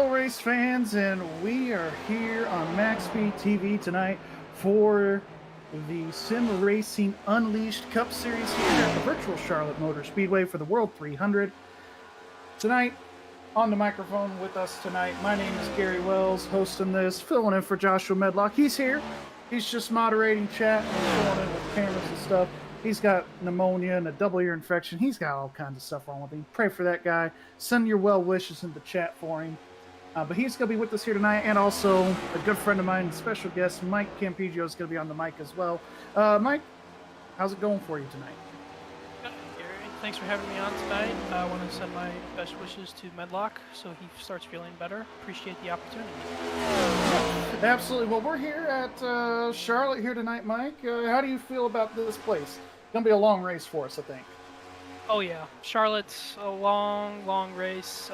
Hello, race fans, and we are here on MaxspeedTV tonight for the Sim Racing Unleashed Cup Series here at the virtual Charlotte Motor Speedway for the World 300. Tonight, on the microphone with us tonight, my name is Gary Wells, hosting this, filling in for Joshua Medlock. He's here. He's just moderating chat and filling in with cameras and stuff. He's got pneumonia and a double ear infection. He's got all kinds of stuff wrong with him. Pray for that guy. Send your well wishes in the chat for him. But he's going to be with us here tonight, and also a good friend of mine, special guest, Mike Campigio, is going to be on the mic as well. Mike, how's it going for you tonight? Good, Gary. Thanks for having me on tonight. I want to send my best wishes to Medlock so he starts feeling better. Appreciate the opportunity. Absolutely. Well, we're here at Charlotte here tonight, Mike. How do you feel about this place? It's going to be a long race for us, I think. Oh yeah, Charlotte's a long race.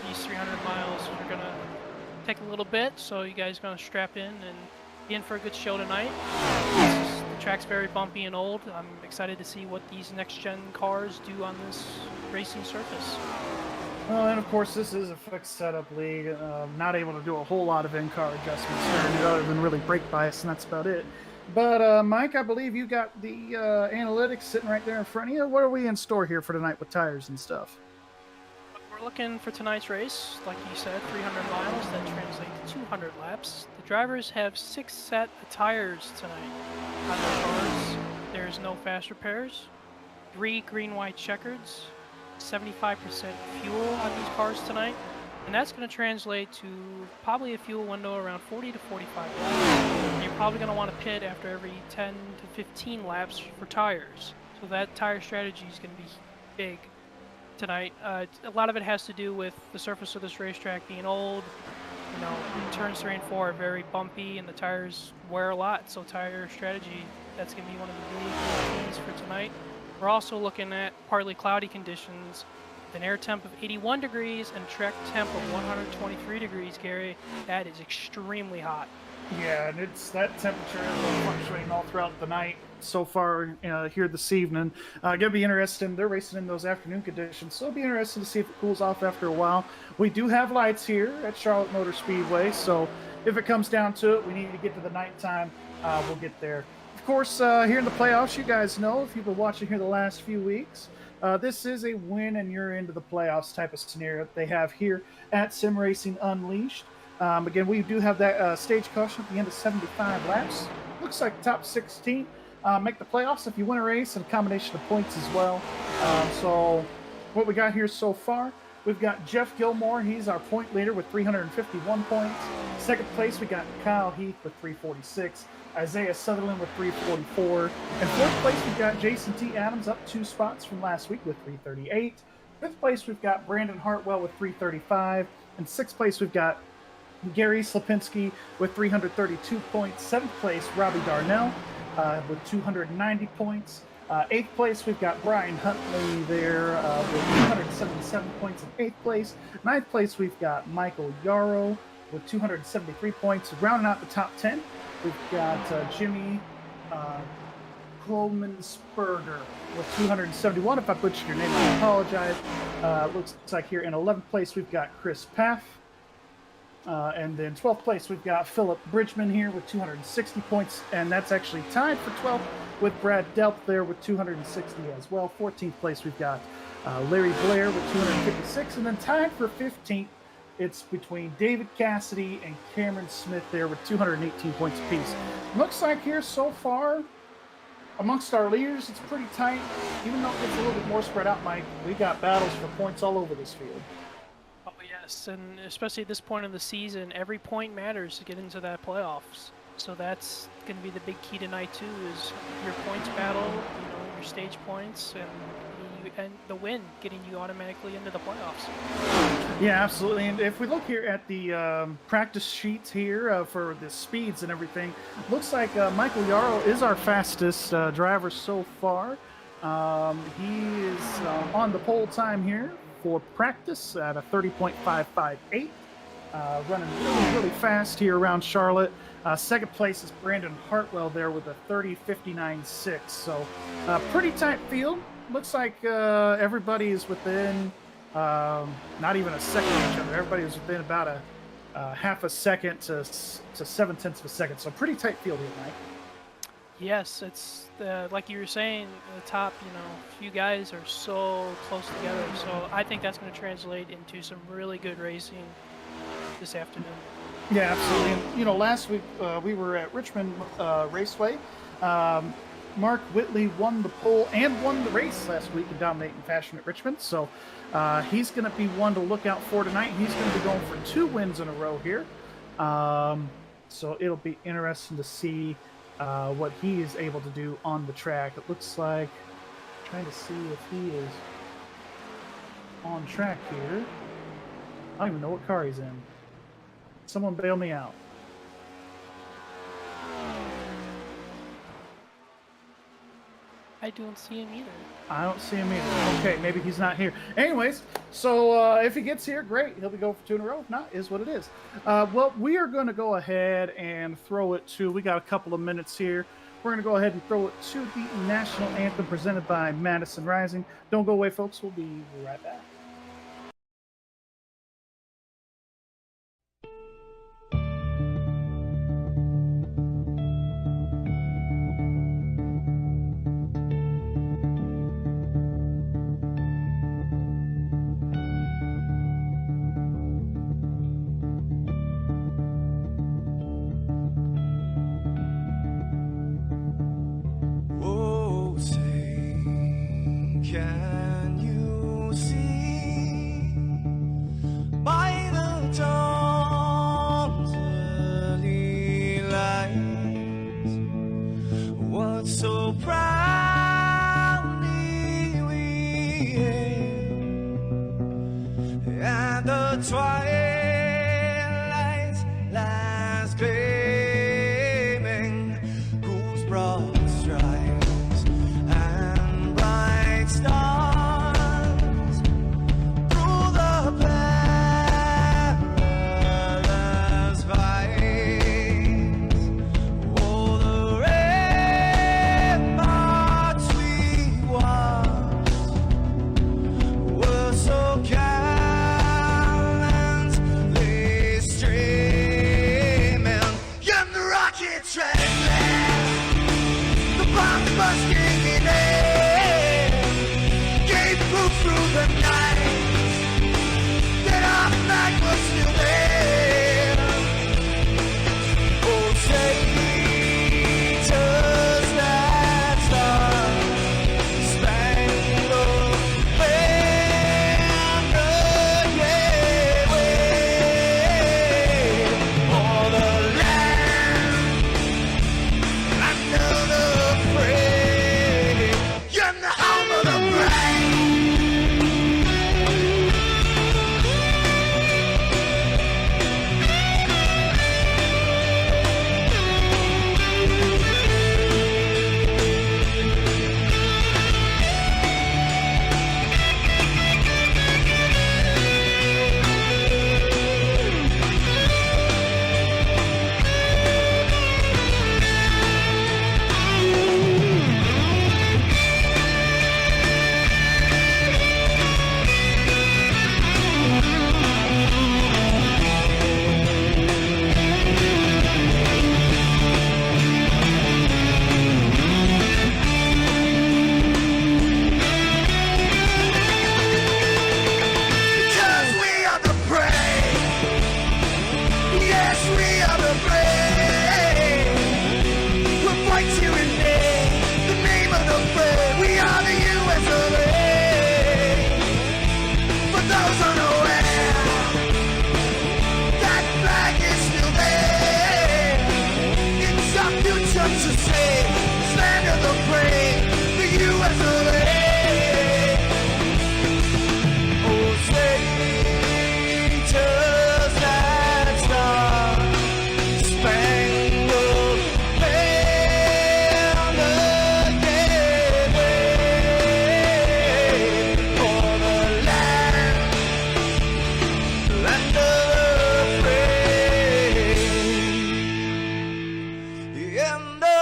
These 300 miles are gonna take a little bit, so you guys are gonna strap in and be in for a good show tonight. The track's very bumpy and old. I'm excited to see what these next-gen cars do on this racing surface. Well, and of course, this is a fixed setup league. Not able to do a whole lot of in-car adjustments here, other than really brake bias, and that's about it. But, Mike, I believe you got the analytics sitting right there in front of you. What are we in store here for tonight with tires and stuff? We're looking for tonight's race, like you said, 300 miles. That translates to 200 laps. The drivers have 6 set of tires tonight on their cars. There's no fast repairs, 3 green-white checkers, 75% fuel on these cars tonight. And that's going to translate to probably a fuel window around 40 to 45 laps. You're probably going to want to pit after every 10 to 15 laps for tires. So that tire strategy is going to be big tonight. A lot of it has to do with the surface of this racetrack being old. You know, turns 3 and 4 are very bumpy and the tires wear a lot. So tire strategy, that's going to be one of the big keys for tonight. We're also looking at partly cloudy conditions, an air temp of 81 degrees and track temp of 123 degrees, Gary. That is extremely hot. Yeah, and it's that temperature fluctuating all throughout the night so far here this evening. Gonna be interesting. They're racing in those afternoon conditions, so it'll be interesting to see if it cools off after a while. We do have lights here at Charlotte Motor Speedway, so if it comes down to it, we need to get to the nighttime. We'll get there. Of course, here in the playoffs, you guys know, if you've been watching here the last few weeks, this is a win and you're into the playoffs type of scenario that they have here at Sim Racing Unleashed. Again, we do have that stage caution at the end of 75 laps. Looks like top 16 make the playoffs if you win a race, and a combination of points as well. So what we got here so far, we've got Jeff Gilmore. He's our point leader with 351 points. Second place, we got Kyle Heath with 346. Isaiah Sutherland with 344. And fourth place, we've got Jason T. Adams up 2 spots from last week with 338. Fifth place, we've got Brandon Hartwell with 335. And sixth place, we've got Gary Slapinski with 332 points. Seventh place, Robbie Darnell with 290 points. Eighth place, we've got Brian Huntley there with 277 points in eighth place. Ninth place, we've got Michael Yarrow with 273 points. Rounding out the top 10, we've got Jimmy Kolmansberger with 271. If I butchered your name, I apologize. Looks like here in 11th place, we've got Chris Paff. And then 12th place, we've got Philip Bridgman here with 260 points. And that's actually tied for 12th with Brad Delp there with 260 as well. 14th place, we've got Larry Blair with 256. And then tied for 15th, it's between David Cassidy and Cameron Smith there with 218 points apiece. Looks like here so far, amongst our leaders, it's pretty tight. Even though it's a little bit more spread out, Mike, we got battles for points all over this field. Oh yes, and especially at this point of the season, every point matters to get into that playoffs. So that's going to be the big key tonight too, is your points battle, you know, your stage points, and the win getting you automatically into the playoffs. Yeah, absolutely. And if we look here at the practice sheets here for the speeds and everything, looks like Michael Yarrow is our fastest driver so far. He is on the pole time here for practice at a 30.558. Running really fast here around Charlotte. Second place is Brandon Hartwell there with a 30.59.6. So pretty tight field. Looks like everybody is within not even a second of each other. Everybody was within about a half a second to 7/10 of a second. So pretty tight field here, Mike. Yes, it's like you were saying, the top, few guys are so close together. So I think that's going to translate into some really good racing this afternoon. Yeah, absolutely. And, last week we were at Richmond Raceway. Mark Whitley won the pole and won the race last week in dominating fashion at Richmond. So he's going to be one to look out for tonight. He's going to be going for 2 wins in a row here. So it'll be interesting to see what he is able to do on the track. It looks like, trying to see if he is on track here. I don't even know what car he's in. Someone bail me out. I don't see him either. I don't see him either. Okay, maybe he's not here. Anyways, so if he gets here, great. He'll be going for 2 in a row. If not, is what it is. Well, we are going to go ahead and throw it to, we got a couple of minutes here. We're going to go ahead and throw it to the national anthem presented by Madison Rising. Don't go away, folks. We'll be right back. Can you see by the dawn's early light what so proudly we hailed at the twilight's last gleaming, whose broad stripes and bright stars through the perilous fights, oh, the ramparts we watched were so gallantly streaming, and the rockets ran the bombs bursting in air gave proof through the night that our flag was still there. Oh, say, does that star-spangled banner yet wave o'er the land under the fray, and the home of the brave? Because we are the brave. Yes, we are the brave. We'll fight to invade the name of the brave. We are the US of A. For those unaware, that flag is still there. It's our future to save this land of the brave, the US of A. Oh, say, does that star-spangled banner yet wave o'er the land of the free, and the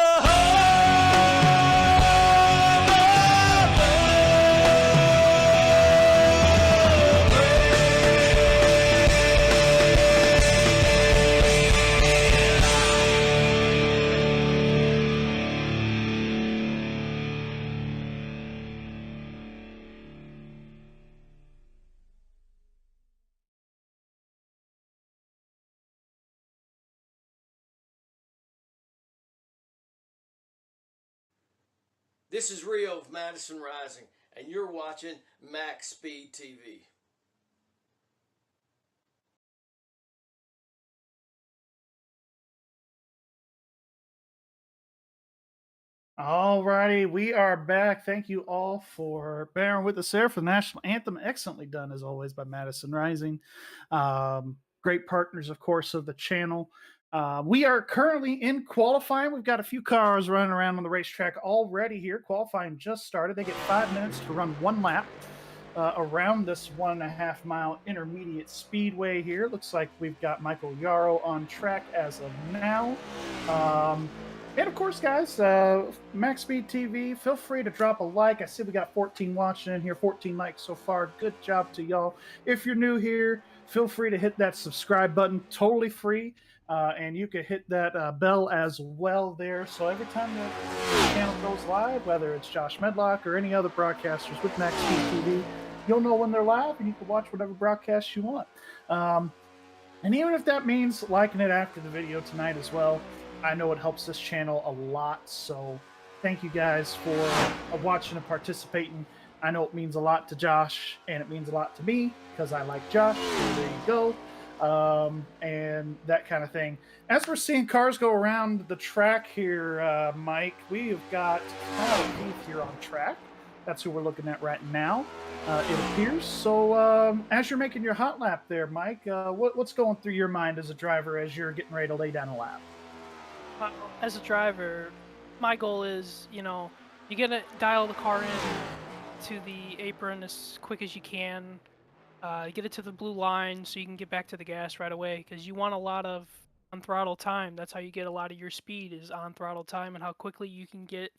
This is Rio of Madison Rising, and you're watching MaxspeedTV. Alrighty, we are back. Thank you all for bearing with us there for the national anthem. Excellently done, as always, by Madison Rising. Great partners, of course, of the channel. We are currently in qualifying. We've got a few cars running around on the racetrack already here. Qualifying just started. They get 5 minutes to run one lap around this 1.5 mile intermediate speedway here. Looks like we've got Michael Yarrow on track as of now. And of course, guys, MaxspeedTV, feel free to drop a like. I see we got 14 watching in here, 14 likes so far. Good job to y'all. If you're new here, feel free to hit that subscribe button, totally free. And you can hit that bell as well there. So every time the channel goes live, whether it's Josh Medlock or any other broadcasters with MaxspeedTV, you'll know when they're live and you can watch whatever broadcast you want. And even if that means liking it after the video tonight as well, I know it helps this channel a lot, so thank you guys for watching and participating. I know it means a lot to Josh, and it means a lot to me, because I like Josh, so there you go, and that kind of thing. As we're seeing cars go around the track here, Mike, we have got Kyle Heath here on track. That's who we're looking at right now, it appears. So as you're making your hot lap there, Mike, what's going through your mind as a driver as you're getting ready to lay down a lap? As a driver, my goal is, you gotta dial the car in to the apron as quick as you can, get it to the blue line so you can get back to the gas right away, because you want a lot of on-throttle time. That's how you get a lot of your speed, is on-throttle time, and how quickly you can get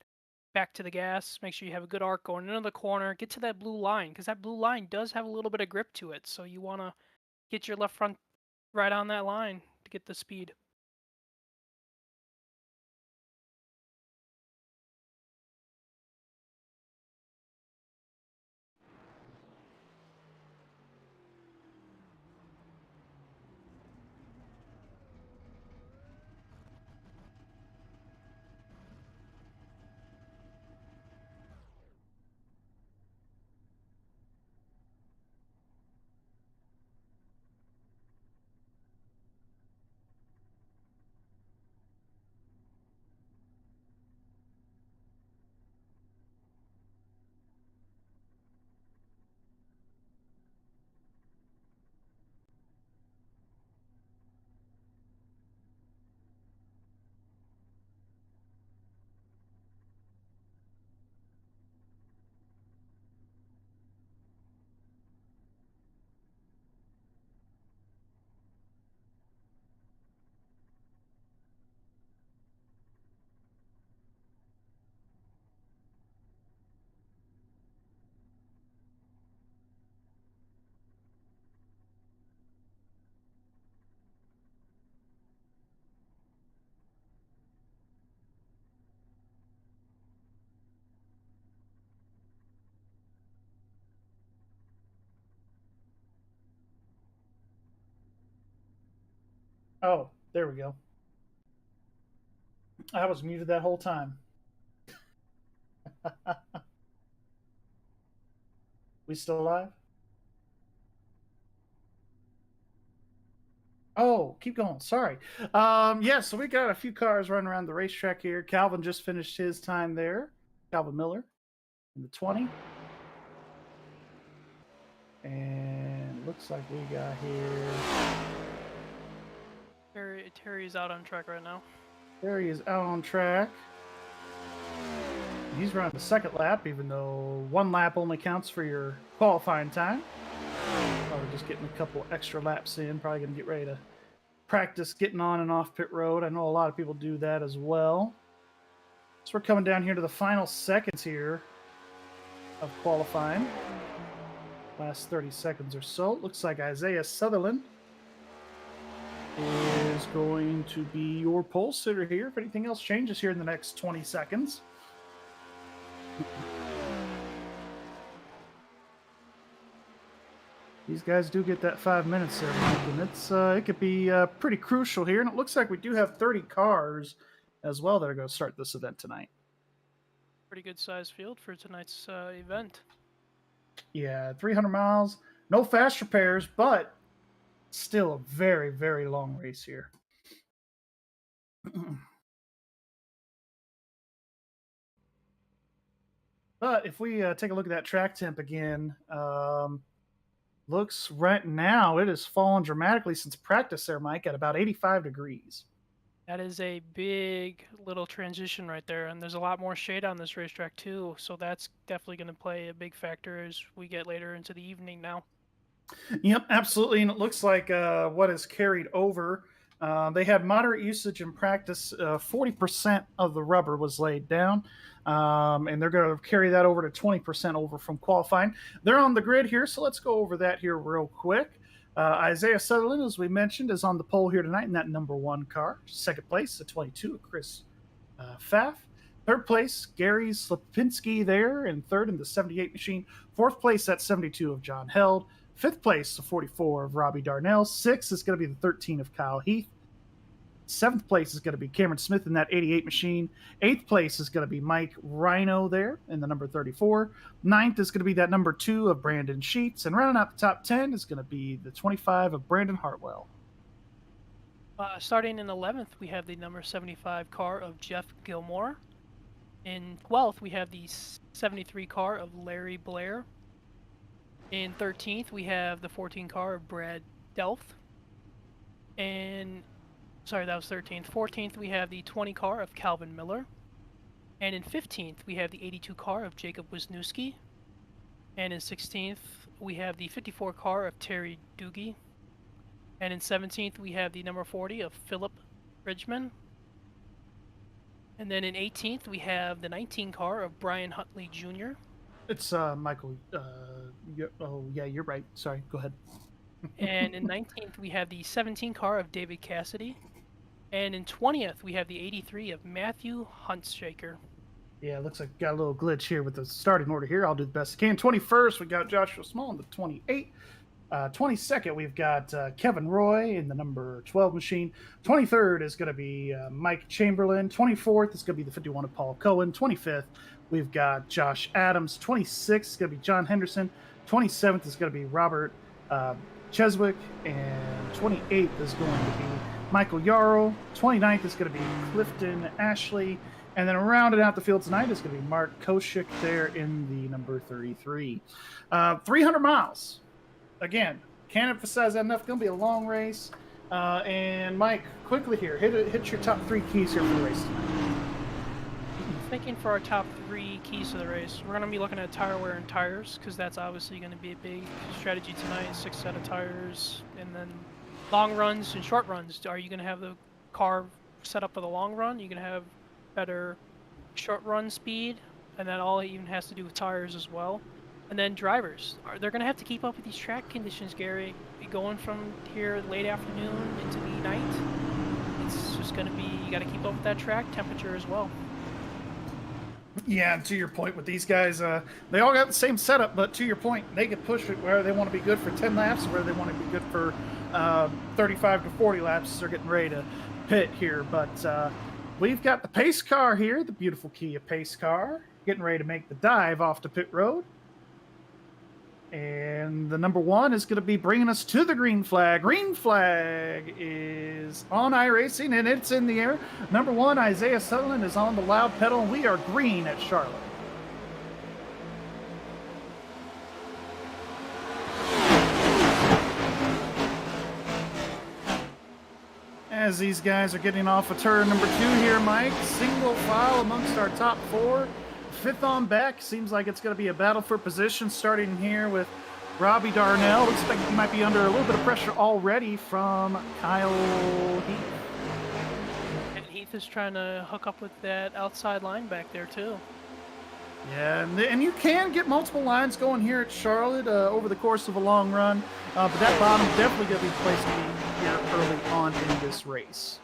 back to the gas. Make sure you have a good arc going into the corner, get to that blue line, because that blue line does have a little bit of grip to it, so you want to get your left front right on that line to get the speed. Oh, there we go. I was muted that whole time. We still live? Oh, keep going. Sorry. Yeah, so we got a few cars running around the racetrack here. Calvin just finished his time there. Calvin Miller in the 20. And looks like we got here. Terry's out on track right now. Terry is out on track. He's running the second lap, even though one lap only counts for your qualifying time. Probably just getting a couple extra laps in. Probably going to get ready to practice getting on and off pit road. I know a lot of people do that as well. So we're coming down here to the final seconds here of qualifying. Last 30 seconds or so. It looks like Isaiah Sutherland is going to be your pole sitter here. If anything else changes here in the next 20 seconds. These guys do get that 5 minutes there, Mike, and it could be pretty crucial here. And it looks like we do have 30 cars as well that are going to start this event tonight. Pretty good sized field for tonight's event. Yeah, 300 miles, no fast repairs, but still a very, very long race here. But if we take a look at that track temp again, looks right now it has fallen dramatically since practice there, Mike, at about 85 degrees. That is a big little transition right there, and there's a lot more shade on this racetrack too, so that's definitely going to play a big factor as we get later into the evening now. Yep, absolutely. And it looks like what is carried over. They had moderate usage in practice. 40% of the rubber was laid down, and they're going to carry that over to 20% over from qualifying. They're on the grid here, so let's go over that here real quick. Isaiah Sutherland, as we mentioned, is on the pole here tonight in that number 1 car. Second place, the 22, Chris Pfaff. Third place, Gary Slapinski there, and third in the 78 machine. Fourth place, that 72 of John Held. Fifth place, the 44 of Robbie Darnell. Sixth is going to be the 13 of Kyle Heath. Seventh place is going to be Cameron Smith in that 88 machine. Eighth place is going to be Mike Rhino there in the number 34. Ninth is going to be that number 2 of Brandon Sheets. And rounding out the top 10 is going to be the 25 of Brandon Hartwell. Starting in 11th, we have the number 75 car of Jeff Gilmore. In 12th, we have the 73 car of Larry Blair. In 13th, we have the 14 car of Brad Delft. And sorry, that was 13th. 14th, we have the 20 car of Calvin Miller. And in 15th, we have the 82 car of Jacob Wisniewski. And in 16th, we have the 54 car of Terry Doogie. And in 17th, we have the number 40 of Philip Bridgman. And then in 18th, we have the 19 car of Brian Huntley Jr. It's Michael. Oh, yeah, you're right. Sorry, go ahead. And in 19th, we have the 17 car of David Cassidy. And in 20th, we have the 83 of Matthew Huntshaker. Yeah, it looks like got a little glitch here with the starting order here. I'll do the best I can. 21st, we got Joshua Small in the 28. 22nd, we've got Kevin Roy in the number 12 machine. 23rd is going to be Mike Chamberlain. 24th is going to be the 51 of Paul Cohen. 25th, we've got Josh Adams. 26th is going to be John Henderson. 27th is going to be Robert Cheswick. And 28th is going to be Michael Yarrow. 29th is going to be Clifton Ashley. And then rounding out the field tonight is going to be Mark Koshik there in the number 33. 300 miles. Again, can't emphasize that enough. It's going to be a long race. And Mike, quickly here, hit your top 3 keys here for the race tonight. Thinking for our top 3 keys to the race, we're going to be looking at tire wear and tires, because that's obviously going to be a big strategy tonight. 6 set of tires, and then long runs and short runs. Are you going to have the car set up for the long run? Are you going to have better short run speed? And that all even has to do with tires as well. And then drivers, they're going to have to keep up with these track conditions, Gary. Going from here late afternoon into the night, it's just going to be, you got to keep up with that track temperature as well. Yeah, and to your point with these guys, they all got the same setup, but to your point, they can push it where they want to be good for 10 laps, where they want to be good for 35 to 40 laps. They're getting ready to pit here, but we've got the pace car here, the beautiful Kia pace car, getting ready to make the dive off to pit road. And the number 1 is going to be bringing us to the green flag. Green flag is on iRacing, and it's in the air. Number 1, Isaiah Sutherland, is on the loud pedal, and we are green at Charlotte. As these guys are getting off of turn number 2 here, Mike, single file amongst our top 4. 5th on back. Seems like it's going to be a battle for position, starting here with Robbie Darnell. Looks like he might be under a little bit of pressure already from Kyle Heath. And Heath is trying to hook up with that outside line back there too. Yeah, and you can get multiple lines going here at Charlotte over the course of a long run, but that bottom definitely going to be placed here early on in this race.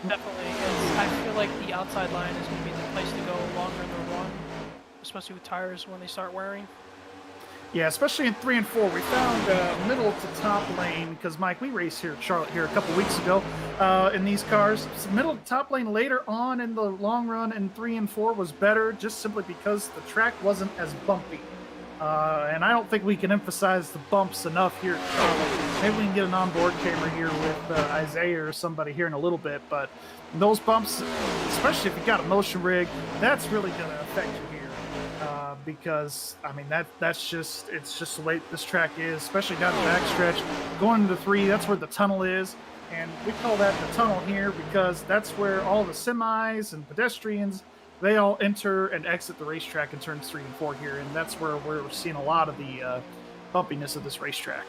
Definitely. I feel like the outside line is going to be the place to go longer in the run, especially with tires when they start wearing. Yeah, especially in 3 and 4, we found middle to top lane because Mike, we raced here at Charlotte here a couple weeks ago in these cars. So middle to top lane later on in the long run in 3 and 4 was better, just simply because the track wasn't as bumpy. And I don't think we can emphasize the bumps enough here at Charlotte. Maybe we can get an onboard camera here with Isaiah or somebody here in a little bit, but those bumps, especially if you got a motion rig, that's really going to affect you here. Because I mean it's just the way this track is, especially down the backstretch. Going into 3, that's where the tunnel is, and we call that the tunnel here because that's where all the semis and pedestrians, they all enter and exit the racetrack in turns 3 and 4 here, and that's where we're seeing a lot of the bumpiness of this racetrack.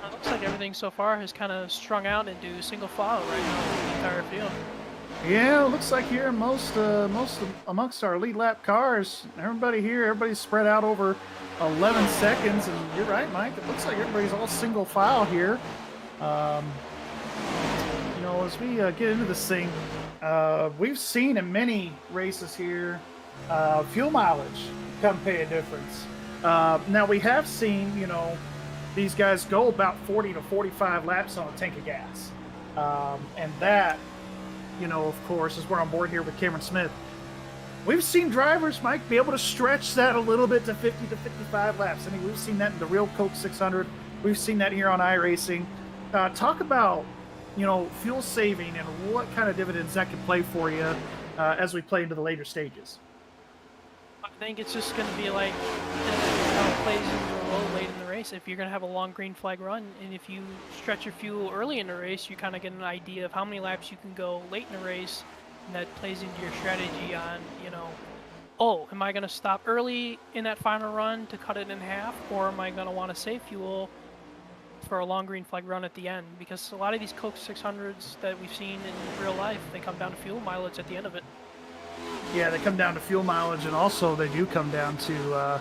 It looks like everything so far has kind of strung out into single file right now in the entire field. Yeah, it looks like here most amongst our lead lap cars, everybody's spread out over 11 seconds, and you're right, Mike. It looks like everybody's all single file here. As we get into this thing, we've seen in many races here fuel mileage come pay a difference. Now we have seen, these guys go about 40 to 45 laps on a tank of gas, and that. Of course, as we're on board here with Cameron Smith, we've seen drivers, Mike, be able to stretch that a little bit to 50 to 55 laps. I mean, we've seen that in the real Coke 600. We've seen that here on iRacing. Talk about, fuel saving and what kind of dividends that could play for you as we play into the later stages. I think it's just going to be like how it plays into a role late in the race. If you're going to have a long green flag run, and if you stretch your fuel early in the race, you kind of get an idea of how many laps you can go late in the race, and that plays into your strategy on, oh, am I going to stop early in that final run to cut it in half, or am I going to want to save fuel for a long green flag run at the end? Because a lot of these Coke 600s that we've seen in real life, they come down to fuel mileage at the end of it. Yeah, they come down to fuel mileage, and also they do come down to,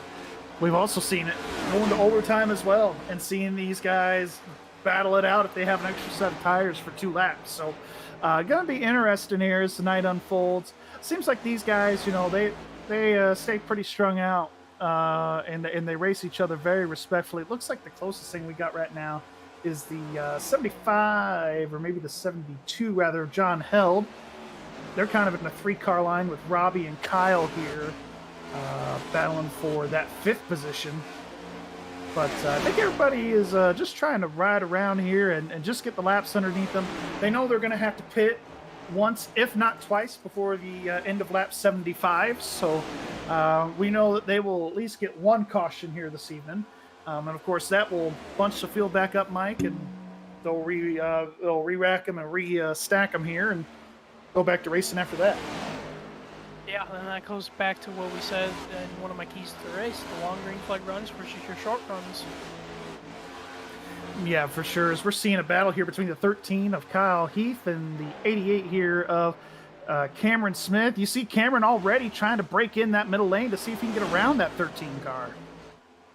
we've also seen it going to overtime as well, and seeing these guys battle it out if they have an extra set of tires for 2 laps. So, going to be interesting here as the night unfolds. Seems like these guys, they stay pretty strung out, and they race each other very respectfully. It looks like the closest thing we got right now is the 75, or maybe the 72, rather, John Held. They're kind of in a 3-car line with Robbie and Kyle here, battling for that 5th position. But I think everybody is just trying to ride around here and just get the laps underneath them. They know they're going to have to pit once, if not twice, before the end of lap 75. So we know that they will at least get 1 caution here this evening. And of course, that will bunch the field back up, Mike, and they'll re-rack them and re-stack them here and go back to racing after that. Yeah, and that goes back to what we said in one of my keys to the race, the long green flag runs versus your short runs. Yeah, for sure. As we're seeing a battle here between the 13 of Kyle Heath and the 88 here of Cameron Smith. You see Cameron already trying to break in that middle lane to see if he can get around that 13 car.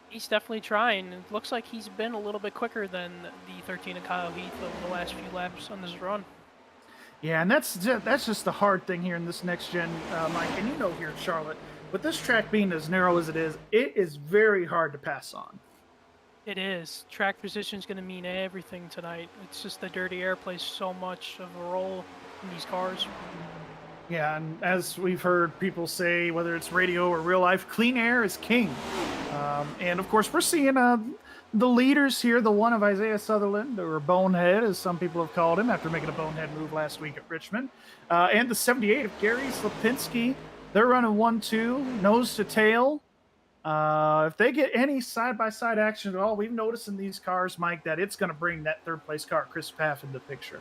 He's definitely trying. It looks like he's been a little bit quicker than the 13 of Kyle Heath over the last few laps on this run. Yeah, and that's just the hard thing here in this next gen, Mike. And here at Charlotte, with this track being as narrow as it is very hard to pass on. It is. Track position is going to mean everything tonight. It's just the dirty air plays so much of a role in these cars. Yeah, and as we've heard people say, whether it's radio or real life, clean air is king. And of course, we're seeing the leaders here, the one of Isaiah Sutherland, or Bonehead, as some people have called him, after making a bonehead move last week at Richmond, and the 78 of Gary Slapinski. They're running 1-2, nose to tail. If they get any side-by-side action at all, we've noticed in these cars, Mike, that it's going to bring that third-place car, Chris Paff, into the picture.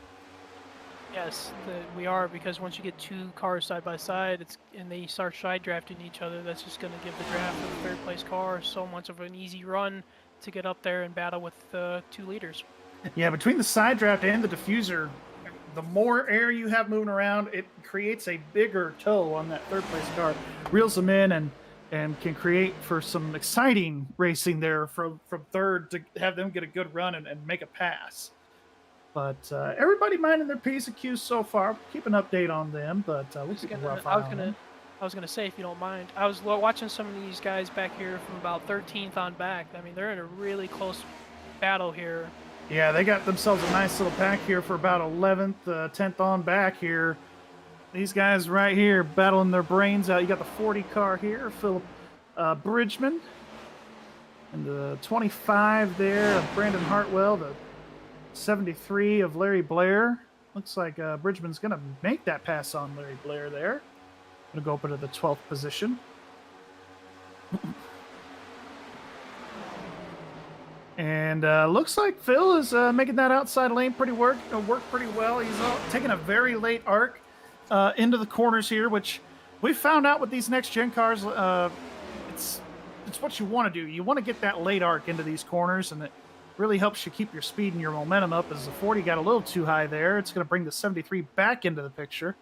Yes, we are, because once you get 2 cars side by side, and they start side drafting each other, that's just going to give the draft of the 3rd-place car so much of an easy run to get up there and battle with 2 leaders. Yeah, between the side draft and the diffuser, the more air you have moving around, it creates a bigger toe on that 3rd-place car, reels them in, and can create for some exciting racing there from 3rd to have them get a good run and make a pass. But everybody minding their P's and Q's so far. Keep an update on them, but we'll keep a rough eye on them. I was gonna say, if you don't mind, I was watching some of these guys back here from about 13th on back. I mean, they're in a really close battle here. Yeah, they got themselves a nice little pack here for about 11th, 10th on back here. These guys right here battling their brains out. You got the 40 car here, Philip Bridgman. And the 25 there of Brandon Hartwell. The 73 of Larry Blair. Looks like Bridgman's going to make that pass on Larry Blair there. Going to go up into the 12th position. And looks like Phil is making that outside lane work pretty well. He's taking a very late arc into the corners here, which we found out with these next-gen cars. It's what you want to do. You want to get that late arc into these corners, and it really helps you keep your speed and your momentum up. As the 40 got a little too high there, it's going to bring the 73 back into the picture.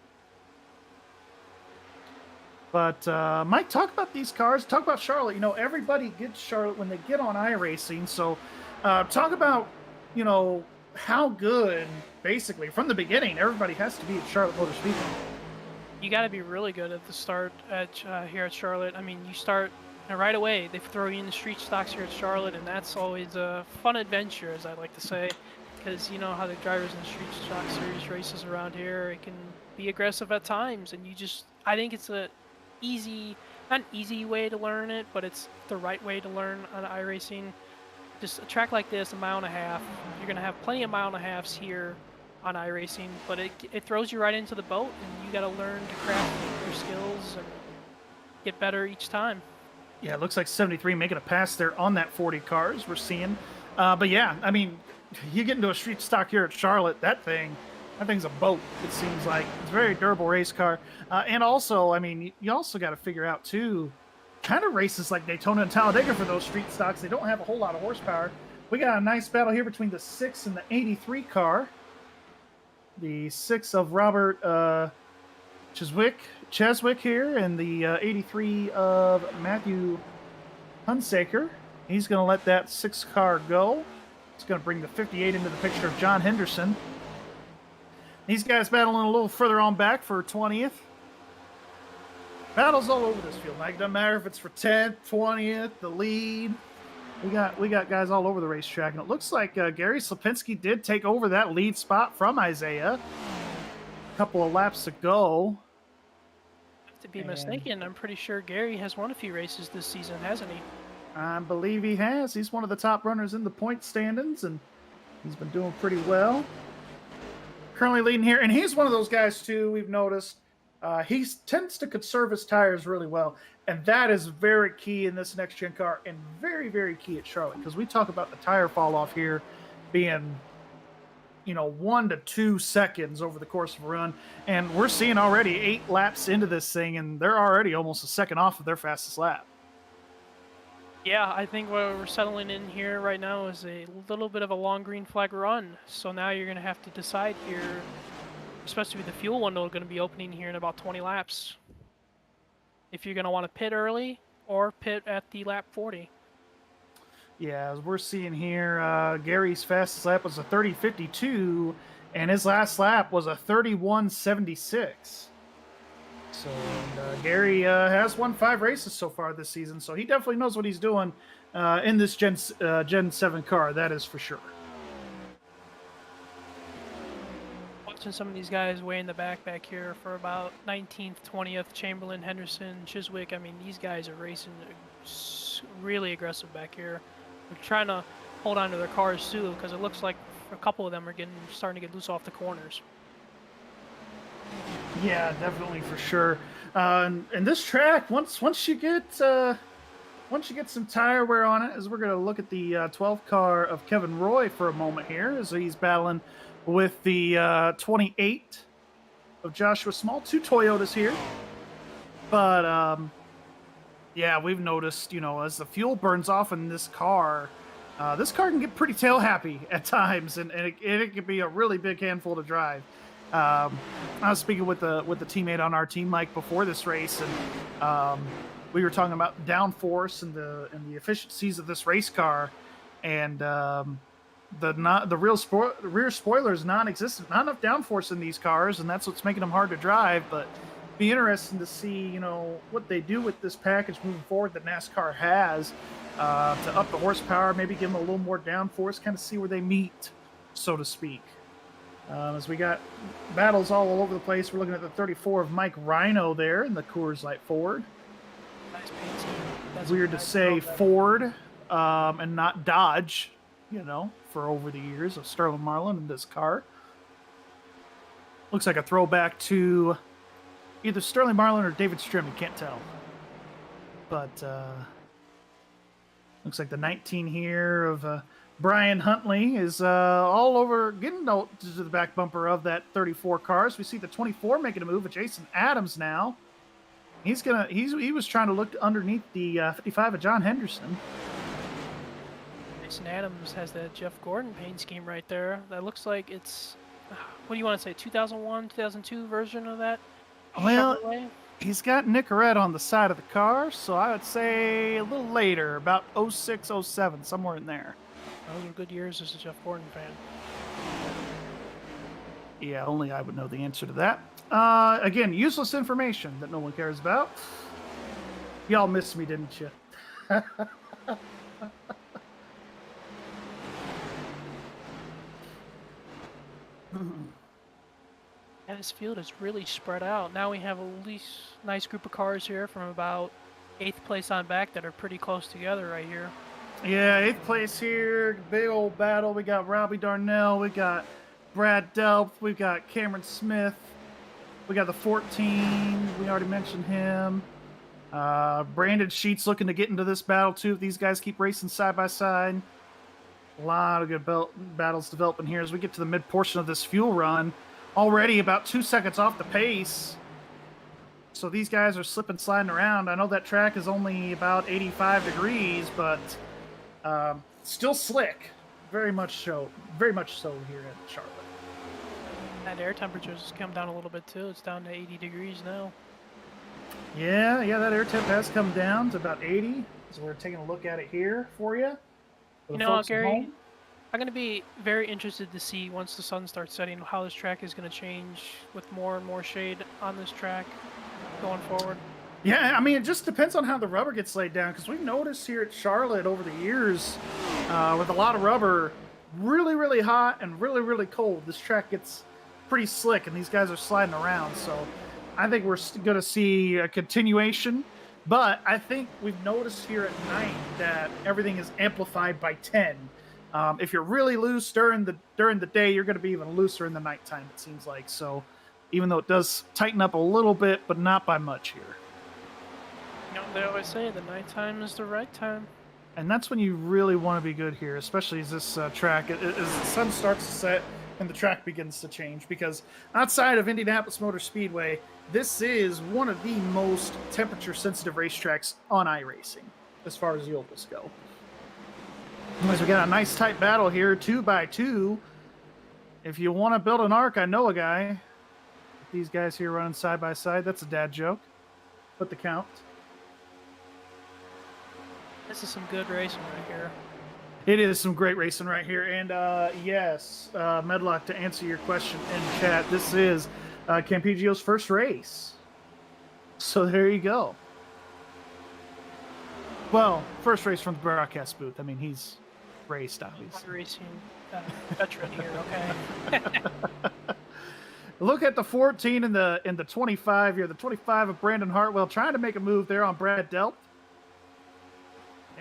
But Mike, talk about these cars. Talk about Charlotte. You know, everybody gets Charlotte when they get on iRacing. So talk about, you know, how good, basically, from the beginning, everybody has to be at Charlotte Motor Speedway. You got to be really good at the start here at Charlotte. I mean, you start right away. They throw you in the street stocks here at Charlotte, and that's always a fun adventure, as I like to say, because you know how the drivers in the street stock series races around here, it can be aggressive at times, and I think it's not an easy way to learn it, but it's the right way to learn on iRacing. Just a track like this, a mile and a half, you're going to have plenty of mile and a halves here on iRacing, but it throws you right into the boat, and you got to learn to craft your skills and get better each time. Yeah, it looks like 73 making a pass there on that 40 cars we're seeing. But yeah, I mean, you get into a street stock here at Charlotte, that thing's a boat, it seems like. It's a very durable race car. And also, I mean, you also got to figure out, too, kind of races like Daytona and Talladega for those street stocks. They don't have a whole lot of horsepower. We got a nice battle here between the 6 and the 83 car. The 6 of Robert Cheswick here, and the 83 of Matthew Hunsaker. He's going to let that 6 car go. It's going to bring the 58 into the picture of John Henderson. These guys battling a little further on back for 20th. Battles all over this field, Mike. Doesn't matter if it's for 10th, 20th, the lead. We got guys all over the racetrack, and it looks like Gary Slapinski did take over that lead spot from Isaiah a couple of laps to go. To be mistaken, I'm pretty sure Gary has won a few races this season, hasn't he? I believe he has. He's one of the top runners in the point standings, and he's been doing pretty well. Currently leading here, and he's one of those guys, too, we've noticed. He tends to conserve his tires really well, and that is very key in this next-gen car, and very, very key at Charlotte, because we talk about the tire fall-off here being, you know, 1 to 2 seconds over the course of a run, and we're seeing already 8 laps into this thing, and they're already almost a second off of their fastest lap. Yeah, I think what we're settling in here right now is a little bit of a long green flag run, so now you're going to have to decide here, especially with the fuel window going to be opening here in about 20 laps, if you're going to want to pit early or pit at the lap 40. Yeah, as we're seeing here, Gary's fastest lap was a 30:52, and his last lap was a 31:76. So Gary has won 5 races so far this season, so he definitely knows what he's doing in this Gen 7 car, that is for sure. Watching some of these guys way in the back here for about 19th, 20th, Chamberlain, Henderson, Chiswick. I mean, these guys are racing really aggressive back here. They're trying to hold on to their cars too, because it looks like a couple of them are starting to get loose off the corners. Yeah, definitely for sure. And this track, once you get some tire wear on it, as we're going to look at the 12th car of Kevin Roy for a moment here, as he's battling with the 28 of Joshua Small, 2 Toyotas here. But yeah, we've noticed, you know, as the fuel burns off in this car can get pretty tail happy at times, and it can be a really big handful to drive. I was speaking with the teammate on our team, Mike, before this race, and we were talking about downforce and the efficiencies of this race car, and the rear spoiler is non-existent, not enough downforce in these cars, and that's what's making them hard to drive. But be interesting to see, you know, what they do with this package moving forward that NASCAR has to up the horsepower, maybe give them a little more downforce, kind of see where they meet, so to speak. As we got battles all over the place, we're looking at the 34 of Mike Rhino there in the Coors Light Ford. Nice paint scheme. That's Weird to nice say throwback. Ford and not Dodge, you know, for over the years of Sterling Marlin in this car. Looks like a throwback to either Sterling Marlin or David Strim, you can't tell. But looks like the 19 here of Brian Huntley is all over, getting to the back bumper of that 34 car. So we see the 24 making a move with Jason Adams now. He was trying to look underneath the 55 of John Henderson. Jason Adams has that Jeff Gordon paint scheme right there. That looks like it's, what do you want to say, 2001, 2002 version of that? Well, Chevrolet? he's got Nicorette on the side of the car, so I would say a little later, about 06, 07, somewhere in there. Those were good years as a Jeff Gordon fan. Yeah, only I would know the answer to that. Again, useless information that no one cares about. Y'all missed me, didn't you? Yeah, this field is really spread out. Now we have a nice group of cars here from about 8th place on back that are pretty close together right here. Yeah, 8th place here. Big old battle. We got Robbie Darnell. We got Brad Delp. We got Cameron Smith. We got the 14. We already mentioned him. Brandon Sheets looking to get into this battle too. If these guys keep racing side by side. A lot of good battles developing here as we get to the mid portion of this fuel run. Already about 2 seconds off the pace. So these guys are slipping, sliding around. I know that track is only about 85 degrees, but still slick. Very much so here at Charlotte. And air temperatures come down a little bit too. It's down to 80 degrees now. Yeah, that air temp has come down to about 80. So we're taking a look at it here for you. You know, Gary, I'm going to be very interested to see once the sun starts setting how this track is going to change with more and more shade on this track going forward. Yeah, I mean, it just depends on how the rubber gets laid down, because we've noticed here at Charlotte over the years with a lot of rubber, really, really hot and really, really cold, this track gets pretty slick and these guys are sliding around. So I think we're going to see a continuation. But I think we've noticed here at night that everything is amplified by 10. If you're really loose during the day, you're going to be even looser in the nighttime, it seems like. So even though it does tighten up a little bit, but not by much here. You know, they always say the nighttime is the right time. And that's when you really want to be good here, especially as this track, as the sun starts to set and the track begins to change. Because outside of Indianapolis Motor Speedway, this is one of the most temperature-sensitive racetracks on iRacing, as far as the ovals go. As we got a nice tight battle here, 2x2. If you want to build an arc, I know a guy. These guys here running side by side. That's a dad joke. Put the count. This is some good racing right here. It is some great racing right here. And yes, Medlock, to answer your question in chat, this is Campigio's first race. So there you go. Well, first race from the broadcast booth. I mean, he's raced, obviously. Racing veteran here, okay? Look at the 14 and the 25 here. The 25 of Brandon Hartwell trying to make a move there on Brad Delp.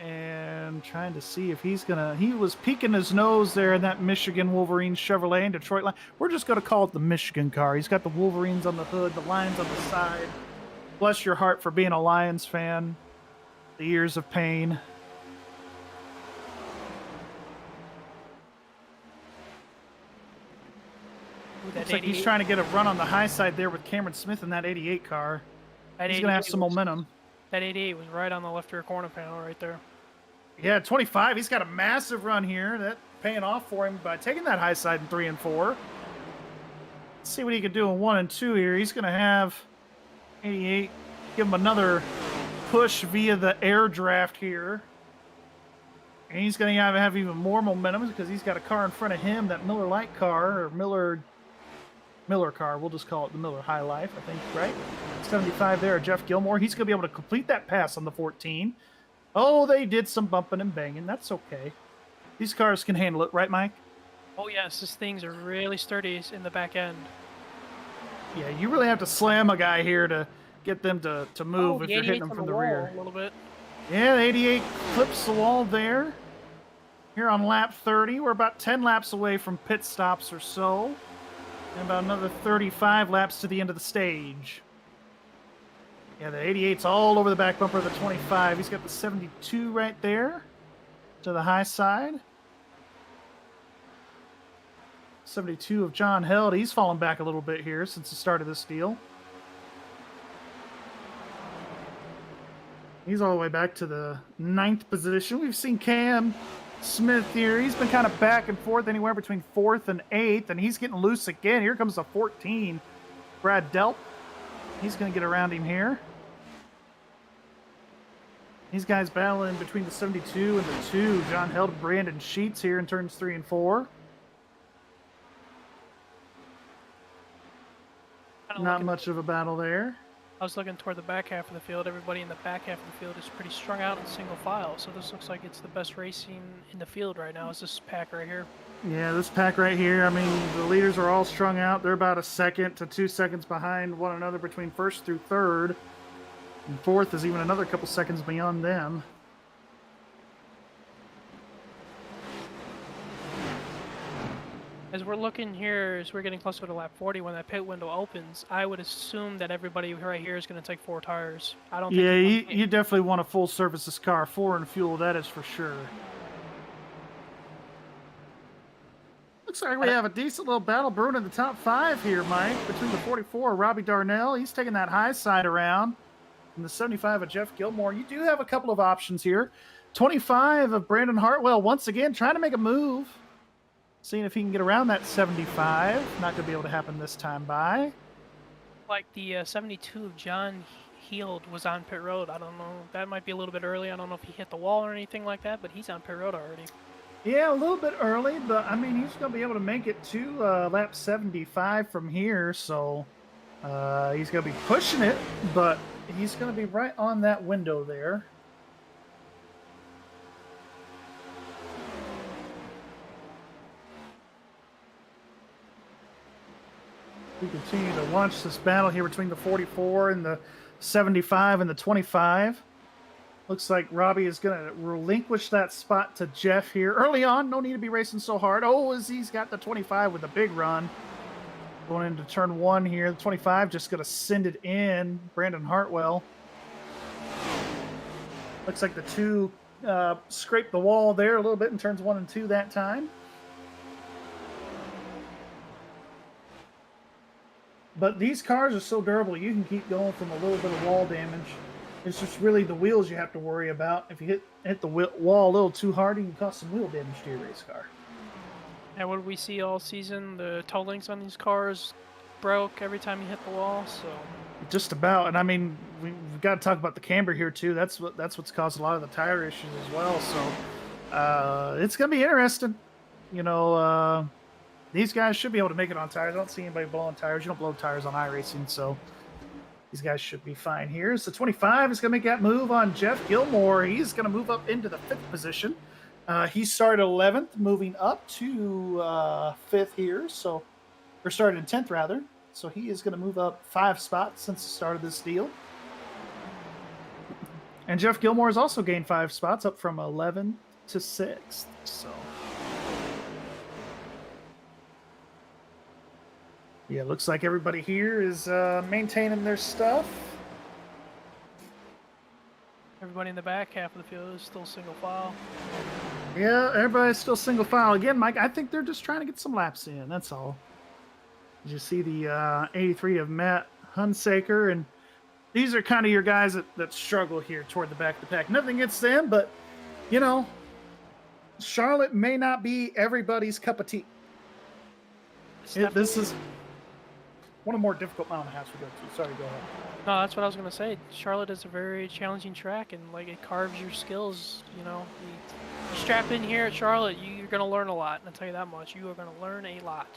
And trying to see if he's gonna. He was peeking his nose there in that Michigan Wolverines Chevrolet and Detroit line. We're just gonna call it the Michigan car. He's got the Wolverines on the hood, the Lions on the side. Bless your heart for being a Lions fan. The years of pain. Looks like he's trying to get a run on the high side there with Cameron Smith in that 88 car. He's gonna have some momentum. That 88 was right on the left rear corner panel right there. Yeah, 25. He's got a massive run here. That paying off for him by taking that high side in 3 and 4. Let's see what he can do in 1 and 2 here. He's going to have 88. Give him another push via the air draft here. And he's going to have even more momentum because he's got a car in front of him, that Miller Lite car, or Miller Miller car. We'll just call it the Miller High Life, I think, right? 75 there, Jeff Gilmore. He's going to be able to complete that pass on the 14. Oh, they did some bumping and banging. That's okay. These cars can handle it, right, Mike? Oh yes, these things are really sturdy in the back end. Yeah, you really have to slam a guy here to get them to move if you're hitting them from the rear. A little bit. Yeah, the 88 clips the wall there. Here on lap 30, we're about 10 laps away from pit stops or so. And about another 35 laps to the end of the stage. Yeah, the 88's all over the back bumper of the 25. He's got the 72 right there to the high side. 72 of John Held. He's fallen back a little bit here since the start of this deal. He's all the way back to the 9th position. We've seen Cam Smith here. He's been kind of back and forth anywhere between 4th and 8th, and he's getting loose again. Here comes the 14. Brad Delp. He's going to get around him here. These guys battling between the 72 and the 2. John Held, Brandon Sheets here in turns 3 and 4. Not much of a battle there. I was looking toward the back half of the field. Everybody in the back half of the field is pretty strung out in single file, so this looks like it's the best racing in the field right now. Is this pack right here? Yeah, this pack right here, I mean, the leaders are all strung out. They're about a second to 2 seconds behind one another between 1st through 3rd. And 4th is even another couple seconds beyond them. As we're looking here, as we're getting closer to lap 40, when that pit window opens, I would assume that everybody right here is going to take 4 tires. I don't think. Yeah, you definitely want a full service this car. 4 in fuel, that is for sure. Looks like we have a decent little battle brewing in the top 5 here, Mike. Between the 44, Robbie Darnell. He's taking that high side around. And the 75 of Jeff Gilmore. You do have a couple of options here. 25 of Brandon Hartwell, once again, trying to make a move. Seeing if he can get around that 75. Not going to be able to happen this time by. Like the 72 of John Heald was on pit road. I don't know. That might be a little bit early. I don't know if he hit the wall or anything like that, but he's on pit road already. Yeah, a little bit early, but I mean, he's going to be able to make it to lap 75 from here. So he's going to be pushing it, but he's going to be right on that window there. We continue to watch this battle here between the 44 and the 75 and the 25. Looks like Robbie is going to relinquish that spot to Jeff here. Early on, no need to be racing so hard. Oh, as he's got the 25 with a big run. Going into turn 1 here. The 25 just going to send it in. Brandon Hartwell. Looks like the 2 scraped the wall there a little bit in turns 1 and 2 that time. But these cars are so durable, you can keep going from a little bit of wall damage. It's just really the wheels you have to worry about. If you hit the wall a little too hard, you can cause some wheel damage to your race car. And what we see all season, the toe links on these cars broke every time you hit the wall. So just about, and I mean, we've got to talk about the camber here too. That's what's caused a lot of the tire issues as well. So it's gonna be interesting. You know, these guys should be able to make it on tires. I don't see anybody blowing tires. You don't blow tires on iRacing, so these guys should be fine here. So 25 is going to make that move on Jeff Gilmore. He's going to move up into the 5th position. He started 11th, moving up to 5th here. So, or started in 10th rather. So he is going to move up 5 spots since the start of this deal. And Jeff Gilmore has also gained 5 spots, up from 11th to 6th. So. Yeah, looks like everybody here is maintaining their stuff. everybody in the back half of the field is still single file. Yeah, everybody's still single file. Again, Mike, I think they're just trying to get some laps in. That's all. Did you see the 83 of Matt Hunsaker? And these are kind of your guys that struggle here toward the back of the pack. Nothing against them, but, you know, Charlotte may not be everybody's cup of tea. This is one of the more difficult mile and a half to go to. Sorry, go ahead. No, that's what I was going to say. Charlotte is a very challenging track, and like it carves your skills. You know, you strap in here at Charlotte, you're going to learn a lot. And I'll tell you that much. You are going to learn a lot.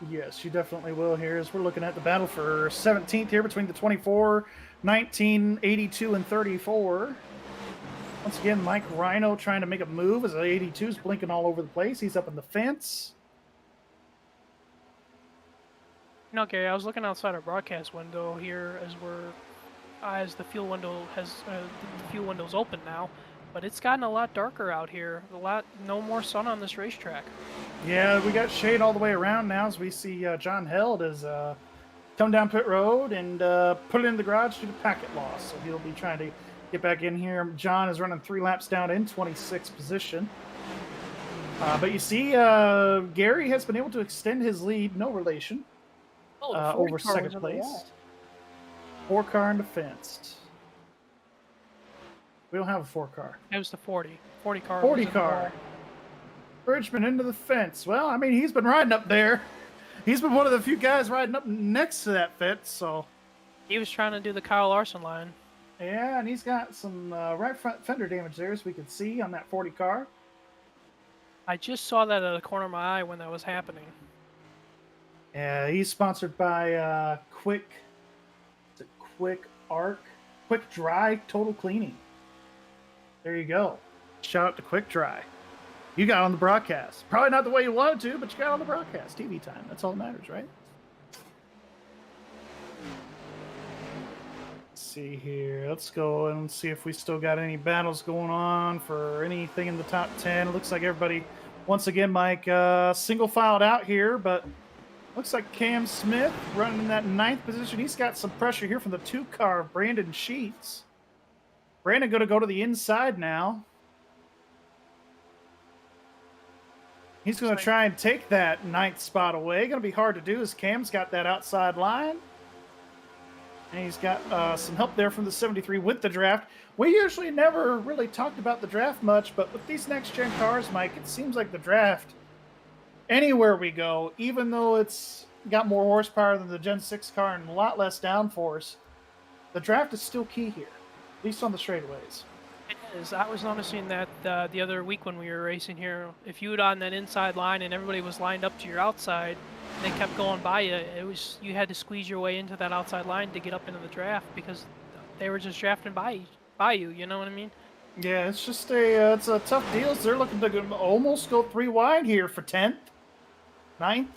Yes, you definitely will here as we're looking at the battle for 17th here between the 24, 19, 82, and 34. Once again, Mike Rhino trying to make a move as the 82 is blinking all over the place. He's up in the fence. You know, Gary, I was looking outside our broadcast window here as the fuel window the fuel window's open now, but it's gotten a lot darker out here. No more sun on this racetrack. Yeah, we got shade all the way around now as we see John Held has come down pit road and put it in the garage due to packet loss. So he'll be trying to get back in here. John is running 3 laps down in 26th position. But you see, Gary has been able to extend his lead, no relation, over second place. 4-car in the fence. We don't have a 4-car. It was the 40 car. 40 car. Bridgman into the fence. Well, I mean, he's been riding up there. He's been one of the few guys riding up next to that fence, so. He was trying to do the Kyle Larson line. Yeah, and he's got some right front fender damage there, as we can see on that 40 car. I just saw that at the corner of my eye when that was happening. Yeah, he's sponsored by Quick Dry Total Cleaning. There you go. Shout out to Quick Dry. You got on the broadcast. Probably not the way you wanted to, but you got on the broadcast. TV time. That's all that matters, right? Let's see here. Let's go and see if we still got any battles going on for anything in the top 10. It looks like everybody, once again, Mike, single filed out here, but looks like Cam Smith running in that 9th position. He's got some pressure here from the 2-car, Brandon Sheets. Brandon going to go to the inside now. He's going to try and take that 9th spot away. Going to be hard to do as Cam's got that outside line. And he's got some help there from the 73 with the draft. We usually never really talked about the draft much, but with these next-gen cars, Mike, it seems like the draft, anywhere we go, even though it's got more horsepower than the Gen 6 car and a lot less downforce, the draft is still key here, at least on the straightaways. It is. I was noticing that the other week when we were racing here, if you were on that inside line and everybody was lined up to your outside, and they kept going by you, you had to squeeze your way into that outside line to get up into the draft because they were just drafting by you. You know what I mean? Yeah, it's just it's a tough deal. So they're looking to almost go 3 wide here for 10th, 9th.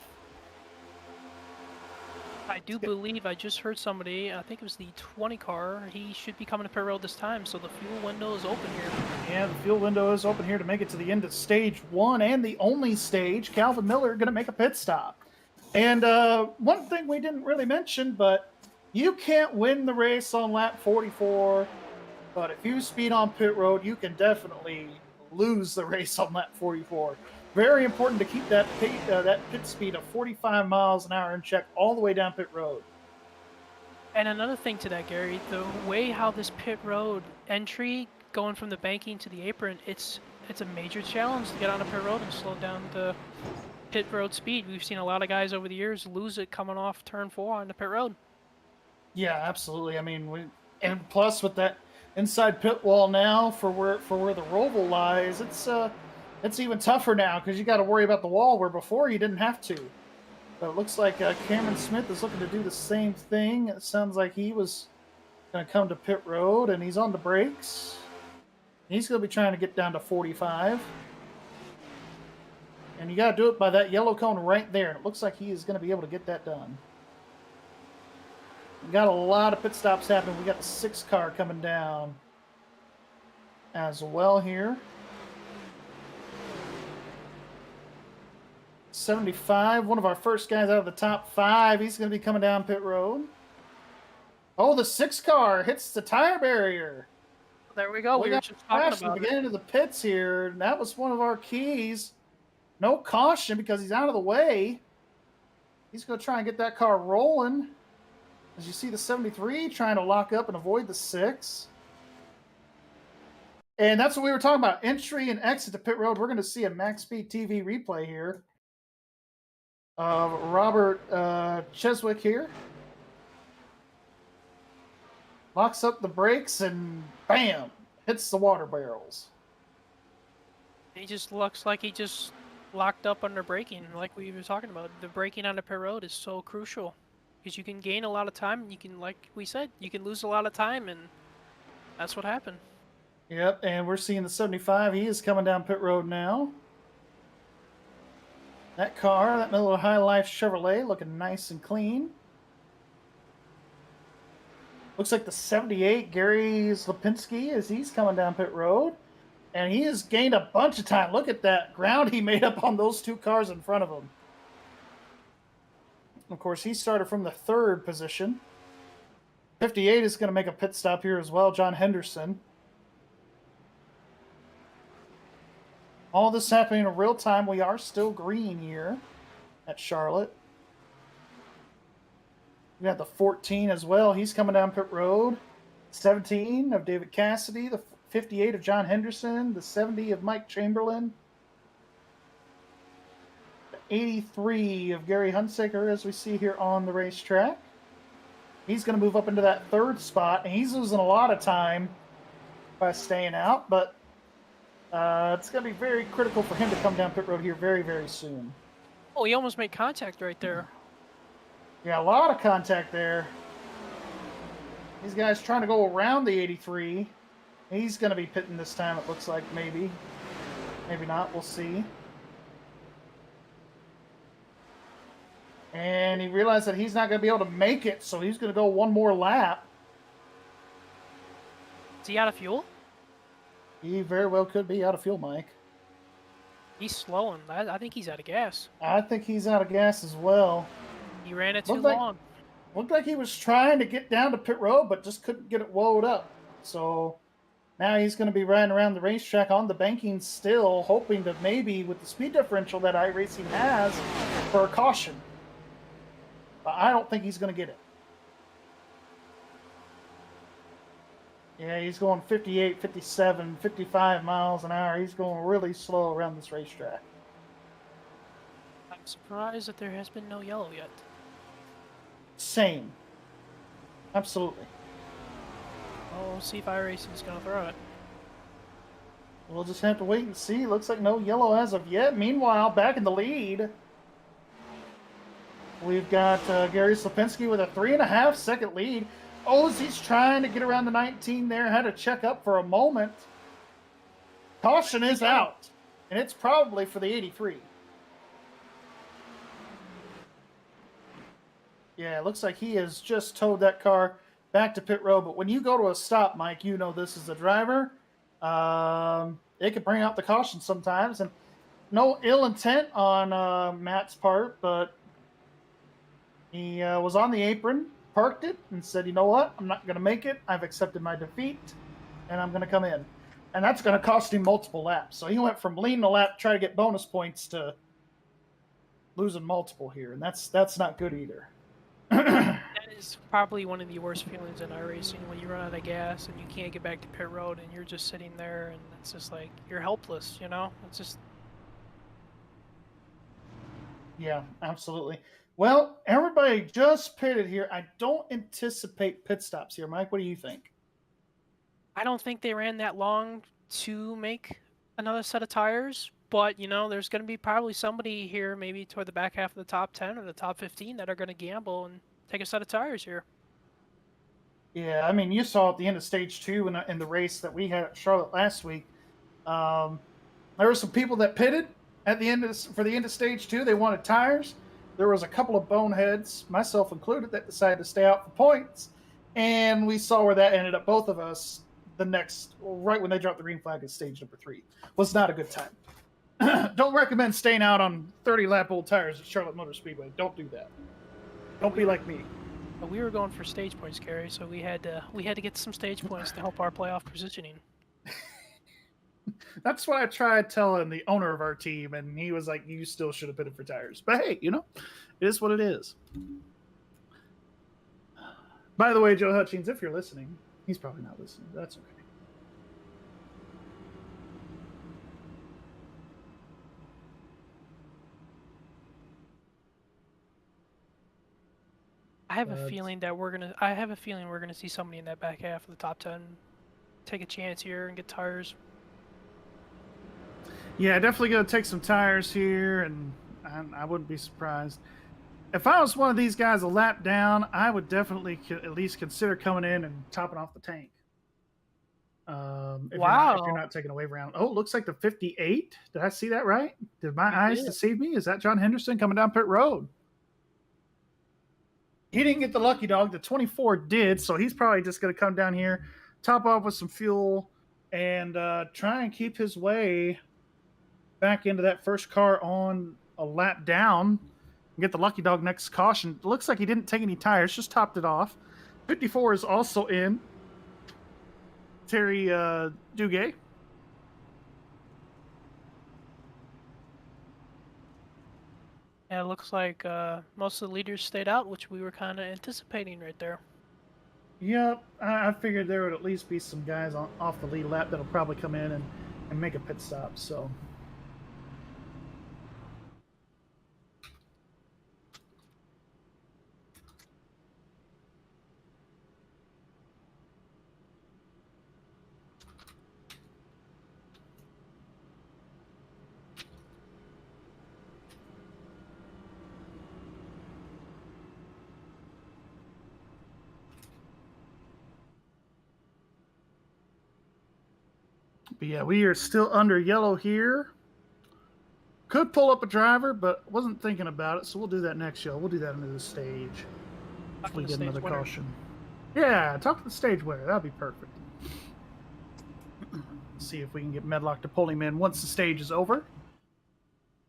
I do believe I just heard somebody, I think it was the 20 car, he should be coming to pit road this time, so the fuel window is open here. Yeah, the fuel window is open here to make it to the end of stage 1 and the only stage. Calvin Miller going to make a pit stop. And one thing we didn't really mention, but you can't win the race on lap 44, but if you speed on pit road, you can definitely lose the race on lap 44. Very important to keep that pit speed of 45 miles an hour in check all the way down pit road. And another thing to that, Gary, the way how this pit road entry, going from the banking to the apron, it's a major challenge to get on a pit road and slow down the pit road speed. We've seen a lot of guys over the years lose it coming off turn 4 on the pit road. Yeah, absolutely. I mean, and plus with that inside pit wall now for where the Roval lies, it's even tougher now because you got to worry about the wall where before you didn't have to. But it looks like Cameron Smith is looking to do the same thing. It sounds like he was going to come to pit road, and he's on the brakes. He's going to be trying to get down to 45. And you got to do it by that yellow cone right there. And it looks like he is going to be able to get that done. We got a lot of pit stops happening. We got the 6 car coming down as well here. 75, one of our first guys out of the top 5. He's going to be coming down pit road. Oh, the 6 car hits the tire barrier. There we go. We were just talking about the beginning of the pits here. And that was one of our keys. No caution because he's out of the way. He's going to try and get that car rolling. As you see the 73 trying to lock up and avoid the 6. And that's what we were talking about. Entry and exit to pit road. We're going to see a MaxspeedTV replay here. Robert Cheswick here. Locks up the brakes and bam! Hits the water barrels. He just looks like he just locked up under braking, like we were talking about. The braking on the pit road is so crucial because you can gain a lot of time. And you can, like we said, you can lose a lot of time, and that's what happened. Yep, and we're seeing the 75. He is coming down pit road now. That car, that little High Life Chevrolet, looking nice and clean. Looks like the 78, Gary Slapinski, as he's coming down pit road. And he has gained a bunch of time. Look at that ground he made up on those two cars in front of him. Of course, he started from the 3rd position. 58 is going to make a pit stop here as well, John Henderson. All this happening in real time. We are still green here at Charlotte. We got the 14 as well. He's coming down pit road. 17 of David Cassidy. The 58 of John Henderson. The 70 of Mike Chamberlain. The 83 of Gary Hunsaker, as we see here on the racetrack. He's going to move up into that 3rd spot, and he's losing a lot of time by staying out, but it's going to be very critical for him to come down pit road here very, very soon. Oh, he almost made contact right there. Yeah, a lot of contact there. These guys trying to go around the 83. He's going to be pitting this time, it looks like, maybe. Maybe not, we'll see. And he realized that he's not going to be able to make it, so he's going to go one more lap. Is he out of fuel? He very well could be out of fuel, Mike. He's slowing. I think he's out of gas. I think he's out of gas as well. He ran it too Looked like- long. Looked like he was trying to get down to pit road, but just couldn't get it woed up. So now he's going to be riding around the racetrack on the banking still, hoping to maybe, with the speed differential that iRacing has, for a caution. But I don't think he's going to get it. Yeah, he's going 58, 57, 55 miles an hour. He's going really slow around this racetrack. I'm surprised that there has been no yellow yet. Same. Absolutely. Oh, we'll see if iRacing is going to throw it. We'll just have to wait and see. Looks like no yellow as of yet. Meanwhile, back in the lead, we've got Gary Slapinski with a 3.5 second lead. Ozzy's trying to get around the 19 there. Had to check up for a moment. Caution is out. And it's probably for the 83. Yeah, it looks like he has just towed that car back to pit road. But when you go to a stop, Mike, you know this is a driver. It can bring out the caution sometimes. And no ill intent on Matt's part, but he was on the apron, parked it, and said, you know what? I'm not going to make it. I've accepted my defeat, and I'm going to come in. And that's going to cost him multiple laps. So he went from leading a lap to try to get bonus points to losing multiple here. And that's not good either. That is probably one of the worst feelings in iRacing, when you run out of gas and you can't get back to pit road and you're just sitting there and it's just like, you're helpless, you know? It's just... Yeah, absolutely. Well, everybody just pitted here. I don't anticipate pit stops here. Mike, what do you think? I don't think they ran that long to make another set of tires, but, you know, there's going to be probably somebody here maybe toward the back half of the top 10 or the top 15 that are going to gamble and take a set of tires here. Yeah, I mean, you saw at the end of stage 2 in the race that we had at Charlotte last week. There were some people that pitted at the end for the end of stage 2. They wanted tires. There was a couple of boneheads, myself included, that decided to stay out for points. And we saw where that ended up. Both of us, right when they dropped the green flag at stage number 3, was not a good time. Don't recommend staying out on 30-lap old tires at Charlotte Motor Speedway. Don't do that. Don't be like me. But we were going for stage points, Gary, so we had to get some stage points to help our playoff positioning. That's what I tried telling the owner of our team, and he was like, you still should have pitted for tires. But hey, you know, it is what it is. By the way, Joe Hutchings, if you're listening, he's probably not listening. That's okay. I have a feeling we're gonna see somebody in that back half of the top 10 take a chance here and get tires. Yeah, definitely gonna take some tires here, and I wouldn't be surprised. If I was one of these guys a lap down, I would definitely at least consider coming in and topping off the tank. If you're Wow, not taking a wave around. Oh, it looks like the 58. Did I see that right? Did my you eyes did. deceive me? Is that John Henderson coming down pit road? He didn't get the lucky dog. The 24 did, so he's probably just going to come down here, top off with some fuel, and try and keep his way back into that first car on a lap down and get the lucky dog next caution. It looks like he didn't take any tires, just topped it off. 54 is also in. Terry Duguay. Yeah, it looks like most of the leaders stayed out, which we were kind of anticipating right there. Yep, I figured there would at least be some guys off the lead lap that'll probably come in and make a pit stop. So but yeah, we are still under yellow here. Could pull up a driver, but wasn't thinking about it, so we'll do that next show. We'll do that under the stage. Talking Hopefully to get stage another winner. caution. Yeah, talk to the stage winner. That'd be perfect. See if we can get Medlock to pull him in once the stage is over.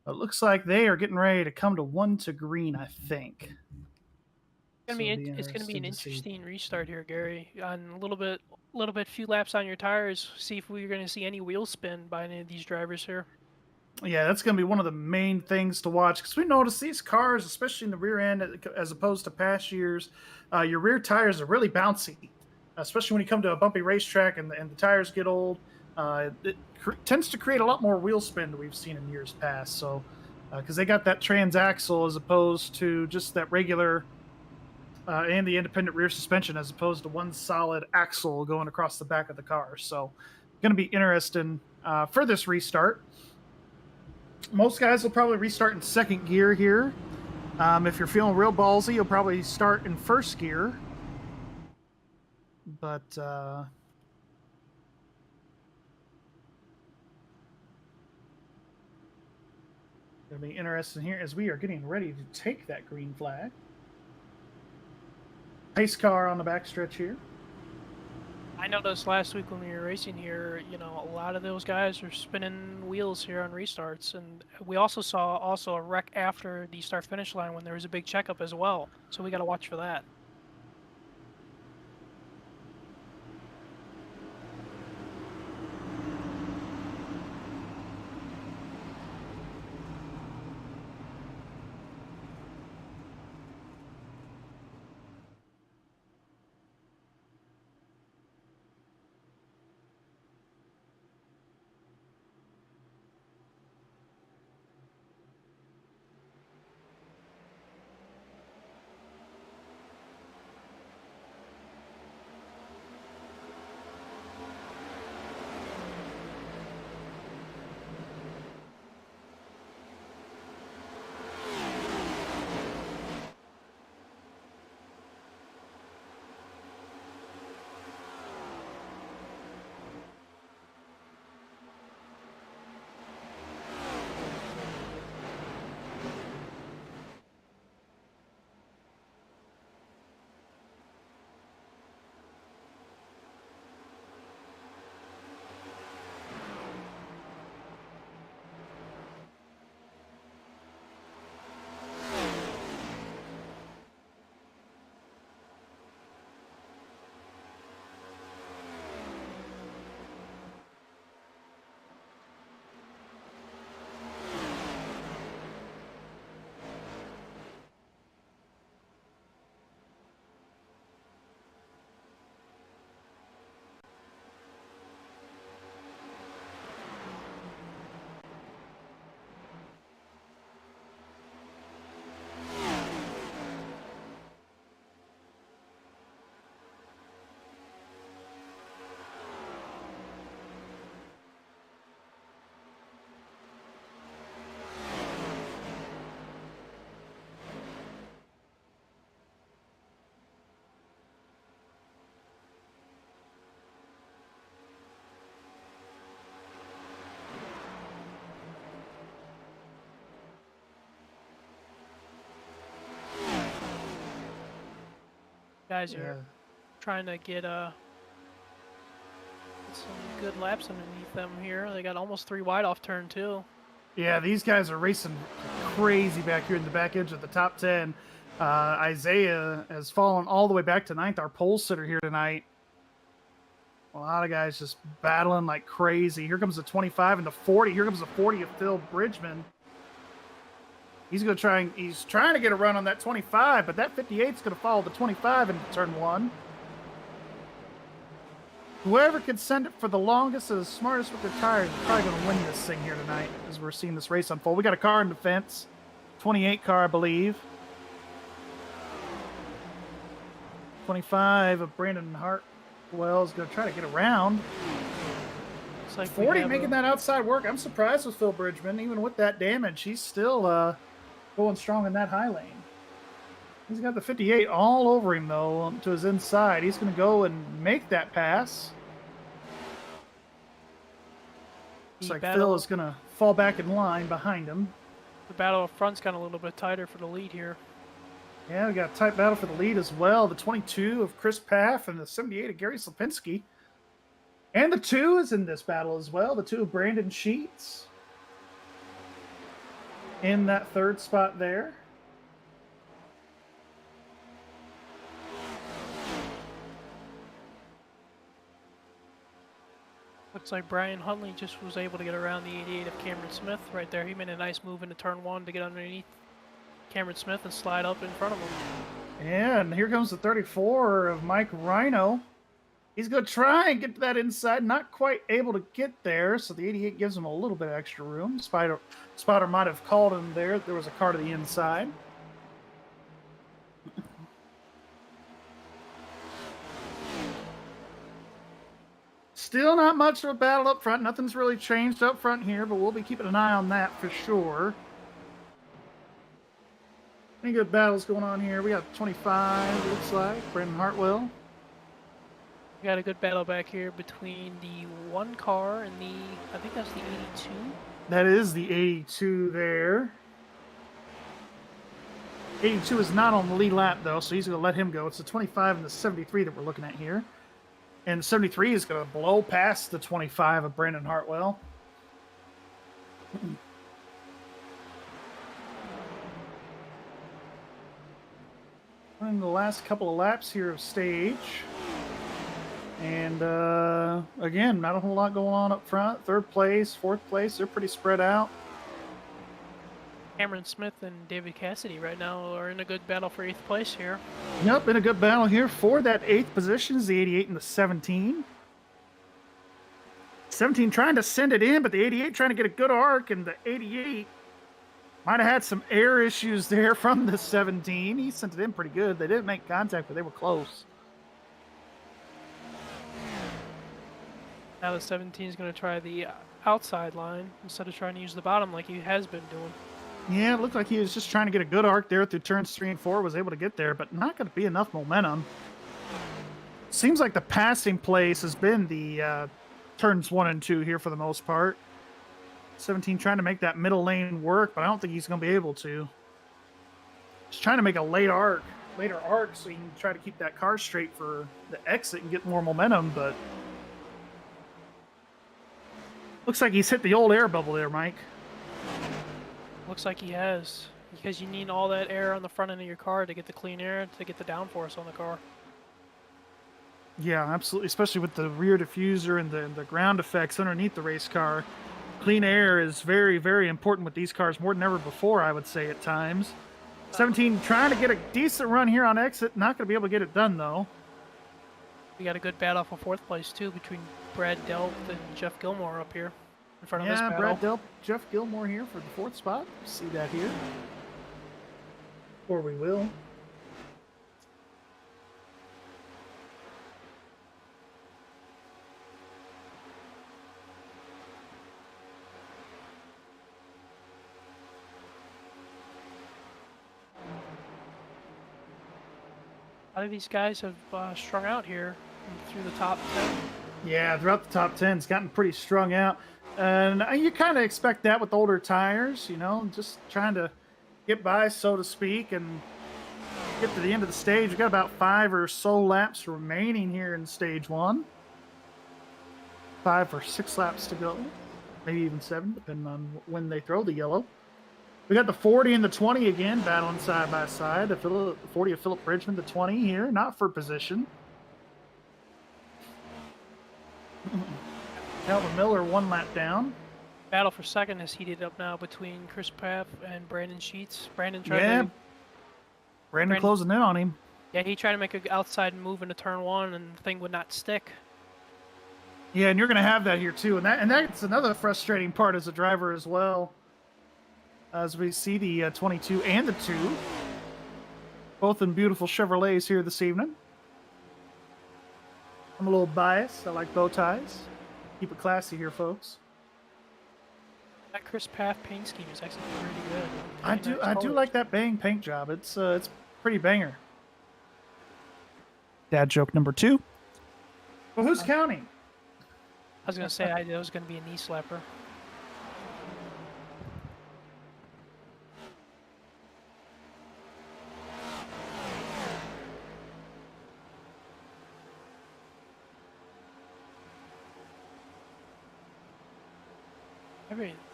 It looks like they are getting ready to come to 1 to green, I think. It's gonna be an interesting restart here, Gary. On a little bit, few laps on your tires. See if we're gonna see any wheel spin by any of these drivers here. Yeah, that's going to be one of the main things to watch because we notice these cars, especially in the rear end, as opposed to past years, your rear tires are really bouncy, especially when you come to a bumpy racetrack and the tires get old. It tends to create a lot more wheel spin than we've seen in years past. So, because they got that transaxle as opposed to just that regular and the independent rear suspension as opposed to one solid axle going across the back of the car. So, going to be interesting for this restart. Most guys will probably restart in second gear here. If you're feeling real ballsy, you'll probably start in first gear. But it'll be interesting here as we are getting ready to take that green flag. Pace car on the backstretch here. I noticed last week when we were racing here, you know, a lot of those guys are spinning wheels here on restarts, and we also saw a wreck after the start finish line when there was a big checkup as well. So we got to watch for that. Guys Yeah. are trying to get some good laps underneath them here. They got almost 3 wide off turn 2. Yeah, these guys are racing crazy back here in the back edge of the top 10. Isaiah has fallen all the way back to 9th, our pole sitter here tonight. A lot of guys just battling like crazy. Here comes the 25 and the 40. Here comes the 40 of Phil Bridgman. He's trying to get a run on that 25, but that 58 is going to follow the 25 into turn 1. Whoever can send it for the longest and the smartest with their tires is probably going to win this thing here tonight as we're seeing this race unfold. We got a car in the fence. 28 car, I believe. 25 of Brandon Hartwell is going to try to get around. It's like 40 making that outside work. I'm surprised with Phil Bridgman. Even with that damage, he's still going strong in that high lane. He's got the 58 all over him, though, to his inside. He's going to go and make that pass. Looks like Phil is going to fall back in line behind him. The battle up front's got a little bit tighter for the lead here. Yeah, we got a tight battle for the lead as well. The 22 of Chris Paff and the 78 of Gary Slapinski. And the 2 is in this battle as well. The 2 of Brandon Sheets. In that 3rd spot there. Looks like Brian Huntley just was able to get around the 88 of Cameron Smith right there. He made a nice move into turn 1 to get underneath Cameron Smith and slide up in front of him. Yeah, and here comes the 34 of Mike Rhino. He's going to try and get to that inside. Not quite able to get there, so the 88 gives him a little bit of extra room. Spotter might have called him there. There was a car to the inside. Still not much of a battle up front. Nothing's really changed up front here, but we'll be keeping an eye on that for sure. Any good battles going on here? We got 25, it looks like. Brandon Hartwell. We got a good battle back here between the 1 car and the, I think that's the 82. That is the 82 there. 82 is not on the lead lap, though, so he's going to let him go. It's the 25 and the 73 that we're looking at here. And the 73 is going to blow past the 25 of Brandon Hartwell. In the last couple of laps here of stage. And again, not a whole lot going on up front. 3rd place, 4th place, they're pretty spread out. Cameron Smith and David Cassidy right now are in a good battle for 8th place here. Yep, in a good battle here for that 8th position is the 88 and the 17. 17 trying to send it in, but the 88 trying to get a good arc, and the 88 might have had some air issues there from the 17. He sent it in pretty good. They didn't make contact, but they were close. Now the 17 is going to try the outside line instead of trying to use the bottom like he has been doing. Yeah, it looked like he was just trying to get a good arc there through turns 3 and 4. Was able to get there, but not going to be enough momentum. Seems like the passing place has been the turns 1 and 2 here for the most part. 17 trying to make that middle lane work, but I don't think he's going to be able to. He's trying to make a later arc so he can try to keep that car straight for the exit and get more momentum, but looks like he's hit the old air bubble there, Mike. Looks like he has, because you need all that air on the front end of your car to get the clean air, to get the downforce on the car. Yeah, absolutely, especially with the rear diffuser and the ground effects underneath the race car. Clean air is very, very important with these cars, more than ever before, I would say, at times. 17 trying to get a decent run here on exit. Not going to be able to get it done, though. We got a good battle for 4th place, too, between Brad Delp and Jeff Gilmore up here in front of this battle. Brad Delp, Jeff Gilmore here for the 4th spot. See that here. Or we will. A lot of these guys have strung out here through the top 10. Yeah, throughout the top 10, it's gotten pretty strung out. And you kind of expect that with older tires, you know, just trying to get by, so to speak. And Get to the end of the stage. We got about 5 or so laps remaining here in stage 1. 5 or 6 laps to go. Maybe even 7, depending on when they throw the yellow. We got the 40 and the 20 again, battling side by side. The 40 of Philip Bridgman, the 20 here, not for position. Calvin Miller 1 lap down. Battle for second has heated up now between Chris Paff and Brandon Sheets. Brandon tried Yeah. Brandon closing in on him. Yeah, he tried to make an outside move into turn 1, and the thing would not stick. Yeah, and you're going to have that here too, and that's another frustrating part as a driver as well. As we see the 22 and the 2, both in beautiful Chevrolets here this evening. I'm a little biased. I like bow ties. Keep it classy here, folks. That Chris Paff paint scheme is actually pretty good. I do like that bang paint job. It's pretty banger. Dad joke number 2. Well, who's counting? I was gonna say it was gonna be a knee slapper.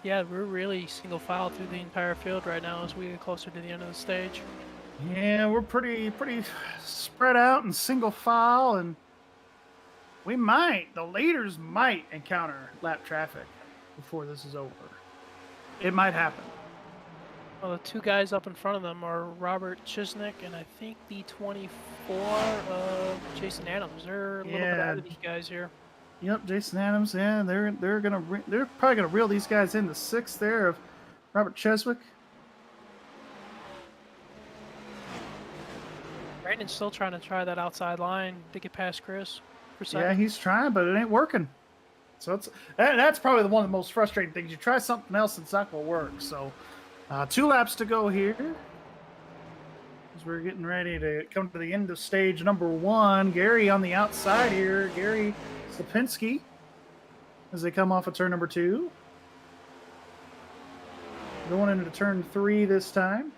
Yeah, we're really single file through the entire field right now as we get closer to the end of the stage. Yeah, we're pretty spread out and single file, and the leaders might encounter lap traffic before this is over. It might happen. Well, the 2 guys up in front of them are Robert Chisnick and I think the 24 of Jason Adams. They're a little bit out of these guys here. Yep, Jason Adams. Yeah, they're probably gonna reel these guys in. The 6th there of Robert Cheswick. Brandon's still trying to that outside line to get past Chris. Yeah, he's trying, but it ain't working. So that's probably one of the most frustrating things. You try something else, it's not gonna work. So 2 laps to go here. As we're getting ready to come to the end of stage number 1. Gary on the outside here. Gary Slapinski as they come off of turn number 2. Going into turn 3 this time.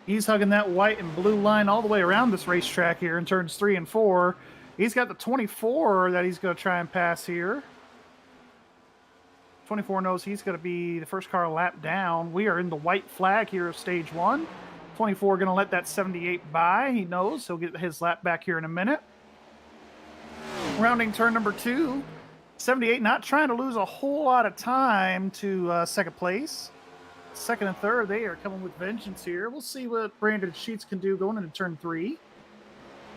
He's hugging that white and blue line all the way around this racetrack here in turns 3 and 4. He's got the 24 that he's going to try and pass here. 24 knows he's going to be the first car lap down. We are in the white flag here of stage 1. 24 going to let that 78 by. He knows he'll get his lap back here in a minute. Rounding turn number 2. 78 not trying to lose a whole lot of time to second place. Second and third, they are coming with vengeance here. We'll see what Brandon Sheets can do going into turn 3.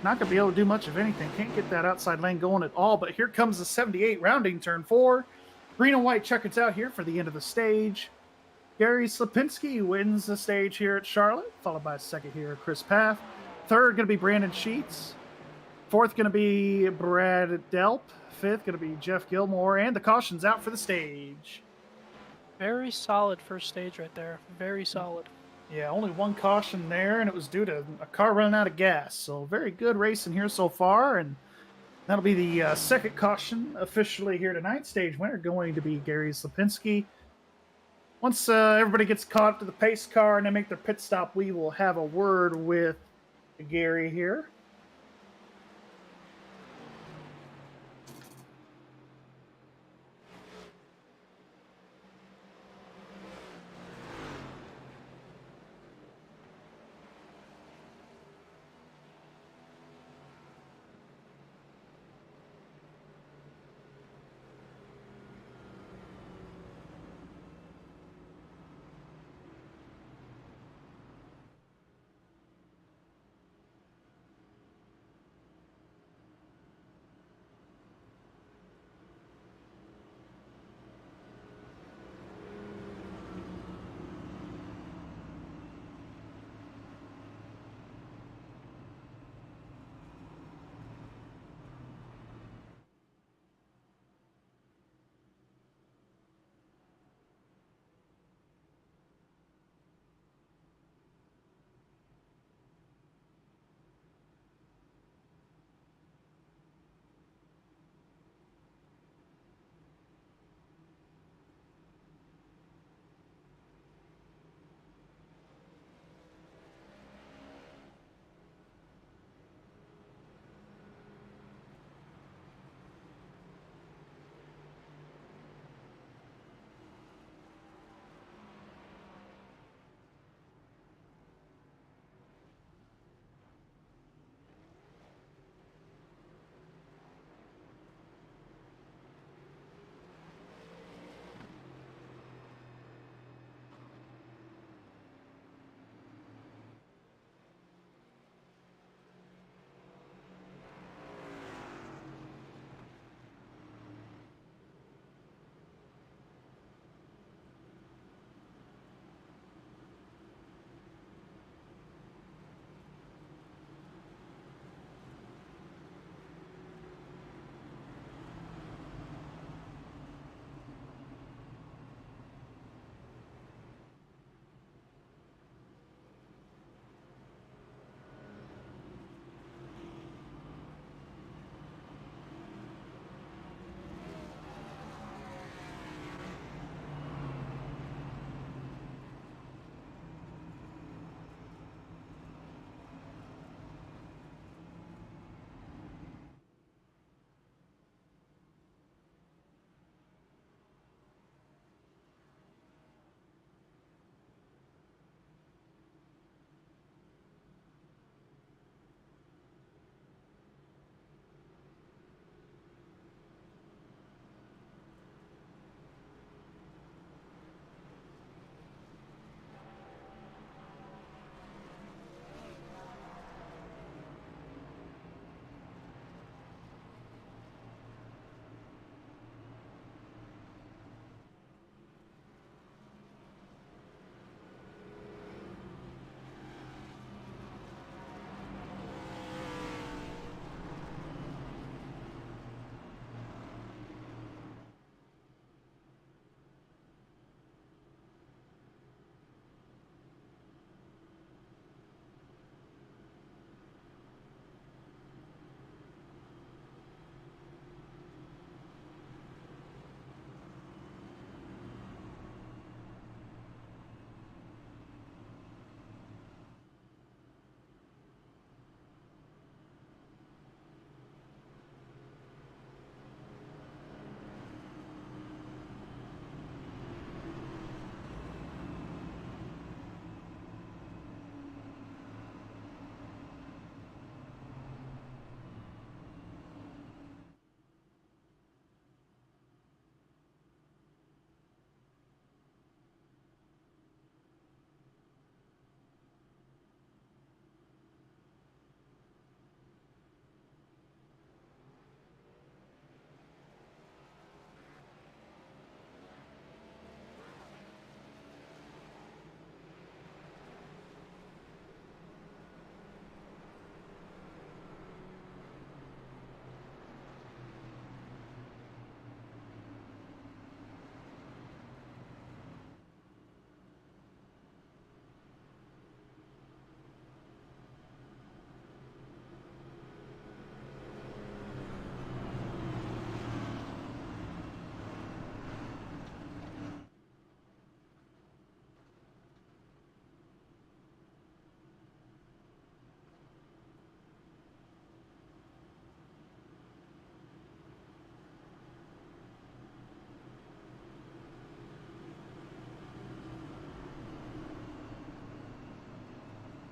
Not going to be able to do much of anything. Can't get that outside lane going at all. But here comes the 78 rounding turn 4. Green and white checkers out here for the end of the stage. Gary Slapinski wins the stage here at Charlotte, followed by second here, Chris Paff. Third going to be Brandon Sheets. Fourth going to be Brad Delp. Fifth going to be Jeff Gilmore. And the caution's out for the stage. Very solid first stage right there. Very solid. Yeah, only 1 caution there, and it was due to a car running out of gas. So very good racing here so far, and that'll be the second caution officially here tonight. Stage winner going to be Gary Slapinski. Once everybody gets caught up to the pace car and they make their pit stop, we will have a word with Gary here.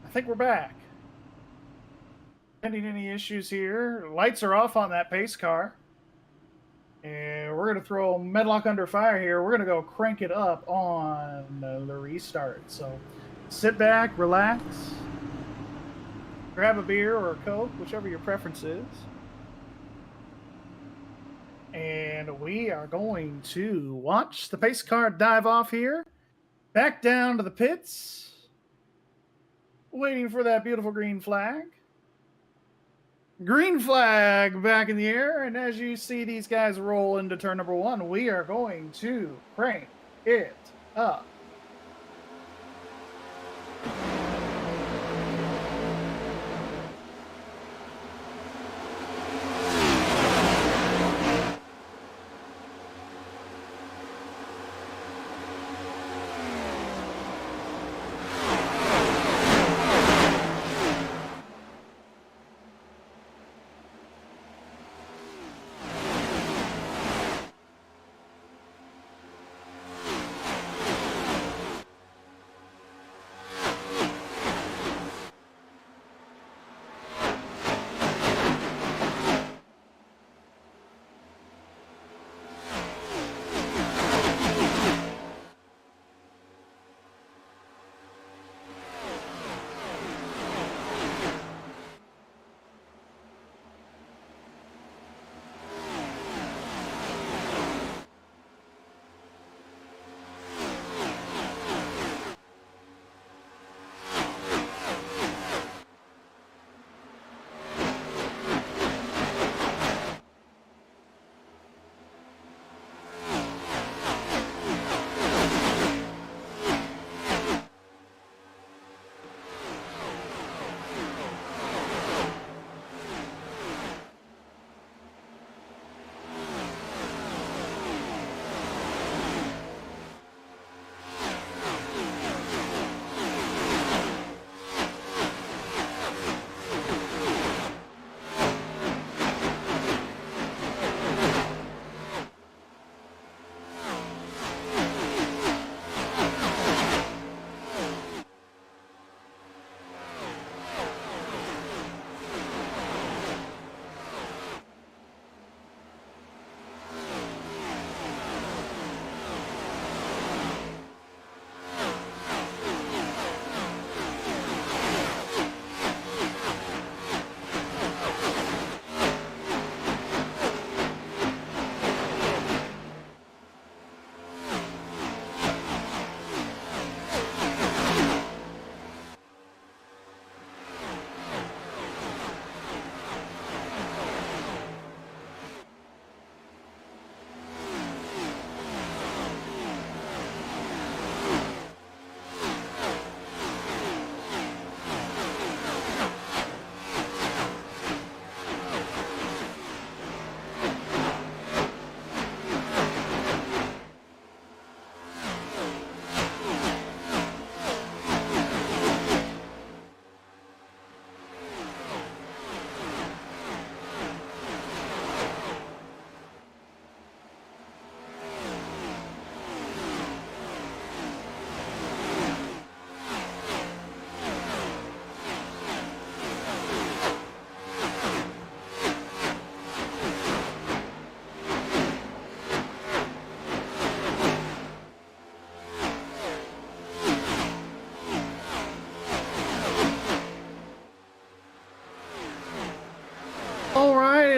I think we're back. Pending any issues here, lights are off on that pace car. And we're going to throw Medlock under fire here. We're going to go crank it up on the restart. So sit back, relax, grab a beer or a Coke, whichever your preference is. And we are going to watch the pace car dive off here. Back down to the pits. Waiting for that beautiful green flag. Green flag back in the air, and as you see these guys roll into turn number 1, we are going to crank it up.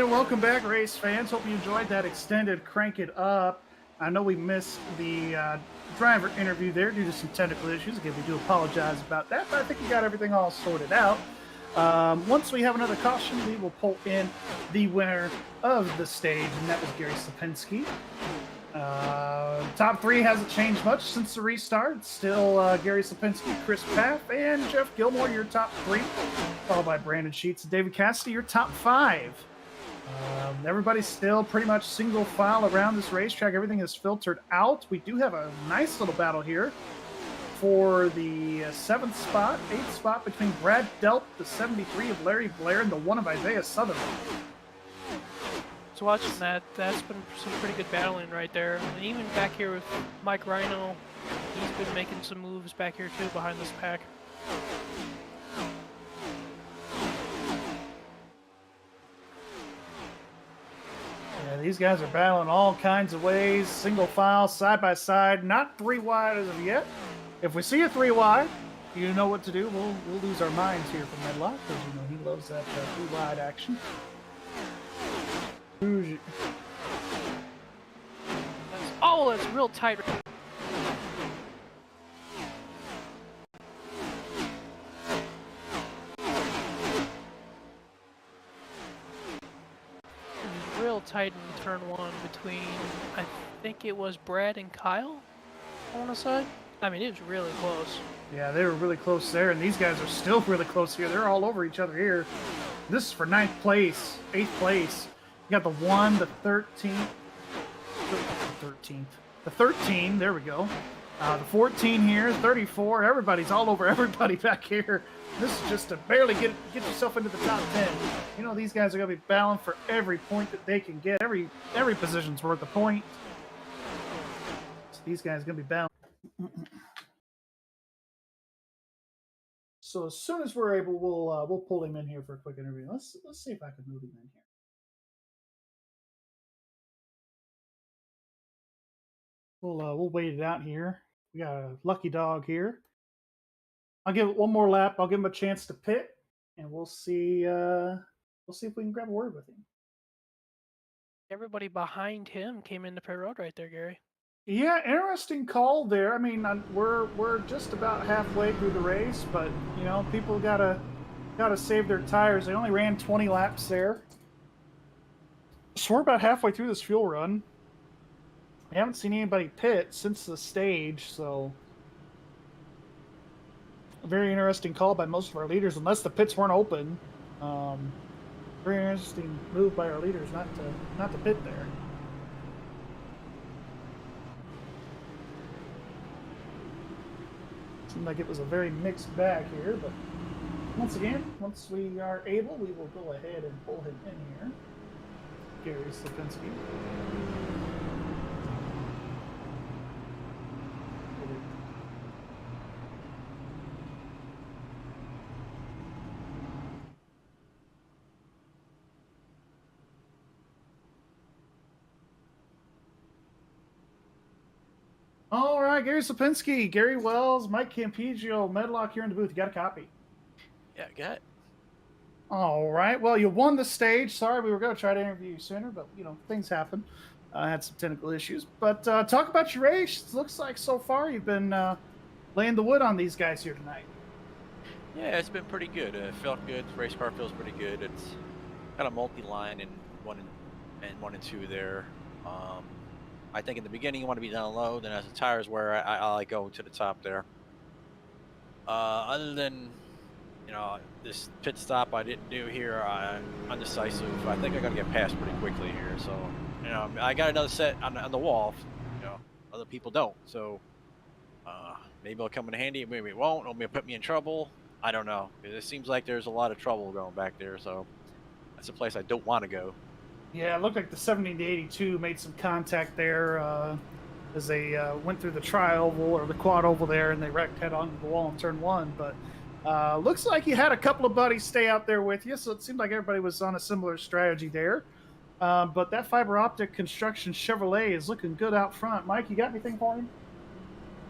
Welcome back, race fans. Hope you enjoyed that extended Crank It Up. I know we missed the driver interview there due to some technical issues. Again, we do apologize about that, but I think we got everything all sorted out. Once we have another caution, we will pull in the winner of the stage, and that was Gary Sapinski. Top 3 hasn't changed much since the restart. It's still Gary Sapinski, Chris Paff, and Jeff Gilmore, your top 3, followed by Brandon Sheets and David Cassidy, your top 5. Everybody's still pretty much single file around this racetrack. Everything is filtered out. We do have a nice little battle here for the 7th spot, 8th spot between Brad Delp, the 73 of Larry Blair, and the 1 of Isaiah Sutherland. So watching that, that's been some pretty good battling right there. And even back here with Mike Rhino, he's been making some moves back here too behind this pack. These guys are battling all kinds of ways, single file, side by side, not 3 wide as of yet. If we see a 3 wide, you know what to do. We'll lose our minds here from Medlock, because you know he loves that 3 wide action. Oh, that's real tight. Real tight in turn 1 between, I think it was Brad and Kyle, I want to say. I mean, it was really close. Yeah, they were really close there, and these guys are still really close here. They're all over each other here. This is for 9th place, 8th place. You got the 1, the 13th, the 13, there we go. The 14 here, 34, everybody's all over everybody back here. This is just to barely get yourself into the top 10. You know, these guys are going to be battling for every point that they can get. Every position's worth a point. So these guys are going to be battling. So as soon as we're able, we'll pull him in here for a quick interview. Let's see if I can move him in here. We'll wait it out here. We got a lucky dog here. I'll give it one more lap. I'll give him a chance to pit, and we'll see. We'll see if we can grab a word with him. Everybody behind him came into pit road right there, Gary. Yeah, interesting call there. I mean, we're just about halfway through the race, but you know, people gotta save their tires. They only ran 20 laps there, so we're about halfway through this fuel run. I haven't seen anybody pit since the stage, so a very interesting call by most of our leaders, unless the pits weren't open. Very interesting move by our leaders not to pit there. Seemed like it was a very mixed bag here, but once again, once we are able, we will go ahead and pull him in here. Gary Slipinski. All right, Gary Slipinski, Gary Wells, Mike Campigio, Medlock here in the booth. You got a copy? Yeah, I got it. All right. Well, you won the stage. Sorry, we were going to try to interview you sooner, but, you know, things happen. I had some technical issues. But talk about your race. It looks like so far you've been laying the wood on these guys here tonight. Yeah, it's been pretty good. It felt good. The race car feels pretty good. It's got a multi-line and one and two there. I think in the beginning you want to be down low, then as the tires wear, I like going to the top there. Other than, you know, this pit stop I didn't do here, I'm undecisive. I think I got to get past pretty quickly here. So, you know, I got another set on the wall. You know, other people don't. So, maybe it'll come in handy, maybe it won't. It'll put me in trouble. I don't know. It seems like there's a lot of trouble going back there. So, that's a place I don't want to go. Yeah, it looked like the 70 to 82 made some contact there as they went through the tri-oval or the quad oval there, and they wrecked head onto the wall in turn 1. But looks like you had a couple of buddies stay out there with you, so it seemed like everybody was on a similar strategy there. But that fiber optic construction Chevrolet is looking good out front. Mike, you got anything for him?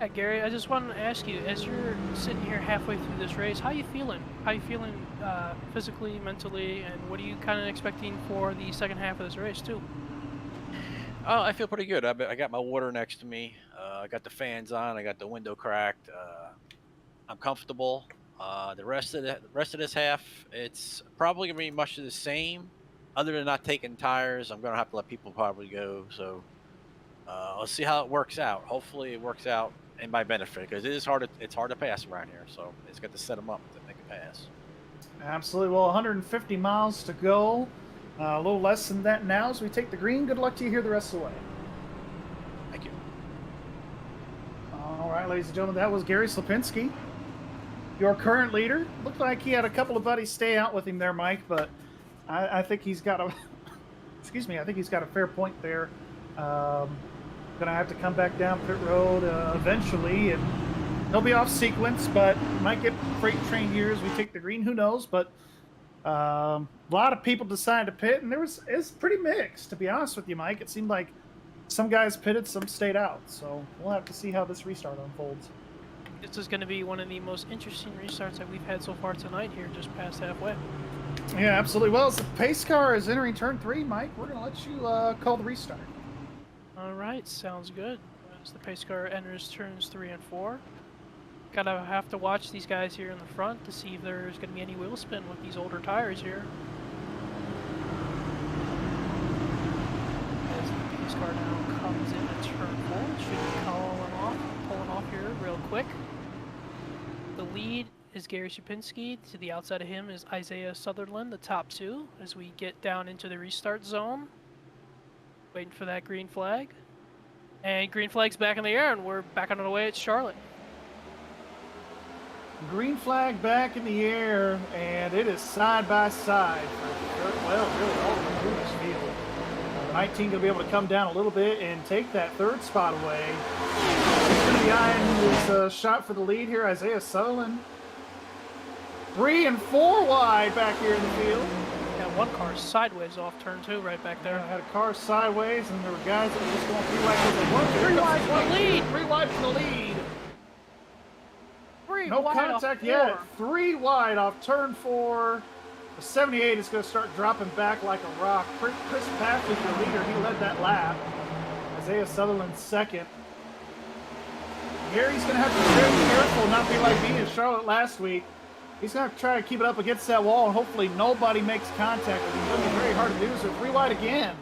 Yeah, Gary, I just wanted to ask you, as you're sitting here halfway through this race, how you feeling? How you feeling physically, mentally, and what are you kind of expecting for the second half of this race, too? Oh, I feel pretty good. I got my water next to me. I got the fans on. I got the window cracked. I'm comfortable. The rest of this half, it's probably gonna be much of the same. Other than not taking tires, I'm gonna have to let people probably go. So let's see how it works out. Hopefully, it works out in my benefit, because it's hard to pass around here. So it's got to set them up to make a pass. Absolutely. Well, 150 miles to go. A little less than that now as we take the green. Good luck to you here the rest of the way. Thank you. All right, ladies and gentlemen, that was Gary Slipinski, your current leader. Looked like he had a couple of buddies stay out with him there, Mike, but I think he's got a excuse me, I think he's got a fair point there. Gonna have to come back down pit road eventually, and he'll be off sequence, but might get freight train here as we take the green. Who knows? But A lot of people decided to pit, and it's pretty mixed, to be honest with you, Mike. It seemed like some guys pitted, some stayed out. So we'll have to see how this restart unfolds. This is going to be one of the most interesting restarts that we've had so far tonight here, just past halfway. Yeah, absolutely. Well, as the pace car is entering turn 3, Mike, we're going to let you call the restart. All right, sounds good. As the pace car enters turns 3 and 4. Gotta have to watch these guys here in the front to see if there's going to be any wheel spin with these older tires here. As the pace car now comes in at turn 4, it should be pulling off here real quick. The lead is Gary Shapinski. To the outside of him is Isaiah Sutherland, the top 2, as we get down into the restart zone. Waiting for that green flag. And green flag's back in the air, and we're back on the way at Charlotte. Green flag back in the air, and it is side by side for, well, really all the way through this field. The 19 going to be able to come down a little bit and take that 3rd spot away. He's going to be eyeing his shot for the lead here, Isaiah Sutherland. 3 and 4 wide back here in the field. And one car sideways off turn 2 right back there. I had a car sideways, and there were guys that were just going 3 wide. 3 wide for the lead. 3 wide for the lead. No contact yet. 3 wide off turn 4. The 78 is going to start dropping back like a rock. Chris Paffley's your leader. He led that lap. Isaiah Sutherland second. Gary's going to have to be very careful, not be like me in Charlotte last week. He's going to try to keep it up against that wall, and hopefully nobody makes contact with him. It's going to be very hard to do. So 3 wide again.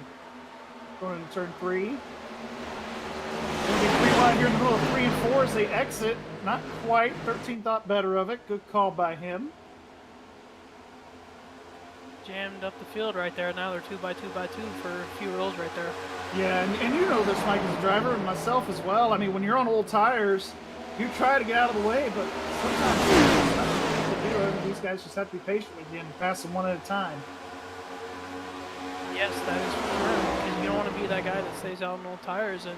Going into turn 3. Going to be 3 wide here in the middle of 3 and 4 as they exit. Not quite. 13 thought better of it. Good call by him. Jammed up the field right there. Now they're 2x2x2 for a few rows right there. Yeah, and you know this, Mike, as a driver, and myself as well. I mean, when you're on old tires, you try to get out of the way, but sometimes it's not what to do. I mean, these guys just have to be patient with you and pass them one at a time. Yes, that is for sure. Because you don't want to be that guy that stays out on old tires and,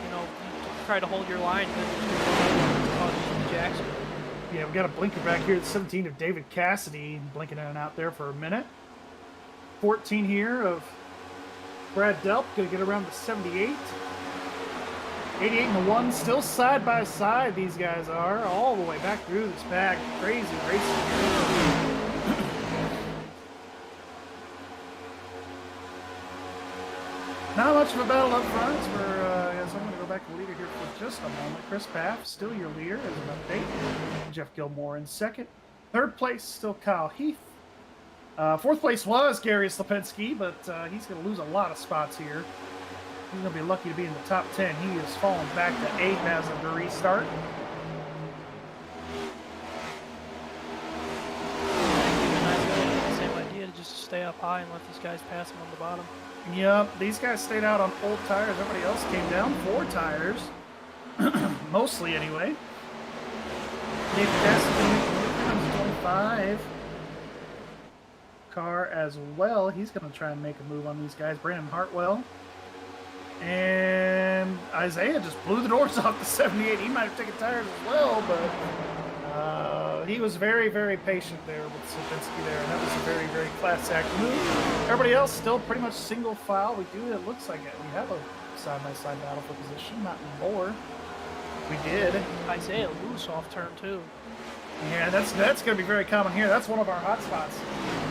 you know, you try to hold your line and then cause Jackson. Yeah, we got a blinker back here at 17 of David Cassidy, blinking in and out there for a minute. 14 here of Brad Delp, going to get around to 78. 88 and the 1, still side by side these guys are, all the way back through this bag. Crazy racing here. Not much of a battle up front. As I'm going to go back to the leader here for just a moment. Chris Paff, still your leader as an update. Jeff Gilmore in second. 3rd place, still Kyle Heath. 4th place was Gary Slapinski, but he's going to lose a lot of spots here. He's going to be lucky to be in the top 10. He has fallen back to 8th as of the restart. Same idea, to just stay up high and let these guys pass them on the bottom. Yep, these guys stayed out on old tires. Everybody else came down 4 tires. Mostly, anyway. Dave Cassidy, 25. Car as well. He's going to try and make a move on these guys. Brandon Hartwell. And Isaiah just blew the doors off the 78. He might have taken tires as well, but he was very, very patient there with Sapinski there. And that was a very, very class act move. Everybody else still pretty much single file. We do, it looks like it. We have a side-by-side battle for position. Not anymore. We did. Isaiah loose off turn 2. Yeah, that's going to be very common here. That's one of our hot spots.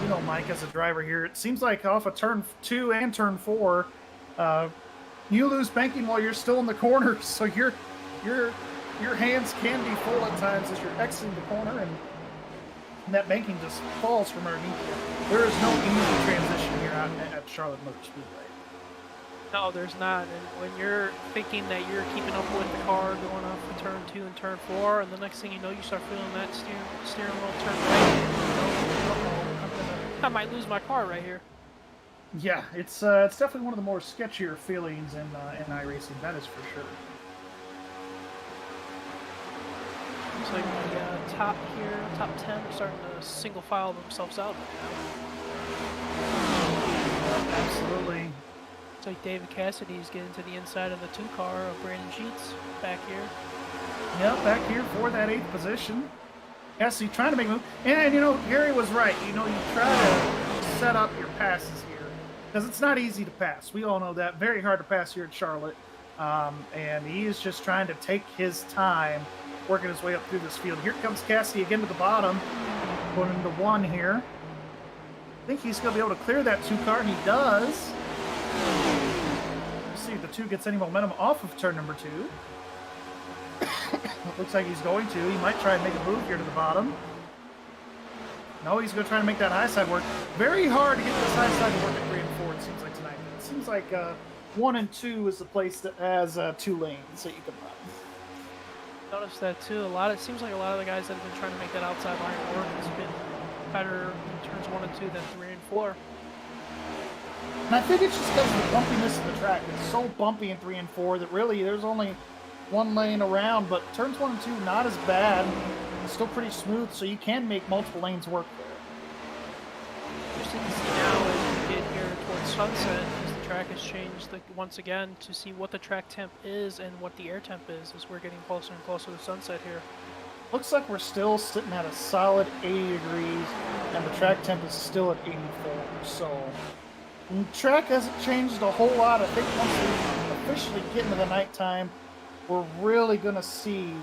You know, Mike, as a driver here, it seems like off of turn 2 and turn 4, you lose banking while you're still in the corner, so your hands can be full at times as you're exiting the corner, and that banking just falls from underneath you. There is no easy transition here at Charlotte Motor Speedway. No, there's not. And when you're thinking that you're keeping up with the car going off for turn 2 and turn 4, and the next thing you know, you start feeling that steering wheel turn right. I might lose my car right here. Yeah, it's definitely one of the more sketchier feelings in iRacing. That is for sure. Looks like the top 10 are starting to single file themselves out right now. Absolutely. Looks like David Cassidy is getting to the inside of the 2 car of Brandon Sheets back here. Yep, back here for that 8th position. Cassidy trying to make a move. And, you know, Gary was right. You know, you try to set up your passes here because it's not easy to pass. We all know that. Very hard to pass here at Charlotte. And he is just trying to take his time working his way up through this field. Here comes Cassidy again to the bottom. Going into one here. I think he's going to be able to clear that 2-car. He does. Let's see if the 2 gets any momentum off of turn number 2. Looks like he's going to. He might try and make a move here to the bottom. No, he's going to try to make that high side work. Very hard to get this high side to work at 3 and 4, it seems like tonight. It seems like 1 and 2 is the place that has 2 lanes that you can run. Noticed that too. It seems like a lot of the guys that have been trying to make that outside line work has been better in turns 1 and 2 than 3 and 4. And I think it's just because of the bumpiness of the track. It's so bumpy in 3 and 4 that really there's only 1 lane around, but turns 1 and 2 not as bad. It's still pretty smooth, so you can make multiple lanes work there. Interesting to see now as we get here towards sunset, as the track has changed once again to see what the track temp is and what the air temp is as we're getting closer and closer to sunset here. Looks like we're still sitting at a solid 80 degrees, and the track temp is still at 84. So the track hasn't changed a whole lot. I think once we officially get into the nighttime, we're really going to see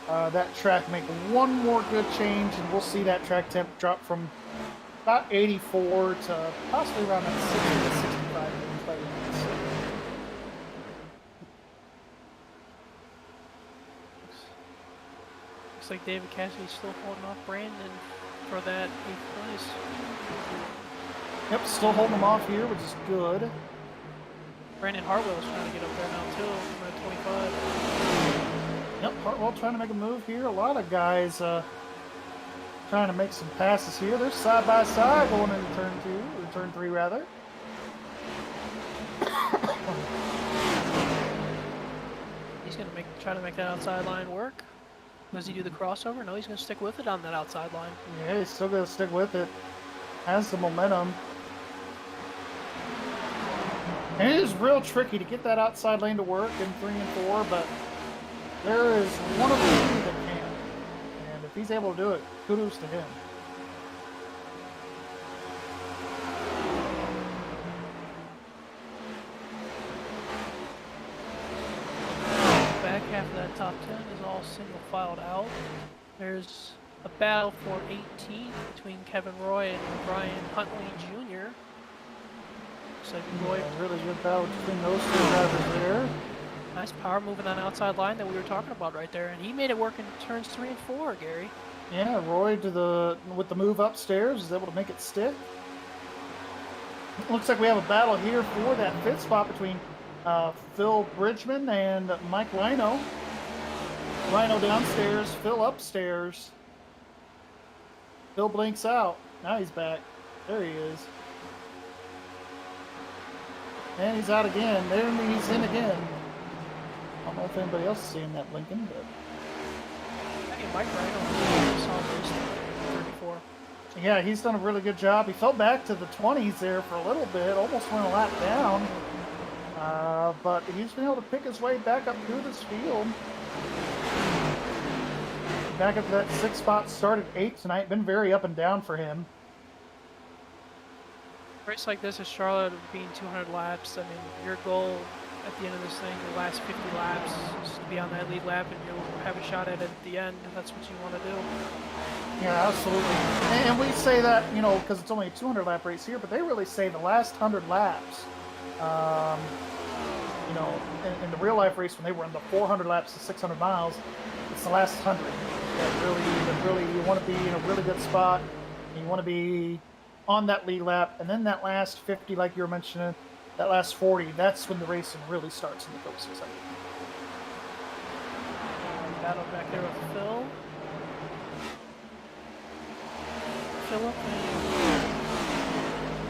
that track make one more good change, and we'll see that track temp drop from about 84 to possibly around that 60 to 65 range by the end of the season. Looks like David Cassidy's still holding off Brandon for that 8th place. Yep, still holding them off here, which is good. Brandon Hartwell's trying to get up there now too, from at 25. Yep, Hartwell trying to make a move here. A lot of guys trying to make some passes here. They're side by side going into turn 2, or turn 3 rather. He's gonna try to make that outside line work. Does he do the crossover? No, he's gonna stick with it on that outside line. Yeah, he's still gonna stick with it. Has the momentum. And it is real tricky to get that outside lane to work in 3 and 4, but there is one of the 2 that can. And if he's able to do it, kudos to him. Back half of that top 10 is all single filed out. There's a battle for 18 between Kevin Roy and Brian Huntley Jr. Looks like Roy, Yeah, really good battle between those 2 drivers there. nice power moving on the outside line that we were talking about right there, and he made it work in turns 3 and 4, Gary. Yeah, Roy with the move upstairs is able to make it stick. Looks like we have a battle here for that 5th spot between Phil Bridgman and Mike Rhino. Rhino downstairs, Phil upstairs. Phil blinks out. Now he's back. There he is. And he's out again. There he's in again. I don't know if anybody else is seeing that blinking, but Hey, Mike Rhino saw this 34. yeah, he's done a really good job. He fell back to the 20s there for a little bit, almost went a lap down. But he's been able to pick his way back up through this field. Back up to that 6th spot, started 8th tonight. Been very up and down for him. A race like this is Charlotte being 200 laps. I mean, your goal at the end of this thing, the last 50 laps, is to be on that lead lap, and you'll have a shot at it at the end. That's what you want to do. Yeah, absolutely. And we say that, you know, because it's only a 200 lap race here, but they really say the last 100 laps. You know, in the real life race, when they were in the 400 laps to 600 miles, it's the last 100 that really you want to be in a really good spot. You want to be on that lead lap, and then that last 50, like you were mentioning, that last 40, that's when the racing really starts in the focus. Battle back there with Phil. Philip,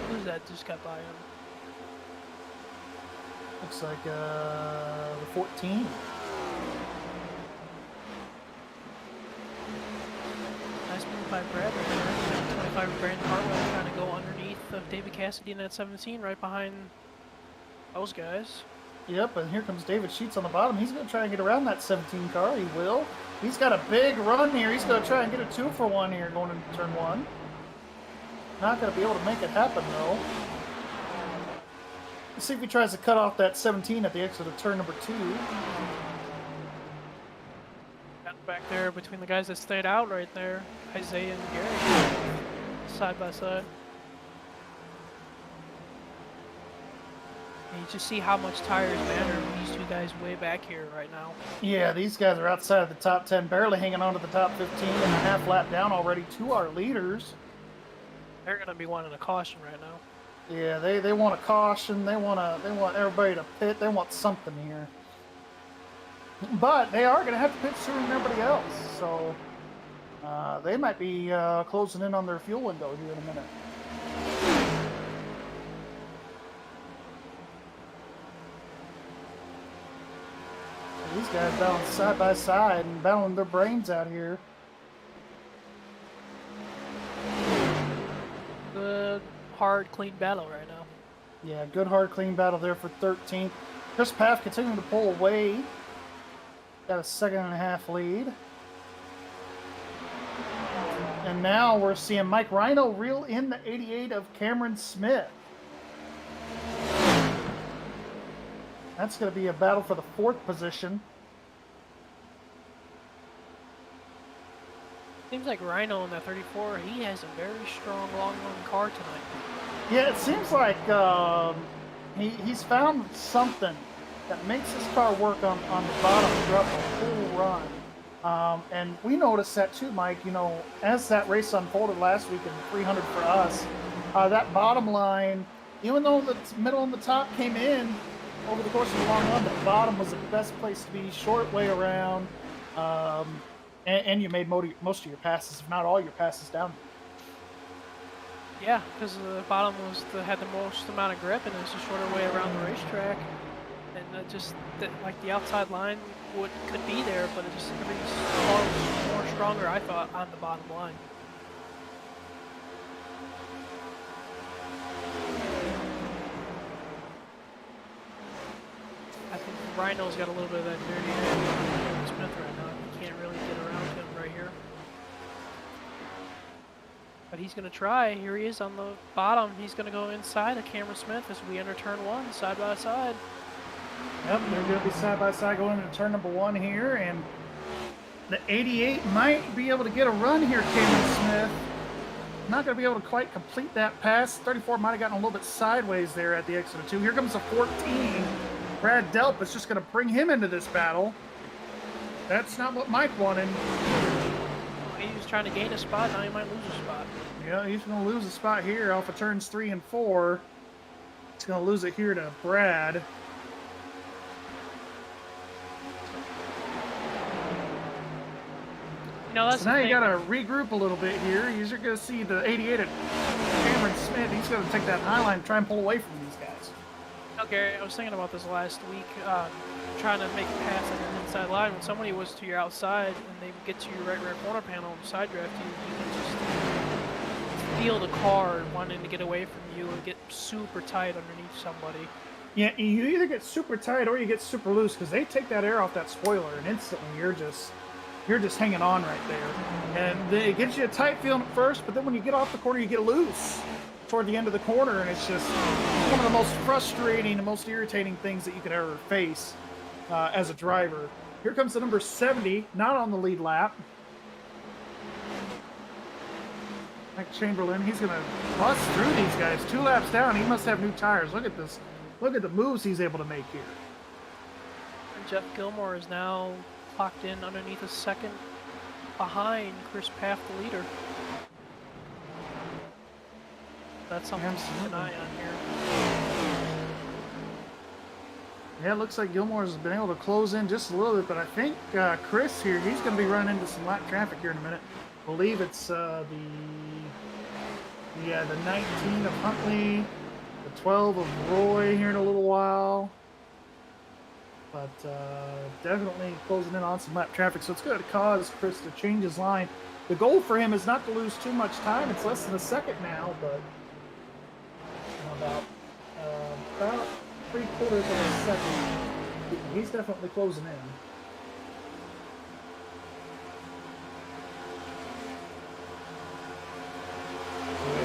who's that just got by him? Looks like the 14. Nice move by Brad right there. 25 Brandon Hartwell trying to go underneath of David Cassidy in that 17, right behind those guys. Yep, and here comes David Sheets on the bottom. He's going to try and get around that 17 car. He will. He's got a big run here. He's going to try and get a 2-for-1 here going into turn 1. Not going to be able to make it happen, though. Let's see if he tries to cut off that 17 at the exit of turn number 2. Got back there between the guys that stayed out right there. Isaiah and Gary. Side by side. And you just see how much tires matter with these two guys way back here right now. Yeah, these guys are outside of the top 10, barely hanging on to the top 15 and a half lap down already to our leaders. They're going to be wanting a caution right now. Yeah, they want a caution. They want everybody to pit. They want something here. But they are going to have to pit sooner than everybody else. So they might be closing in on their fuel window here in a minute. These guys battling side by side and battling their brains out here. Good, hard, clean battle right now. Yeah, good, hard, clean battle there for 13th. Chris Paff continuing to pull away. Got a 2.5 lead. And now we're seeing Mike Rhino reel in the 88 of Cameron Smith. That's going to be a battle for the 4th position. Seems like Rhino in that 34, he has a very strong long-run car tonight. Yeah, it seems like he's found something that makes his car work on the bottom throughout the whole run. And we noticed that too, Mike. You know, as that race unfolded last week in 300 for us, that bottom line, even though the middle and the top came in over the course of the long run, the bottom was the best place to be, short way around, and you made most of your passes, if not all your passes, down. Yeah, because the bottom had the most amount of grip, and it's a shorter way around the racetrack. And like the outside line could be there, but it just every car was more stronger, I thought, on the bottom line. I think Rhino's got a little bit of that dirty air. Smith right now. He can't really get around him right here. But he's going to try. Here he is on the bottom. He's going to go inside of Cameron Smith as we enter turn 1, side by side. Yep, they're going to be side by side going into turn number 1 here, and the 88 might be able to get a run here, Cameron Smith. Not going to be able to quite complete that pass. 34 might have gotten a little bit sideways there at the exit of 2. Here comes the 14. Brad Delp is just going to bring him into this battle. That's not what Mike wanted. He was trying to gain a spot, now he might lose a spot. Yeah, he's going to lose a spot here off of turns 3 and 4. He's going to lose it here to Brad. You know, that's so now you got to regroup a little bit here. You're going to see the 88 at Cameron Smith. He's going to take that high line and try and pull away from these guys. Okay, I was thinking about this last week, trying to make a pass on an inside line. When somebody was to your outside and they get to your right rear corner panel and side draft you, you can just feel the car wanting to get away from you and get super tight underneath somebody. Yeah, you either get super tight or you get super loose, because they take that air off that spoiler and instantly you're just hanging on right there. And it gives you a tight feeling at first, but then when you get off the corner, you get loose toward the end of the corner, and it's just one of the most frustrating and most irritating things that you could ever face as a driver. Here comes the number 70, not on the lead lap. Mike Chamberlain, he's going to bust through these guys. 2 laps down, he must have new tires. Look at this. Look at the moves he's able to make here. And Jeff Gilmore is now clocked in underneath a second behind Chris Paff, the leader. That's something to keep an eye on here. Yeah, it looks like Gilmore's been able to close in just a little bit, but I think Chris here, he's going to be running into some lap traffic here in a minute. I believe it's the 19 of Huntley, the 12 of Roy here in a little while. But definitely closing in on some lap traffic, so it's going to cause Chris to change his line. The goal for him is not to lose too much time. It's less than a second now, but about 3/4 of a second. He's definitely closing in.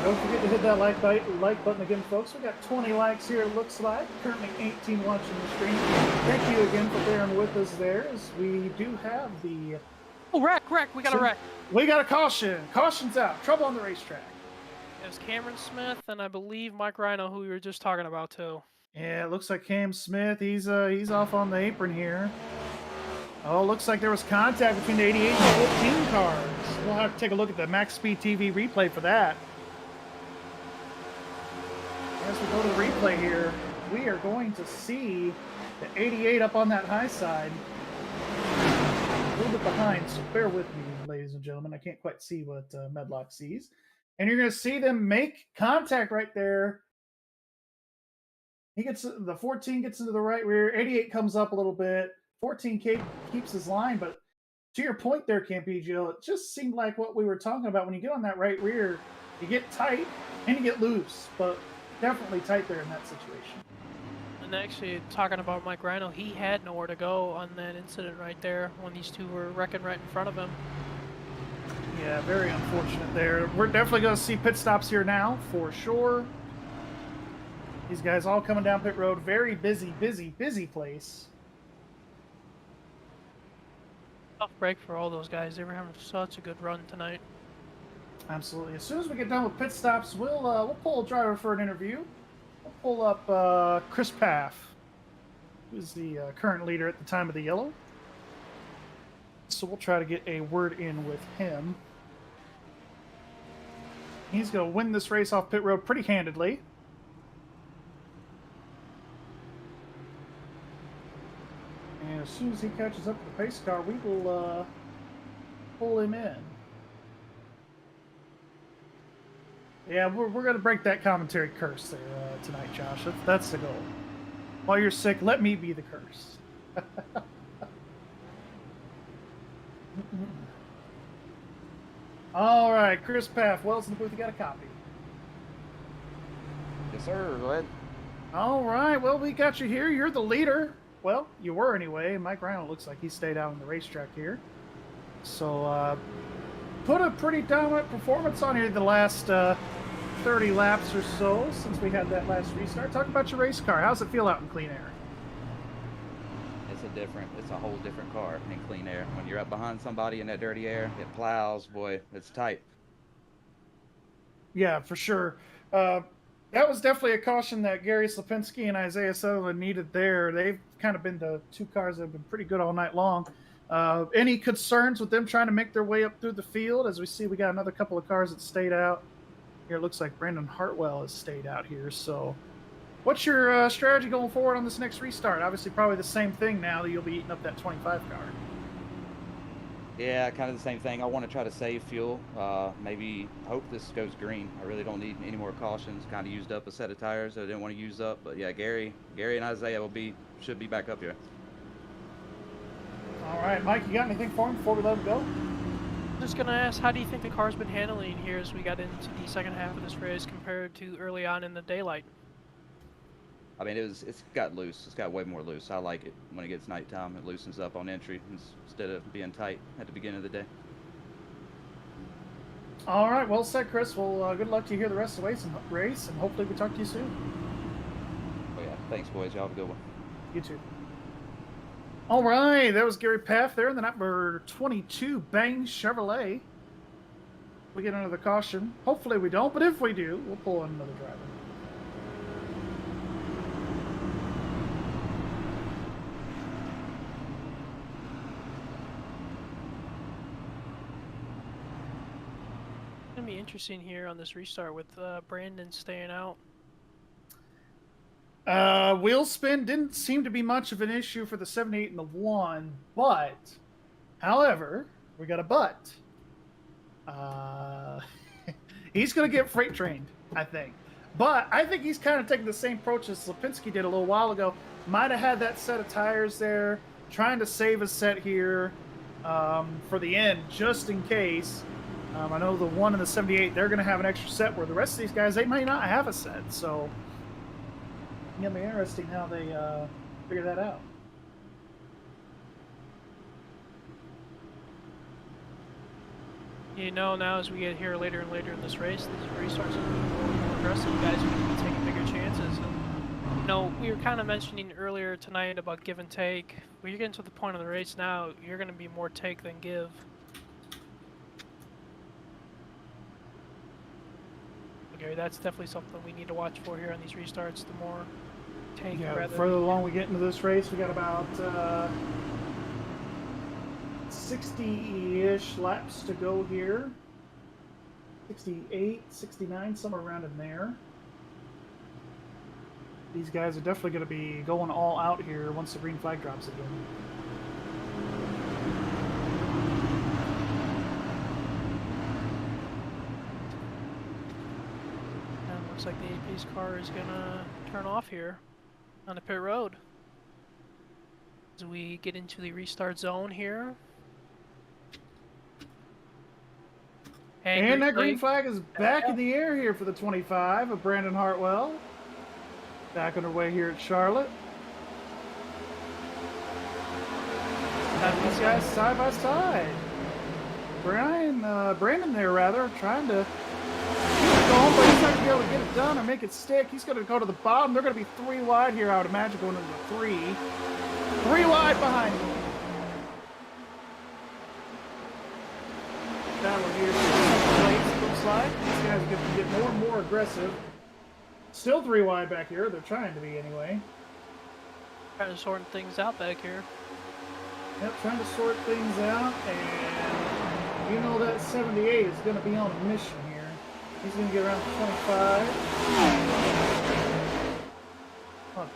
Don't forget to hit that like button again, folks. We got 20 likes here, it looks like. Currently 18 watching the stream. Thank you again for bearing with us there, as we do have the... Oh, wreck! We got a wreck. We got a caution. Caution's out. Trouble on the racetrack. There's Cameron Smith, and I believe Mike Rhino, who we were just talking about, too. Yeah, it looks like Cam Smith, he's off on the apron here. Oh, looks like there was contact between the 88 and 14 cars. We'll have to take a look at the MaxspeedTV replay for that. As we go to the replay here, we are going to see the 88 up on that high side. A little bit behind, so bear with me, ladies and gentlemen. I can't quite see what Medlock sees. And you're going to see them make contact right there. The 14 gets into the right rear. 88 comes up a little bit. 14 keeps his line, but to your point there, Campigio, it just seemed like what we were talking about. When you get on that right rear, you get tight and you get loose, but definitely tight there in that situation. And actually, talking about Mike Rhino, he had nowhere to go on that incident right there when these two were wrecking right in front of him. Yeah, very unfortunate there. We're definitely going to see pit stops here now, for sure. These guys all coming down pit road. Very busy place. Tough break for all those guys. They were having such a good run tonight. Absolutely. As soon as we get done with pit stops, we'll pull a driver for an interview. We'll pull up Chris Paff, who's the current leader at the time of the yellow. So we'll try to get a word in with him. He's going to win this race off pit road pretty handedly. And as soon as he catches up to the pace car, we will pull him in. Yeah, we're going to break that commentary curse there tonight, Josh. That's the goal. While you're sick, let me be the curse. All right, Chris Paff, Wells in the booth, you got a copy. Yes, sir. Go ahead. All right, well, we got you here. You're the leader. Well, you were anyway. Mike Rhino looks like he stayed out on the racetrack here. So, put a pretty dominant performance on here the last 30 laps or so since we had that last restart. Talk about your race car. How's it feel out in clean air? It's a whole different car in clean air. When you're up behind somebody in that dirty air, it plows, boy, it's tight. Yeah, for sure. That was definitely a caution that Gary Slapinski and Isaiah Sutherland needed there. They've kind of been the two cars that have been pretty good all night long. Any concerns with them trying to make their way up through the field? As we see, we got another couple of cars that stayed out. Here it looks like Brandon Hartwell has stayed out here. So what's your strategy going forward on this next restart? Obviously, probably the same thing now that you'll be eating up that 25 car. Yeah, kind of the same thing. I want to try to save fuel. Maybe hope this goes green. I really don't need any more cautions. Kind of used up a set of tires that I didn't want to use up. But yeah, Gary and Isaiah should be back up here. All right, Mike, you got anything for him before we let him go? Just gonna ask, how do you think the car's been handling here as we got into the second half of this race compared to early on in the daylight? I mean, it's got loose. It's got way more loose. I like it when it gets nighttime. It loosens up on entry instead of being tight at the beginning of the day. All right, well said, Chris. Well, good luck to you here the rest of the race, and hopefully we talk to you soon. Oh yeah, thanks, boys. Y'all have a good one. You too. All right, that was Gary Paff there in the number 22 Bang Chevrolet. We get another caution. Hopefully we don't, but if we do, we'll pull in another driver. It's gonna be interesting here on this restart with Brandon staying out. Wheel spin didn't seem to be much of an issue for the 78 and the 1, but, however, we got a but. He's going to get freight trained, I think. But I think he's kind of taking the same approach as Lipinski did a little while ago. Might have had that set of tires there, trying to save a set here for the end, just in case. I know the 1 and the 78, they're going to have an extra set, where the rest of these guys, they might not have a set, so... It'll be interesting how they figure that out. You know, now as we get here later and later in this race, these restarts are more and more aggressive. You guys are going to be taking bigger chances. And, you know, we were kind of mentioning earlier tonight about give and take. When you're getting to the point of the race now, you're going to be more take than give. Gary, that's definitely something we need to watch for here on these restarts. The more take, Yeah, rather the further along we get into this race, we got about 60-ish laps to go here. 68, 69, somewhere around in there. These guys are definitely going to be going all out here once the green flag drops again. And looks like the AP's car is going to turn off here on the pit road. As we get into the restart zone here. And that green flag is back in the air here for the 25 of Brandon Hartwell. Back underway here at Charlotte. Got these guys side by side. Brandon there rather, trying to keep it going, but he's not going to be able to get it done or make it stick. He's going to go to the bottom. They're going to be 3 wide here, I would imagine, going into the 3. 3 wide behind him. Battle here. Looks like these guys are going to get more and more aggressive. Still 3 wide back here. They're trying to be anyway. Trying to sort things out back here. Yep, trying to sort things out, and you know that 78 is going to be on a mission here. He's going to get around 25. I'll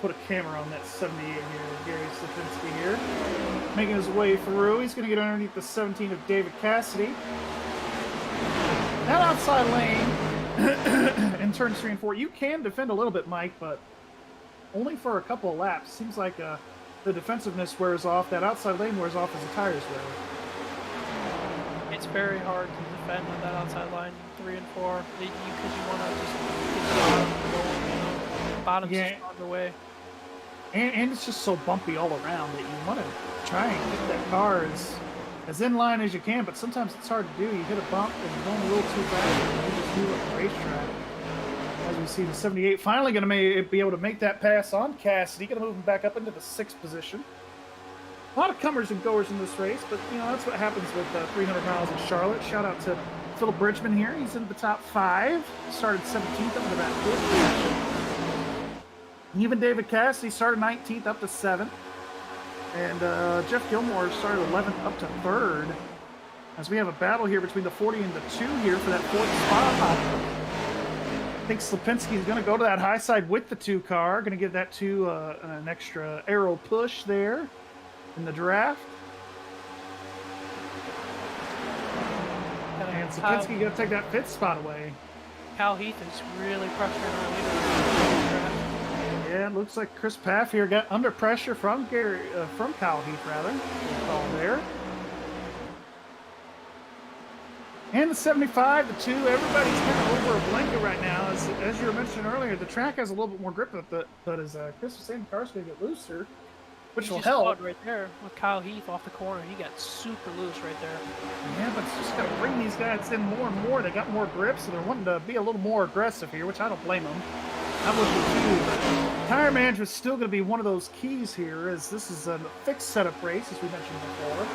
put a camera on that 78 here, Gary Slipinski here. Making his way through. He's going to get underneath the 17 of David Cassidy. That outside lane in turns 3 and 4, you can defend a little bit, Mike, but only for a couple of laps. Seems like the defensiveness wears off. That outside lane wears off as the tires wear. It's very hard to defend on that outside line 3 and 4 because you want to just get the bottom going, you know. Bottom's just on the way. And it's just so bumpy all around that you want to try and get that car as in line as you can, but sometimes it's hard to do. You hit a bump and you're going a little too fast and you just move up the racetrack. As we see the 78 finally going to be able to make that pass on Cassidy. Going to move him back up into the 6th position. A lot of comers and goers in this race, but you know that's what happens with 300 miles in Charlotte. Shout out to Philip Bridgman here. He's in the top 5. Started 17th up to that 5th position. Even David Cassidy started 19th up to 7th. And Jeff Gilmore started 11th up to 3rd. As we have a battle here between the 40 and the 2 here for that 4th spot. I think Slipinski is going to go to that high side with the 2 car. Going to give that 2 an extra aero push there in the draft. And Slipinski going to take that 5th spot away. Cal Heath is really pressuring our leader. Yeah, it looks like Chris Paff here got under pressure from Cal Heath rather. Call there. And the 75, the 2, everybody's kind of over a blanket right now. As you were mentioning earlier, the track has a little bit more grip, but as Chris was saying, the car's going to get looser, which will help. Right there with Kyle Heath off the corner, he got super loose right there. Yeah, but it's just going to bring these guys in more and more. They got more grip, so they're wanting to be a little more aggressive here, which I don't blame them. I would be too, but tire management is still going to be one of those keys here, as this is a fixed setup race, as we mentioned before.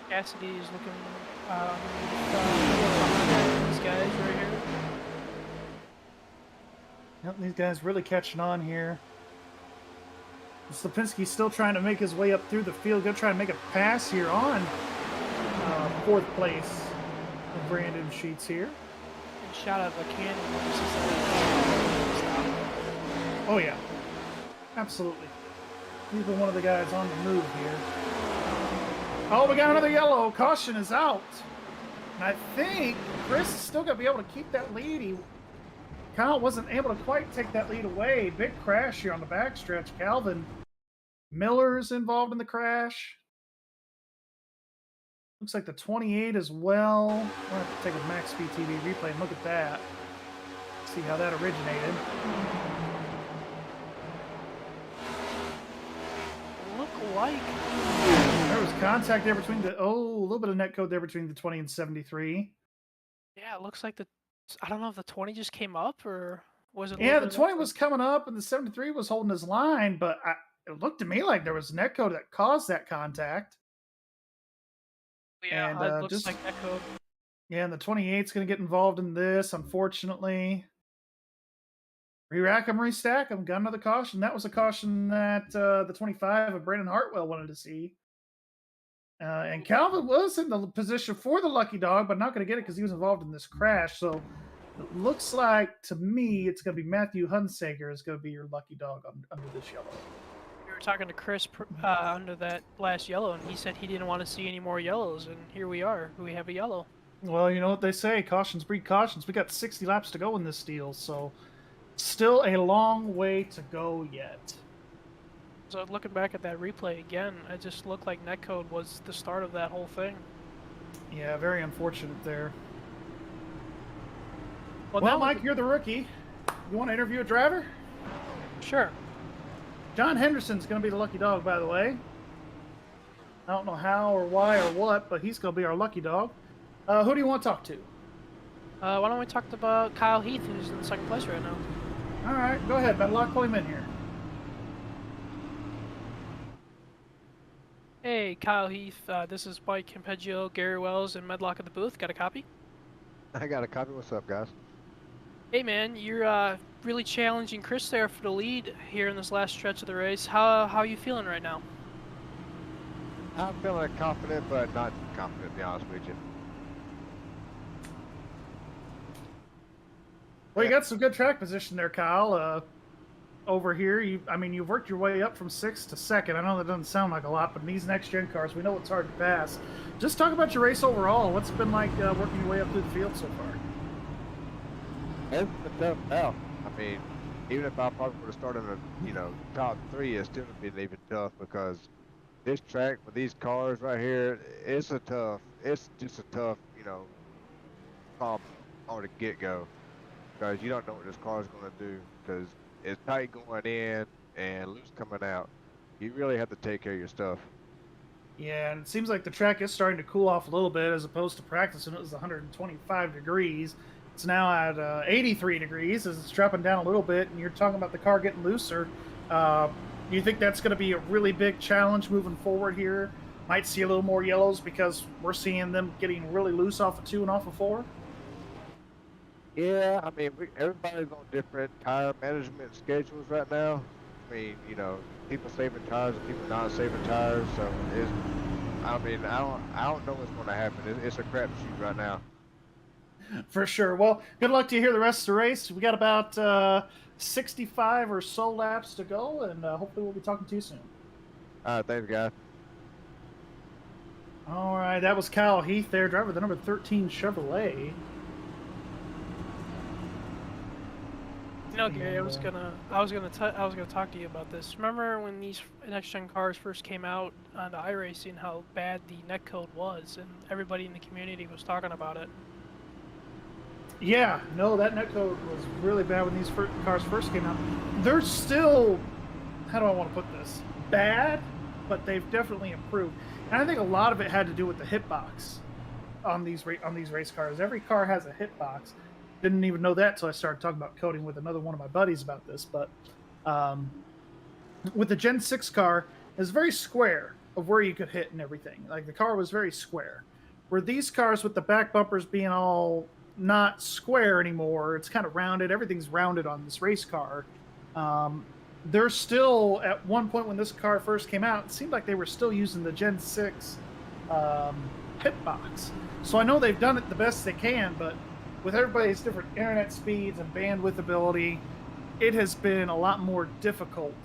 Cassidy is looking these guys right here. Yep, these guys really catching on here. Slipinski's still trying to make his way up through the field. Going to try and make a pass here on 4th place of Brandon Sheets here. And shout out to Cannon. Oh yeah, absolutely. He's been one of the guys on the move here. Oh, we got another yellow. Caution is out. And I think Chris is still going to be able to keep that lead. Kyle wasn't able to quite take that lead away. Big crash here on the backstretch. Calvin Miller's involved in the crash. Looks like the 28 as well. We'll have to take a MaxspeedTV replay and look at that. See how that originated. Look like There was contact there between the, oh, a little bit of netcode there between the 20 and 73. yeah, it looks like I don't know if the 20 just came up or was it a Yeah, little the bit of 20 netcode? was coming up and the 73 was holding his line, but it looked to me like there was netcode that caused that contact. Yeah, And it looks just, like netcode. yeah, and the 28's going to get involved in this, unfortunately. Re-rack them, restack them. Got another caution. That was a caution that the 25 of Brandon Hartwell wanted to see. And Calvin was in the position for the lucky dog, but not going to get it because he was involved in this crash. So it looks like to me it's going to be Matthew Hunsaker is going to be your lucky dog under this yellow. We were talking to Chris under that last yellow, and he said he didn't want to see any more yellows, and here we are. We have a yellow. Well, you know what they say, cautions breed cautions. We got 60 laps to go in this deal, so still a long way to go yet. So looking back at that replay again, it just looked like netcode was the start of that whole thing. Yeah, very unfortunate there. Well, Well, now Mike, you're the rookie. You want to interview a driver? sure. John Henderson's going to be the lucky dog, by the way. I don't know how or why or what, but he's going to be our lucky dog. Who do you want to talk to? Why don't we talk about Kyle Heath, who's in second place right now? All right, go ahead. Medlock, pull him in here. Hey, Kyle Heath. This is Mike Campeggio, Gary Wells, and Medlock at the booth. Got a copy? I got a copy. What's up, guys? Hey, man. You're really challenging Chris there for the lead here in this last stretch of the race. How are you feeling right now? I'm feeling confident, but not confident, to be honest with you. Well, you got some good track position there, Kyle. Over here, you've worked your way up from 6th to 2nd. I know that doesn't sound like a lot, but in these next-gen cars, we know it's hard to pass. Just talk about your race overall. What's it been like working your way up through the field so far? It's been tough now. I mean, even if I probably would have started in the top 3, it still would have been even tough because this track with these cars right here, it's just a tough, problem on the get-go because you don't know what this car is going to do because it's tight going in and loose coming out. You really have to take care of your stuff. Yeah, and it seems like the track is starting to cool off a little bit as opposed to practice when it was 125 degrees. It's now at 83 degrees as it's dropping down a little bit, and you're talking about the car getting looser. Do you think that's going to be a really big challenge moving forward here? Might see a little more yellows because we're seeing them getting really loose off of 2 and off of 4? Yeah, I mean, everybody's on different tire management schedules right now. I mean, people saving tires and people not saving tires. So I don't know what's going to happen. It's a crapshoot right now. For sure. Well, good luck to you here the rest of the race. We got about 65 or so laps to go, and hopefully we'll be talking to you soon. All right, thanks, guys. All right, that was Kyle Heath there, driver of the number 13 Chevrolet. You know, Gary, I was gonna talk to you about this. Remember when these next-gen cars first came out on the iRacing, how bad the netcode was, and everybody in the community was talking about it. Yeah, no, that netcode was really bad when these cars first came out. They're still, how do I want to put this? Bad, but they've definitely improved. And I think a lot of it had to do with the hitbox on these race cars. Every car has a hitbox. Didn't even know that until I started talking about coding with another one of my buddies about this. But with the Gen 6 car, it's very square of where you could hit and everything. Like the car was very square. Where these cars with the back bumpers being all not square anymore, it's kind of rounded. Everything's rounded on this race car. They're still, at one point when this car first came out, it seemed like they were still using the Gen 6 hitbox. So I know they've done it the best they can, but with everybody's different internet speeds and bandwidth ability, it has been a lot more difficult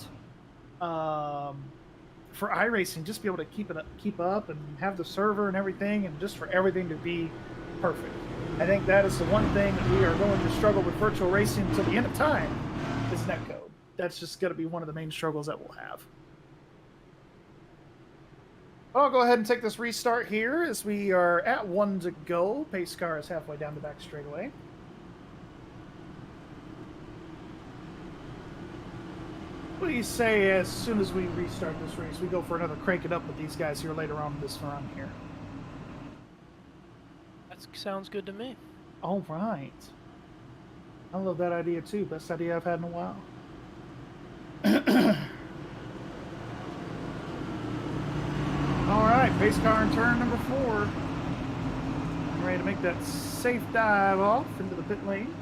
for iRacing just to be able to keep up and have the server and everything, and just for everything to be perfect. I think that is the one thing that we are going to struggle with virtual racing until the end of time is netcode. That's just going to be one of the main struggles that we'll have. I'll go ahead and take this restart here as we are at 1 to go. Pace car is halfway down the back straightaway. do you say as soon as we restart this race, we go for another crank it up with these guys here later on in this run here? That sounds good to me. All right. I love that idea too. Best idea I've had in a while. All right, pace car in turn number 4. I'm ready to make that safe dive off into the pit lane.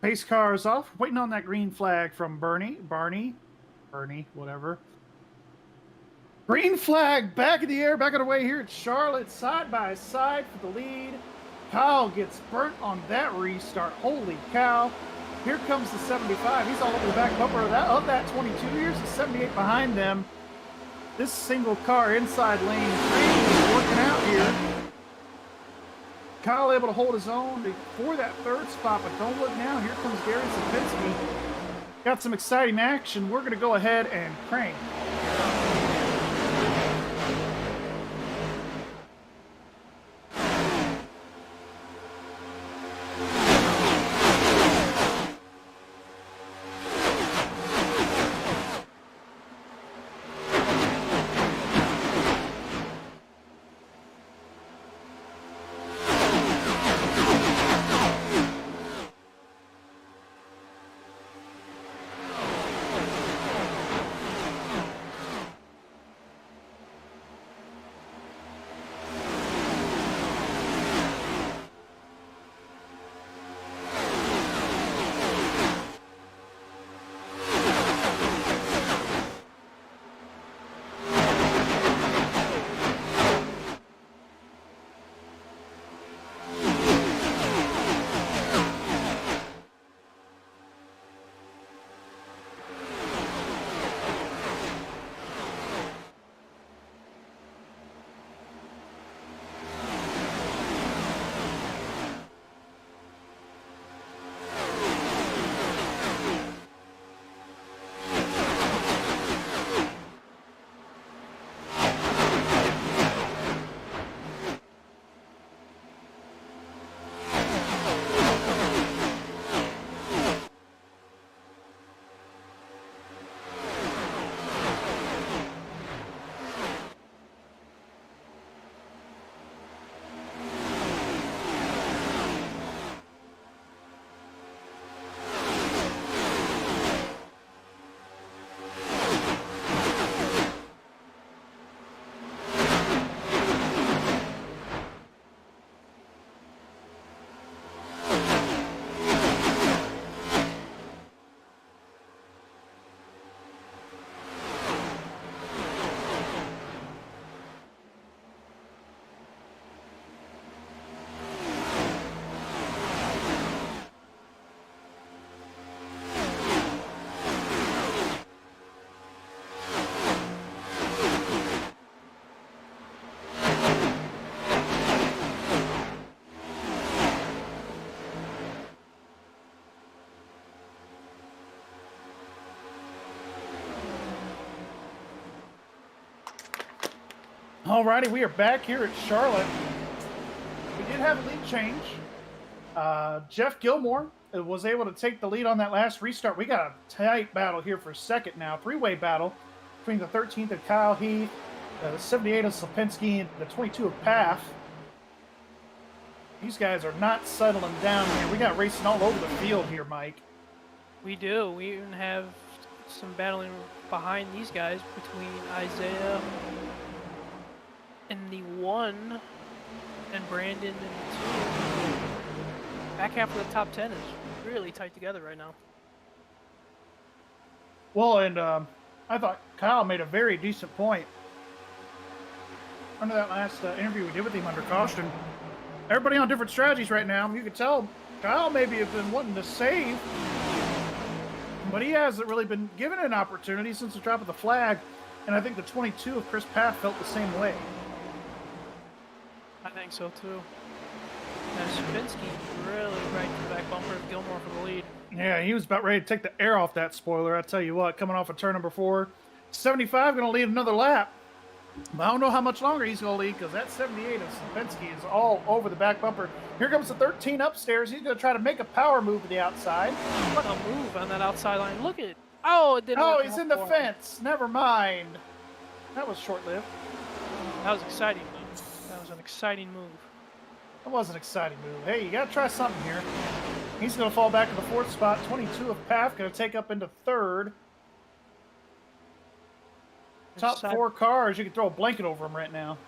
Pace car is off. Waiting on that green flag from Barney, whatever. Green flag back in the air, back on the way here at Charlotte, side by side for the lead. Kyle gets burnt on that restart. Holy cow. Here comes the 75. He's all over the back bumper of that 22. Here's the 78 behind them. This single car inside lane 3 is working out here. Kyle able to hold his own for that 3rd spot, but don't look now. Here comes Gary Sapinski. Got some exciting action. We're going to go ahead and crank. Alrighty, we are back here at Charlotte. We did have a lead change. Jeff Gilmore was able to take the lead on that last restart. We got a tight battle here for second now. 3-way battle between the 13th of Kyle Heath, the 78 of Slapinski, and the 22 of Paff. These guys are not settling down here. We got racing all over the field here, Mike. We do. We even have some battling behind these guys between Isaiah in the 1 and Brandon in the 2. Back half of the top 10 is really tight together right now. Well, and I thought Kyle made a very decent point under that last interview we did with him under caution. Everybody on different strategies right now. You could tell Kyle maybe have been wanting to save, but he hasn't really been given an opportunity since the drop of the flag. And I think the 22 of Chris Paff felt the same way. I think so too. Now Sapinski really right to the back bumper of Gilmore for the lead. Yeah, he was about ready to take the air off that spoiler. I tell you what, coming off of turn number 4. 75 going to lead another lap. But I don't know how much longer he's going to lead because that 78 of Sapinski is all over the back bumper. Here comes the 13 upstairs. He's going to try to make a power move to the outside. What a move on that outside line. Look at it. Oh, it didn't Oh, work he's out in the for him. fence. Never mind. That was short-lived. That was exciting, though. That was an exciting move. That was an exciting move. Hey, you got to try something here. He's going to fall back to the 4th spot. 22 of PAF going to take up into 3rd. Top 4 cars, you can throw a blanket over them right now.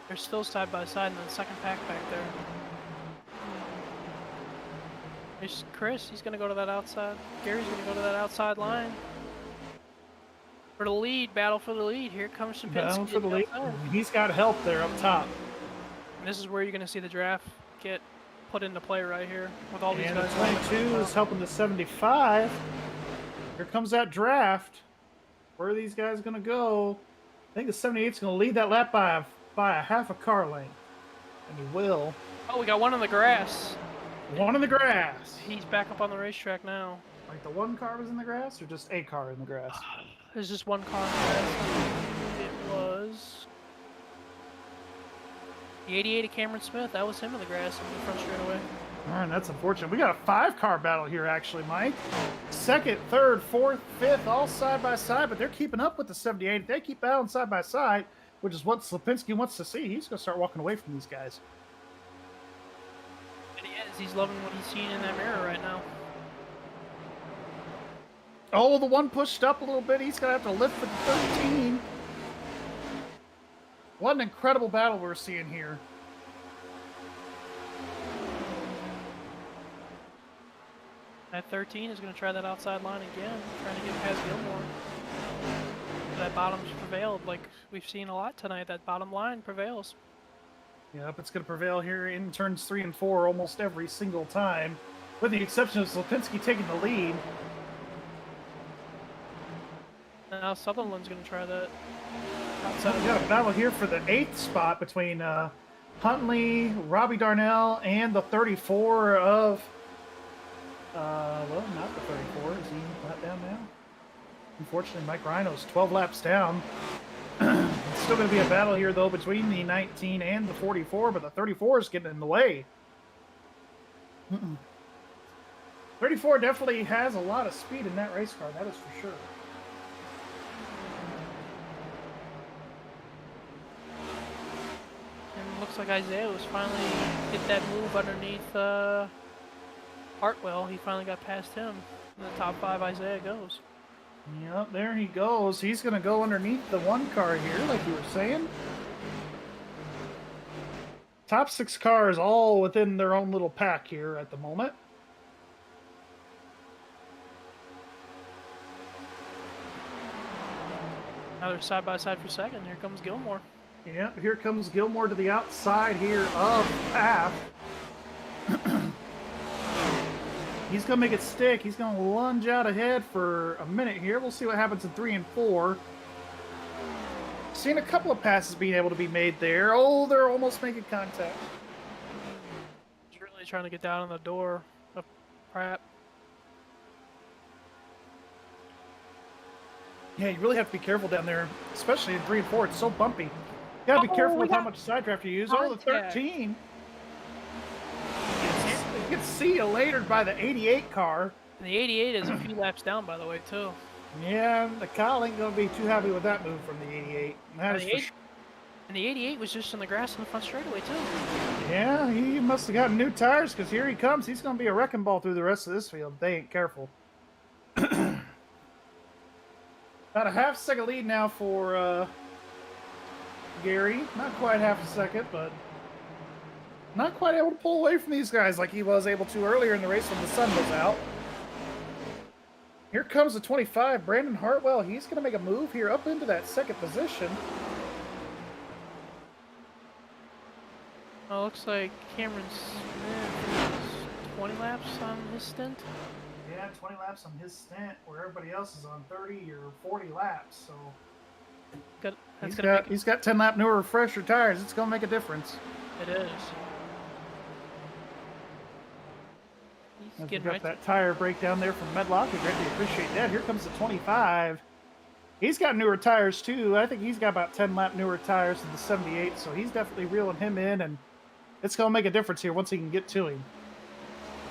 They're still side by side in the second pack back there. There's Chris, he's gonna go to that outside. Gary's gonna go to that outside line. For the lead, battle for the lead. Here comes Sapinski. Battle for the lead. outside. He's got help there up top. And this is where you're gonna see the draft get put into play right here with all these And the guys. 22 is helping the 75. Here comes that draft. Where are these guys going to go? I think the 78 is going to lead that lap by a half a car length. And he will. Oh, we got one on the grass. One in the grass. He's back up on the racetrack now. Like the one car was in the grass or just a car in the grass? There's just one car on the grass. It was the 88 of Cameron Smith. That was him in the grass in the front straightaway. Man, that's unfortunate. We got a 5-car battle here, actually, Mike. 2nd, 3rd, 4th, 5th, all side by side, but they're keeping up with the 78. If they keep battling side by side, which is what Slipinski wants to see, he's going to start walking away from these guys. And he is. He's loving what he's seeing in that mirror right now. Oh, the one pushed up a little bit. He's going to have to lift for the 13. What an incredible battle we're seeing here. That 13 is going to try that outside line again, trying to get past Gilmore. That bottom's prevailed, like we've seen a lot tonight. That bottom line prevails. Yep, it's going to prevail here in turns 3 and 4 almost every single time, with the exception of Slipinski taking the lead. Now Sutherland's going to try that So outside. we got a battle here for the 8th spot between Huntley, Robbie Darnell, and the 34 of... well, not the 34. Is he lap down now? Unfortunately, Mike Rhino's 12 laps down. It's still going to be a battle here, though, between the 19 and the 44, but the 34 is getting in the way. 34 definitely has a lot of speed in that race car, that is for sure. And it looks like Isaiah was finally get that move underneath Hartwell. He finally got past him. In the top 5, Isaiah goes. Yep, there he goes. He's going to go underneath the 1 car here, like you were saying. Top 6 cars all within their own little pack here at the moment. Now they're side by side for second. Here comes Gilmore. Yep, here comes Gilmore to the outside here of Path. He's going to make it stick. He's going to lunge out ahead for a minute here. We'll see what happens in 3 and 4. Seeing a couple of passes being able to be made there. Oh, they're almost making contact. He's really trying to get down on the door of Pratt. Yeah, you really have to be careful down there, especially in 3 and 4. It's so bumpy. You got to be careful with how much side draft you use. Oh, the Contact. 13. You can see you later by the 88 car. And the 88 is a few laps down, by the way, too. Yeah, the Kyle ain't going to be too happy with that move from the 88. That is for sure. And the 88 was just in the grass in the front straightaway, too. Yeah, he must have gotten new tires because here he comes. He's going to be a wrecking ball through the rest of this field if they ain't careful. About a half-second lead now for Gary. Not quite half a second, but not quite able to pull away from these guys like he was able to earlier in the race when the sun was out. Here comes the 25, Brandon Hartwell. He's going to make a move here up into that 2nd position. Oh, looks like Cameron Smith is 20 laps on his stint. Yeah, 20 laps on his stint, where everybody else is on 30 or 40 laps. So he's got 10 lap newer, fresher tires. It's going to make a difference. It is. He's As we getting got right that tire breakdown there from Medlock. We greatly appreciate that. Here comes the 25. He's got newer tires too. I think he's got about 10 lap newer tires than the 78, so he's definitely reeling him in, and it's going to make a difference here once he can get to him.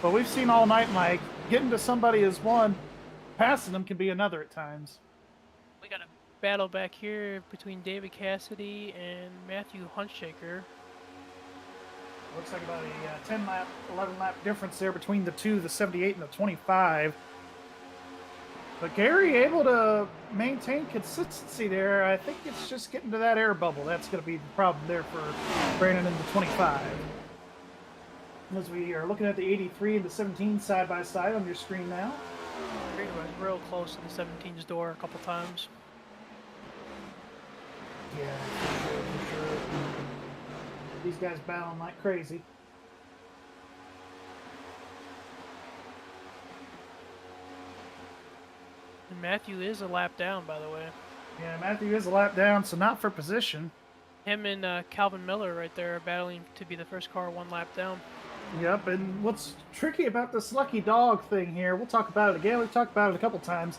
But we've seen all night, Mike, getting to somebody is one, passing them can be another at times. We got a battle back here between David Cassidy and Matthew Huntshaker. Looks like about a 10 lap, 11 lap difference there between the two, the 78 and the 25. But Gary able to maintain consistency there. I think it's just getting to that air bubble. That's going to be the problem there for Brandon in the 25. As we are looking at the 83 and the 17 side by side on your screen now. Gary was real close to the 17's door a couple times. Yeah, for sure. These guys battling like crazy. And Matthew is a lap down, by the way. Yeah, Matthew is a lap down, so not for position. Him and Calvin Miller right there are battling to be the first car one lap down. Yep, and what's tricky about this lucky dog thing here, we'll talk about it again, we've talked about it a couple times.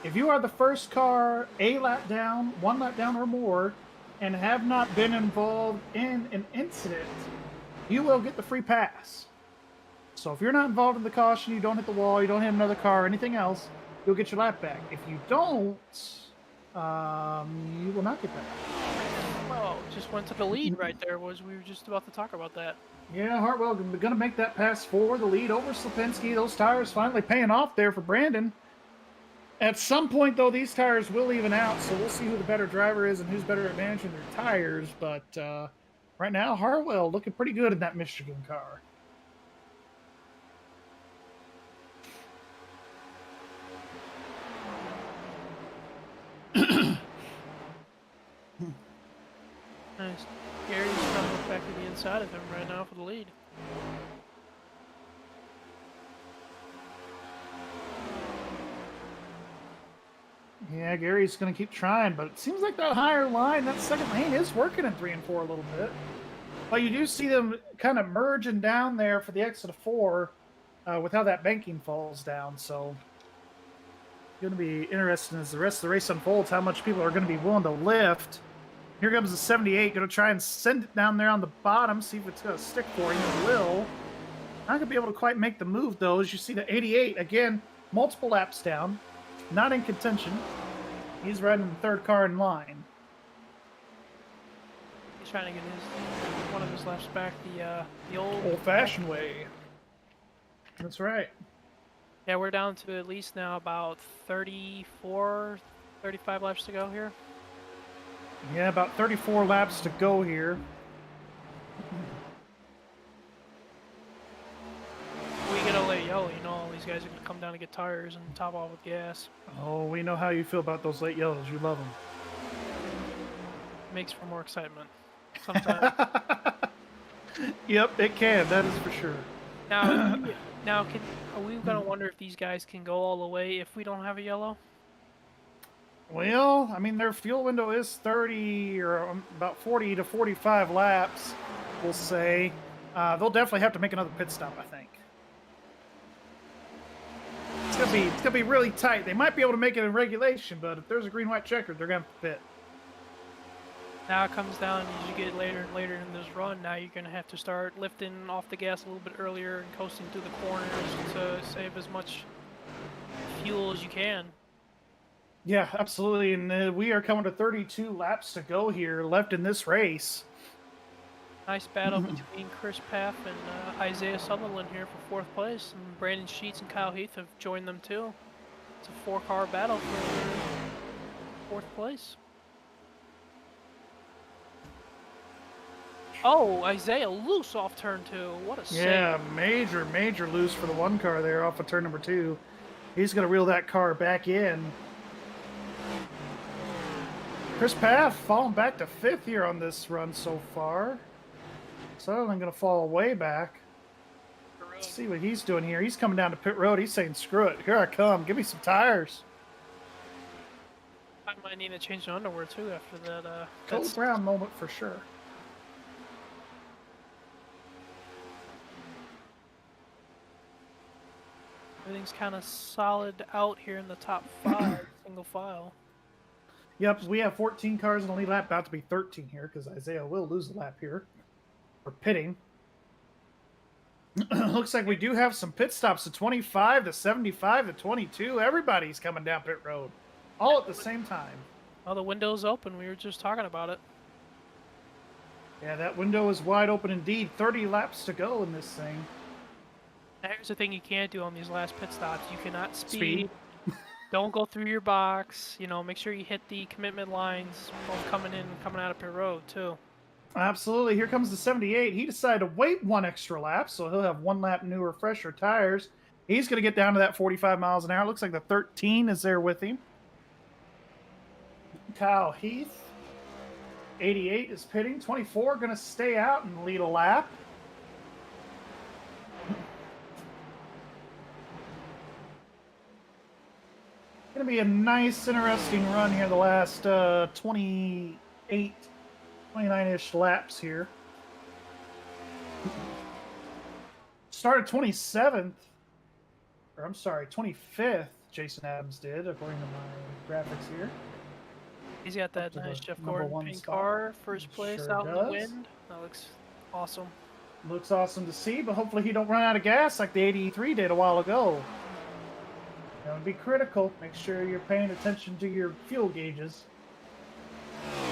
If you are the first car a lap down, 1 lap down or more, and have not been involved in an incident, you will get the free pass. So if you're not involved in the caution, you don't hit the wall, you don't hit another car or anything else, you'll get your lap back. If you don't, you will not get that. Well, just went to the lead right there. We were just about to talk about that. Yeah, Hartwell going to make that pass for the lead over Slipinski. Those tires finally paying off there for Brandon. At some point, though, these tires will even out, so we'll see who the better driver is and who's better at managing their tires. But right now, Hartwell looking pretty good in that Michigan car. Nice. Gary's trying to look back to the inside of him right now for the lead. Yeah, Gary's going to keep trying, but it seems like that higher line, that second lane is working in 3 and 4 a little bit. But you do see them kind of merging down there for the exit of 4 with how that banking falls down. So going to be interesting as the rest of the race unfolds, how much people are going to be willing to lift. Here comes the 78, going to try and send it down there on the bottom, see if it's going to stick for him. It will. Not going to be able to quite make the move, though, as you see the 88, again, multiple laps down, not in contention. He's riding the third car in line. He's trying to get one of his laps back the old-fashioned way. That's right. Yeah, we're down to at least now about 34, 35 laps to go here. Yeah, about 34 laps to go here. We get a late yellow, you know all these guys are going to come down to get tires and top off with gas. Oh, we know how you feel about those late yellows. You love them. Makes for more excitement sometimes. Yep, it can. That is for sure. Now, are we going to wonder if these guys can go all the way if we don't have a yellow? Well, I mean, their fuel window is 30 or about 40 to 45 laps, we'll say. They'll definitely have to make another pit stop, I think. It's gonna be really tight. They might be able to make it in regulation, but if there's a green-white checker, they're gonna have to pit. Now it comes down as you get later and later in this run. Now you're gonna have to start lifting off the gas a little bit earlier and coasting through the corners to save as much fuel as you can. Yeah, absolutely. And we are coming to 32 laps to go here left in this race. Nice battle between Chris Paff and Isaiah Sutherland here for 4th place. And Brandon Sheets and Kyle Heath have joined them too. It's a 4-car battle for 4th place. Oh, Isaiah loose off turn 2. What a save. Yeah, major loose for the 1 car there off of turn number 2. He's going to reel that car back in. Chris Paff falling back to 5th here on this run so far. Sutherland going to fall way back. Let's see what he's doing here. He's coming down to pit road. He's saying, screw it. Here I come. Give me some tires. I might need to change the underwear too after that. Cole Brown moment for sure. Everything's kind of solid out here in the top 5, single file. Yep, we have 14 cars in the lead lap, about to be 13 here because Isaiah will lose the lap here. We're pitting. Looks like we do have some pit stops to 25 to 75 to 22. Everybody's coming down pit road all at the same time. Oh, the window's open. We were just talking about it. Yeah, that window is wide open indeed. 30 laps to go in this thing. Now, here's the thing you can't do on these last pit stops. You cannot Speed. Don't go through your box. You know, make sure you hit the commitment lines both coming in and coming out of pit road, too. Absolutely. Here comes the 78. He decided to wait one extra lap, so he'll have 1 lap newer, fresher tires. He's going to get down to that 45 miles an hour. Looks like the 13 is there with him. Kyle Heath, 88 is pitting. 24 going to stay out and lead a lap. Going to be a nice, interesting run here the last 28, 29-ish laps here. Started 27th, or I'm sorry, 25th, Jason Adams did, according to my graphics here. He's got that to nice the Jeff number Gordon 1 pink spot. car, first place Sure out in does. the wind. That looks awesome. Looks awesome to see, but hopefully he don't run out of gas like the 83 did a while ago. That would be critical. Make sure you're paying attention to your fuel gauges.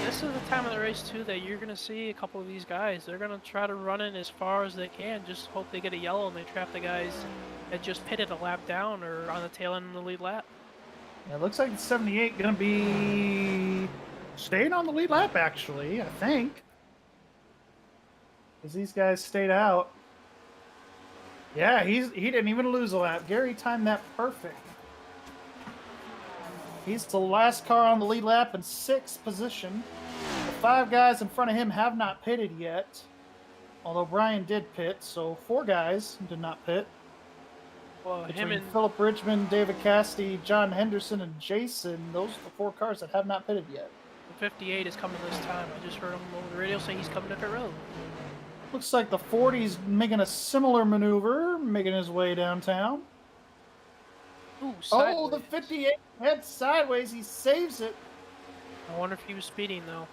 This is the time of the race, too, that you're going to see a couple of these guys. They're going to try to run in as far as they can. Just hope they get a yellow and they trap the guys that just pitted a lap down or on the tail end of the lead lap. Yeah, it looks like the 78 going to be staying on the lead lap, actually, I think. Because these guys stayed out. Yeah, he didn't even lose a lap. Gary timed that perfect. He's the last car on the lead lap in 6th position. The 5 guys in front of him have not pitted yet. Although Brian did pit, so 4 guys did not pit. Well, Between him and Philip Bridgman, David Cassidy, John Henderson, and Jason, those are the 4 cars that have not pitted yet. the 58 is coming this time. I just heard him over the radio say he's coming to pit road. Looks like the 40's making a similar maneuver, making his way downtown. Ooh, Oh, the sideways. 58 heads sideways. He saves it. I wonder if he was speeding, though.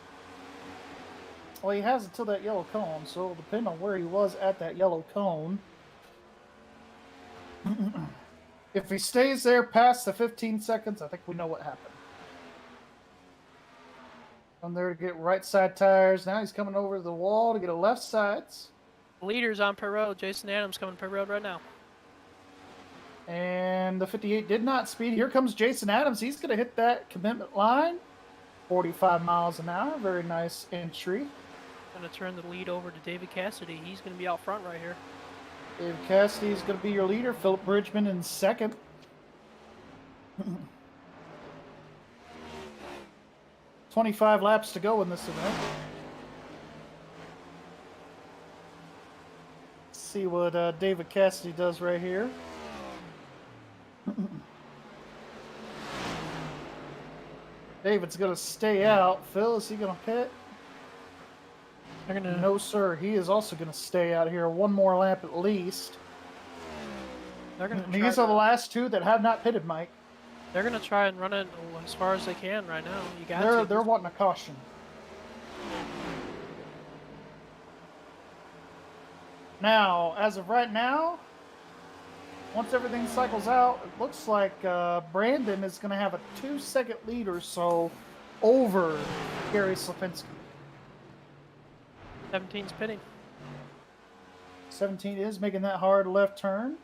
Well, he has until that yellow cone, so it'll depend on where he was at that yellow cone. If he stays there past the 15 seconds, I think we know what happened. I'm there to get right side tires. Now he's coming over to the wall to get a left sides. Leaders on pit road. Jason Adams coming to pit road right now. And the 58 did not speed. Here comes Jason Adams. He's going to hit that commitment line. 45 miles an hour. Very nice entry. Going to turn the lead over to David Cassidy. He's going to be out front right here. David Cassidy is going to be your leader. Philip Bridgman in 2nd. 25 laps to go in this event. Let's see what David Cassidy does right here. David's going to stay out. Phil, is he going to pit? They're going to... No, sir. He is also going to stay out here. 1 more lap at least. They're going to These are the last 2 that have not pitted, Mike. They're going to try and run it as far as they can right now. You got They're wanting a caution. Now, as of right now, once everything cycles out, it looks like Brandon is going to have a 2-second lead or so over Gary Slapinski. 17's pitting. 17 is making that hard left turn.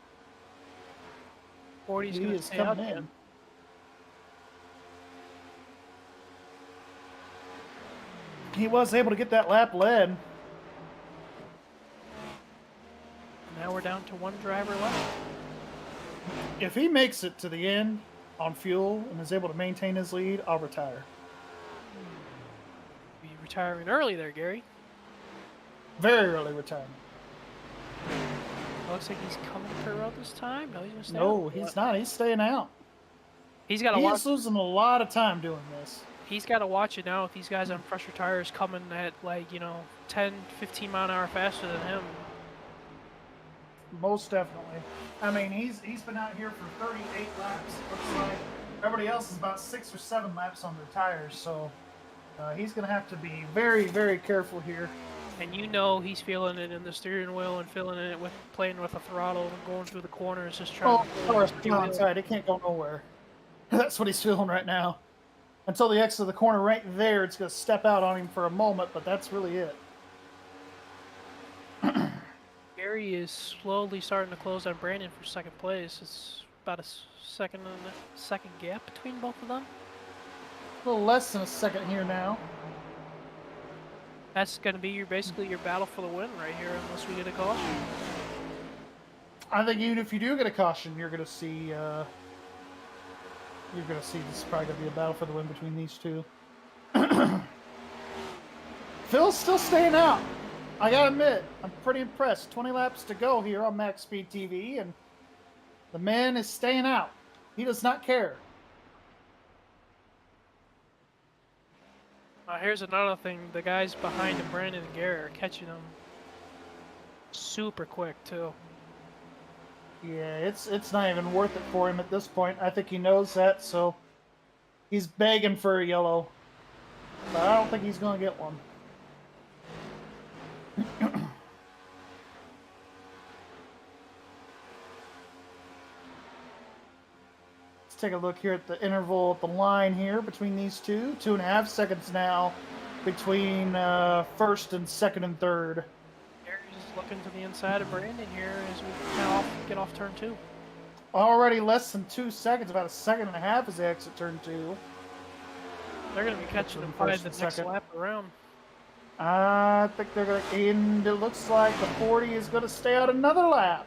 40's He going to is stay out coming in. again. He was able to get that lap led. Now we're down to 1 driver left. If he makes it to the end on fuel and is able to maintain his lead, I'll retire. Be retiring early there, Gary. Very early retirement. Looks like he's coming to pit road this time. No, he's going to stay No, out. he's not. He's staying out. He's got to watch. He's losing a lot of time doing this. He's got to watch it now with these guys on fresher tires coming at, like, you know, 10, 15 mile an hour faster than him. Most definitely. I mean, he's been out here for 38 laps. Looks like Everybody else is about 6 or 7 laps on their tires, so he's going to have to be very, very careful here. And you know he's feeling it in the steering wheel and feeling it with playing with the throttle and going through the corners, just trying Oh, to. of course, on side, it can't go nowhere. That's what he's feeling right now. Until the exit of the corner right there, it's going to step out on him for a moment, but that's really it. Gary is slowly starting to close on Brandon for second place. It's about a second gap between both of them. A little less than a second here now. That's going to be basically your battle for the win right here, unless we get a caution. I think even if you do get a caution, you're going to see. This is probably going to be a battle for the win between these two. Phil's still staying out. I gotta admit, I'm pretty impressed. 20 laps to go here on MaxspeedTV, and the man is staying out. He does not care. Here's another thing. The guys behind him, Brandon and Gary, are catching him super quick, too. Yeah, it's not even worth it for him at this point. I think he knows that, so he's begging for a yellow. But I don't think he's going to get one. Let's take a look here at the interval at the line here between these two. 2.5 seconds now between first and second and third. Gary's just looking to the inside of Brandon here as we now get off turn 2. Already less than 2 seconds, about 1.5 seconds as they exit turn 2. They're going to be catching him by the next lap around. I think they're going to end. It looks like the 40 is going to stay out another lap.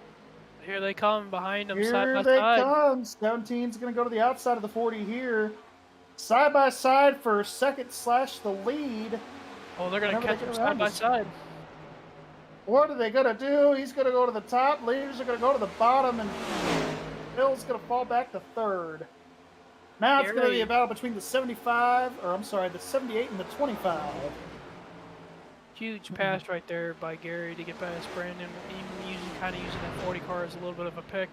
Here they come behind them, side Here by they side. come. 17's going to go to the outside of the 40 here. Side by side for second / the lead. Oh, they're going to catch Whenever they him get side around by us. side. What are they going to do? He's going to go to the top. Leaders are going to go to the bottom, and Phil's going to fall back to third. Now it's going to be a battle between the 78 and the 25. Huge pass right there by Gary to get past Brandon. Even kind of using that 40 car as a little bit of a pick.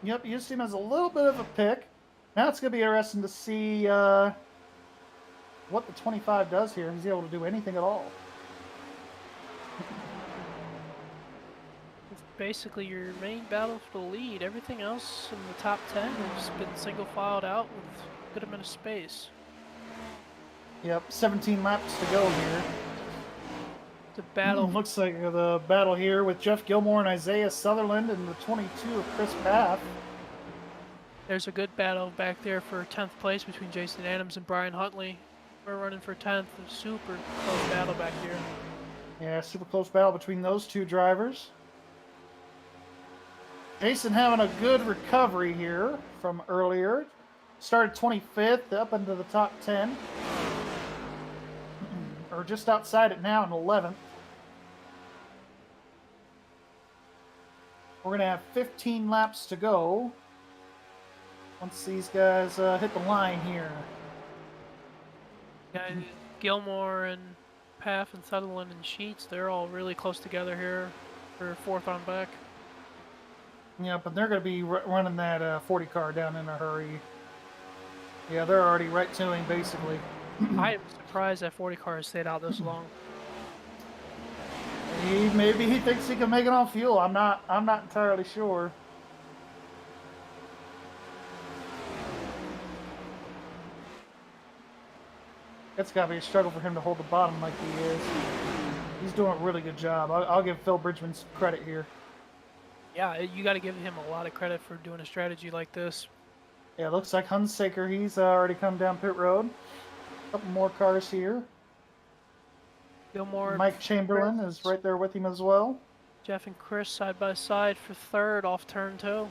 Yep, used him as a little bit of a pick. Now it's going to be interesting to see what the 25 does here. If he's able to do anything at all. It's basically your main battle for the lead. Everything else in the top 10 has been single filed out with a good amount of space. Yep, 17 laps to go here. The battle. Looks like the battle here with Jeff Gilmore and Isaiah Sutherland and the 22 of Chris Paff. There's a good battle back there for 10th place between Jason Adams and Brian Huntley. We're running for 10th. A super close battle back here. Yeah, super close battle between those two drivers. Jason having a good recovery here from earlier. Started 25th up into the top 10. Or just outside it now in 11th. We're going to have 15 laps to go once these guys hit the line here. Yeah, Gilmore and Paff and Sutherland and Sheets, they're all really close together here for 4th on back. Yeah, but they're going to be running that 40 car down in a hurry. Yeah, they're already right to him, basically. I am surprised that 40 car has stayed out this long. Maybe he thinks he can make it on fuel. I'm not entirely sure. It's got to be a struggle for him to hold the bottom like he is. He's doing a really good job. I'll give Phil Bridgman some credit here. Yeah, you got to give him a lot of credit for doing a strategy like this. Yeah, it looks like Hunsaker, he's already come down pit road. A couple more cars here. Gilmore, Mike Chamberlain is right there with him as well. Jeff and Chris side by side for 3rd off turn 2.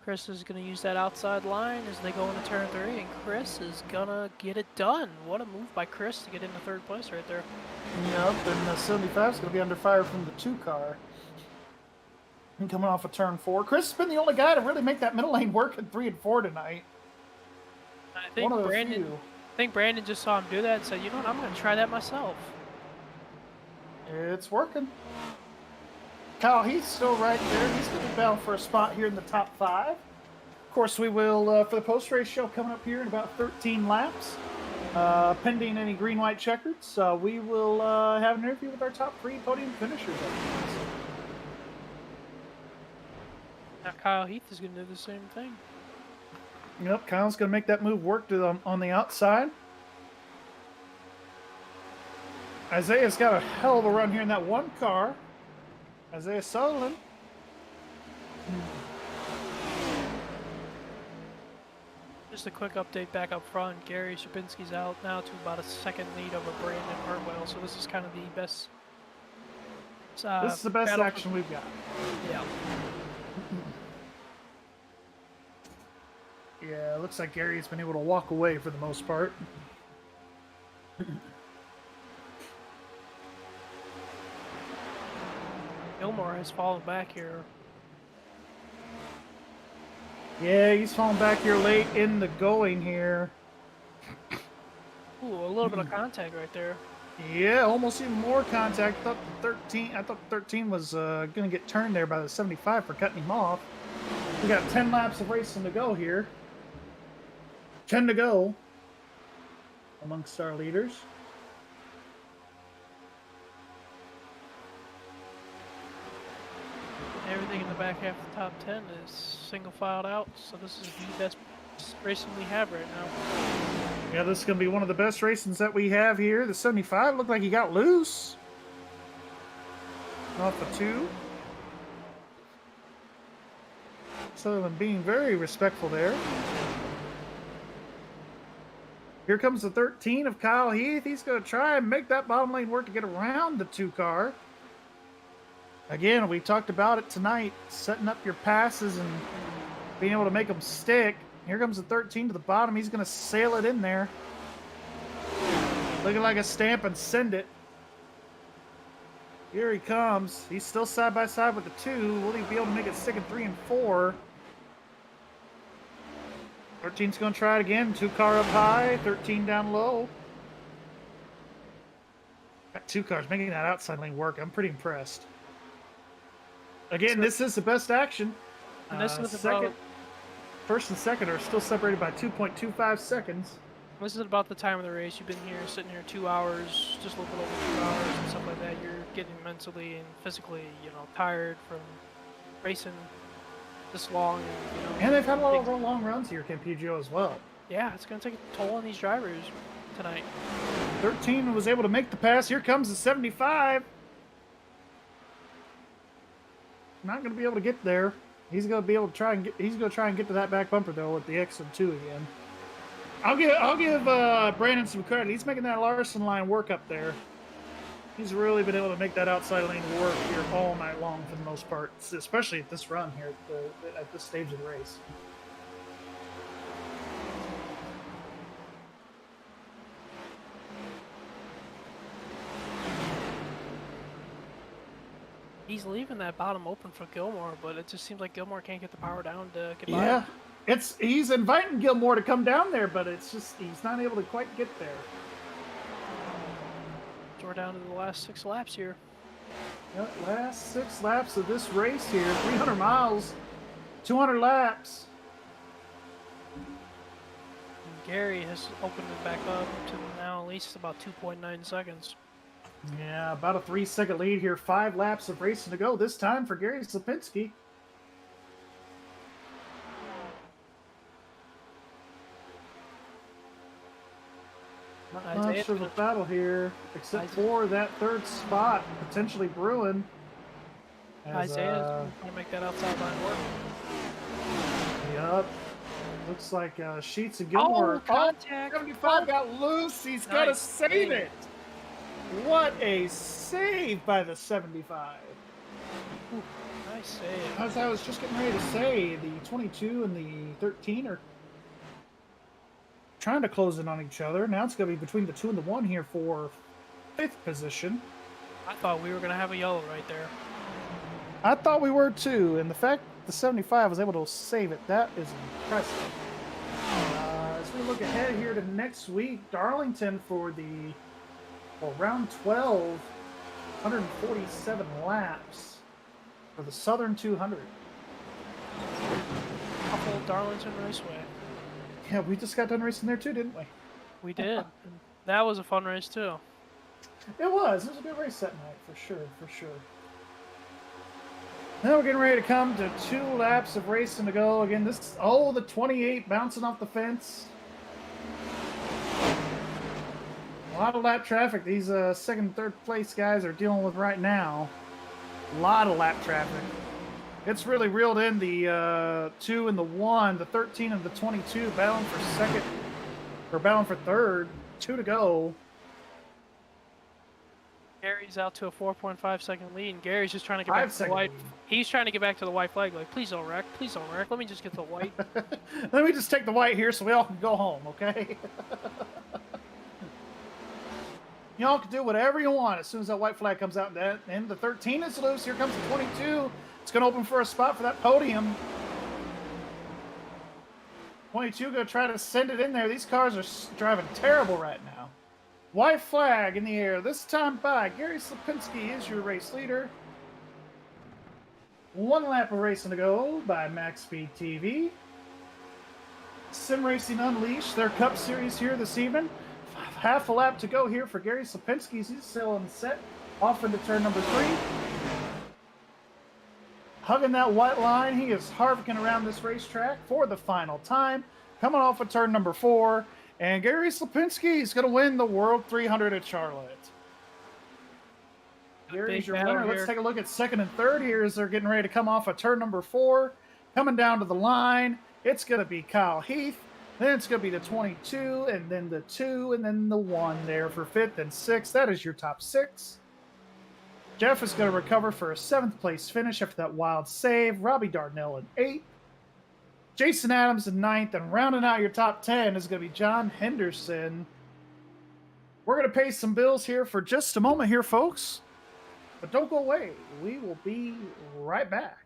Chris is going to use that outside line as they go into turn 3, and Chris is going to get it done. What a move by Chris to get into 3rd place right there. Yep, and the 75 is going to be under fire from the 2 car. And coming off of turn 4. Chris has been the only guy to really make that middle lane work in 3 and 4 tonight. I think One of the Brandon. few. I think Brandon just saw him do that and said, you know what, I'm going to try that myself. It's working. Kyle Heath's still right there. He's going to be battling for a spot here in the top 5. Of course, we will, for the post-race show coming up here in about 13 laps, pending any green-white checkers, we will have an interview with our top 3 podium finishers. Now Kyle Heath is going to do the same thing. Yep, Kyle's going to make that move work on the outside. Isaiah's got a hell of a run here in that one car. Isaiah Sutherland. Just a quick update back up front. Gary Shapinsky's out now to about a second lead over Brandon Hartwell, so this is kind of the best. This is the best action we've got. Yeah. Yeah, looks like Gary's been able to walk away for the most part. Gilmore has fallen back here. Yeah, he's falling back here late in the going here. Ooh, a little bit of contact right there. Yeah, almost even more contact. I thought 13 was going to get turned there by the 75 for cutting him off. We got 10 laps of racing to go here. 10 to go amongst our leaders. Everything in the back half of the top 10 is single filed out, so this is the best racing we have right now. Yeah, this is going to be one of the best racings that we have here. The 75 looked like he got loose. Off of 2. Sutherland being very respectful there. Here comes the 13 of Kyle Heath. He's going to try and make that bottom lane work to get around the 2 car. Again, we talked about it tonight, setting up your passes and being able to make them stick. Here comes the 13 to the bottom. He's going to sail it in there. Looking like a stamp and send it. Here he comes. He's still side by side with the 2. Will he be able to make it stick in 3 and 4? 13's going to try it again. 2 car up high, 13 down low. Got 2 cars making that outside lane work. I'm pretty impressed. Again, this is the best action. And this is second, first and second are still separated by 2.25 seconds. This is about the time of the race. You've been here, sitting here 2 hours, just a little bit over 2 hours and stuff like that. You're getting mentally and physically, tired from racing this long. And they've had a lot of long runs here, Campigio, as well. Yeah, it's going to take a toll on these drivers tonight. 13 was able to make the pass. Here comes the 75. Not going to be able to get there. He's going to be able to try and get. He's going to try and get to that back bumper though with the exit 2 again. I'll give Brandon some credit. He's making that Larson line work up there. He's really been able to make that outside lane work here all night long for the most part, especially at this run here at this stage of the race. He's leaving that bottom open for Gilmore, but it just seems like Gilmore can't get the power down to get by. Yeah, he's inviting Gilmore to come down there, but it's just he's not able to quite get there. So we're down to the last 6 laps here. Yep, last 6 laps of this race here, 300 miles, 200 laps. And Gary has opened it back up to now at least about 2.9 seconds. Yeah, about a 3-second lead here. 5 laps of racing to go this time for Gary Sapinski. Not much of a battle here, except for that 3rd spot potentially brewing. Isaiah's going to make that outside line work. Yep. Looks like Sheets and Gilmore. Oh, contact. 75 got loose. He's got to save it. What a save by the 75. Ooh, nice save. As I was just getting ready to say, the 22 and the 13 are trying to close in on each other. Now it's going to be between the 2 and the 1 here for 5th position. I thought we were going to have a yellow right there. I thought we were too, and the fact the 75 was able to save it, that is impressive. As we look ahead here to next week, Darlington for the round 12, 147 laps for the Southern 200. Couple Darlington Raceway. Yeah, we just got done racing there too, didn't we? We did. And that was a fun race too. It was. It was a good race that night, for sure, for sure. Now we're getting ready to come to 2 laps of racing to go. Again, this, oh, the 28 bouncing off the fence. A lot of lap traffic these second and third place guys are dealing with right now. A lot of lap traffic. It's really reeled in the 2 and the 1, the 13 and the 22 battling for second, or battling for third. 2 to go. Gary's out to a 4.5 second lead, and Gary's just trying to get back to the white. He's trying to get back to the white flag. Like, please don't wreck. Please don't wreck. Let me just get to the white. Let me just take the white here so we all can go home, okay? Y'all can do whatever you want as soon as that white flag comes out. And the 13 is loose. Here comes the 22. It's going to open for a spot for that podium. 22 going to try to send it in there. These cars are driving terrible right now. White flag in the air. This time by Gary Slipinski is your race leader. 1 lap of racing to go by MaxspeedTV. Sim Racing Unleashed, their Cup Series here this evening. Half a lap to go here for Gary Slipinski. He's still on the set. Off into turn number 3. Hugging that white line. He is harvicking around this racetrack for the final time. Coming off of turn number 4. And Gary Slipinski is going to win the World 300 at Charlotte. Gary's your winner. Let's take a look at second and third here as they're getting ready to come off of turn number 4. Coming down to the line, it's going to be Kyle Heath. Then it's going to be the 22, and then the 2, and then the 1 there for 5th and 6th. That is your top 6. Jeff is going to recover for a 7th place finish after that wild save. Robbie Darnell in 8th. Jason Adams in 9th, and rounding out your top 10 is going to be John Henderson. We're going to pay some bills here for just a moment here, folks. But don't go away. We will be right back.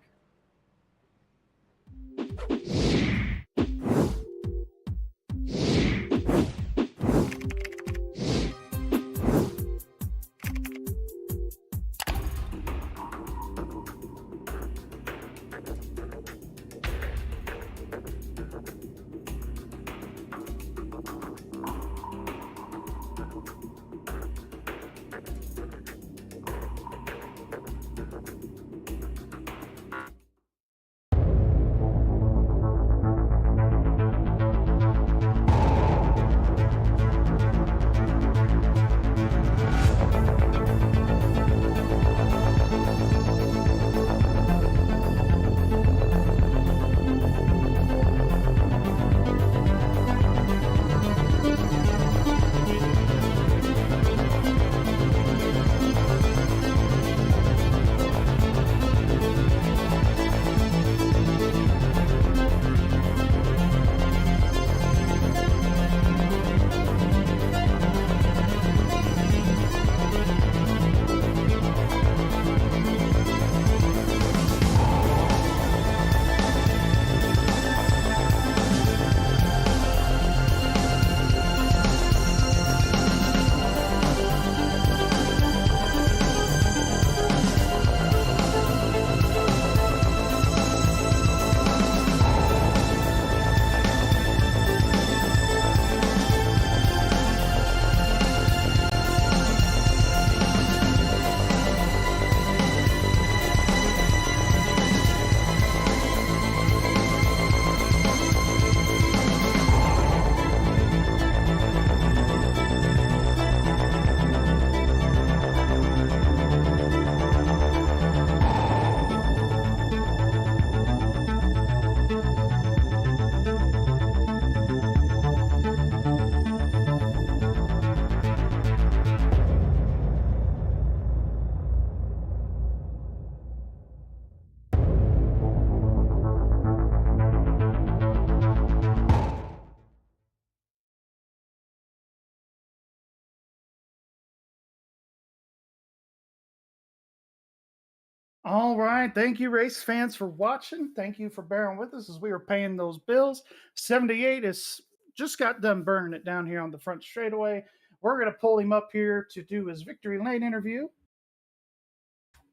All right. Thank you, race fans, for watching. Thank you for bearing with us as we were paying those bills. 78 is just got done burning it down here on the front straightaway. We're going to pull him up here to do his victory lane interview.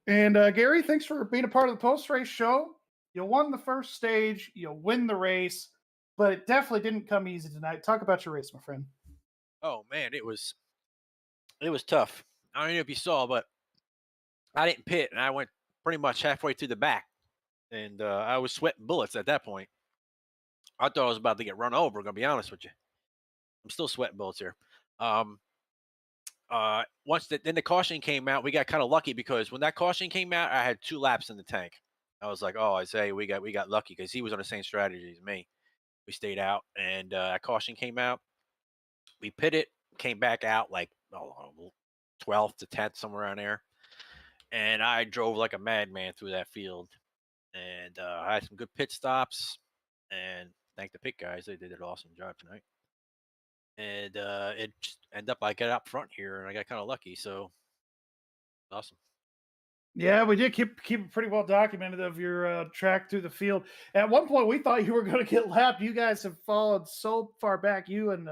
And Gary, thanks for being a part of the post-race show. You won the first stage, you win the race, but it definitely didn't come easy tonight. Talk about your race, my friend. Oh man, it was tough. I don't know if you saw, but I didn't pit, and I went pretty much halfway through the back, and I was sweating bullets at that point. I thought I was about to get run over. Gonna be honest with you, I'm still sweating bullets here. Um, then the caution came out, we got kind of lucky because when that caution came out, I had 2 laps in the tank. I was like, oh, I say we got lucky because he was on the same strategy as me. We stayed out, and that caution came out. We pitted, came back out like 12th to 10th, somewhere around there, and I drove like a madman through that field. And I had some good pit stops, and thank the pit guys, they did an awesome job tonight. And it just ended up I got up front here, and I got kind of lucky, so awesome. Yeah, we did keep it pretty well documented of your track through the field. At one point, we thought you were going to get lapped. You guys have fallen so far back. You and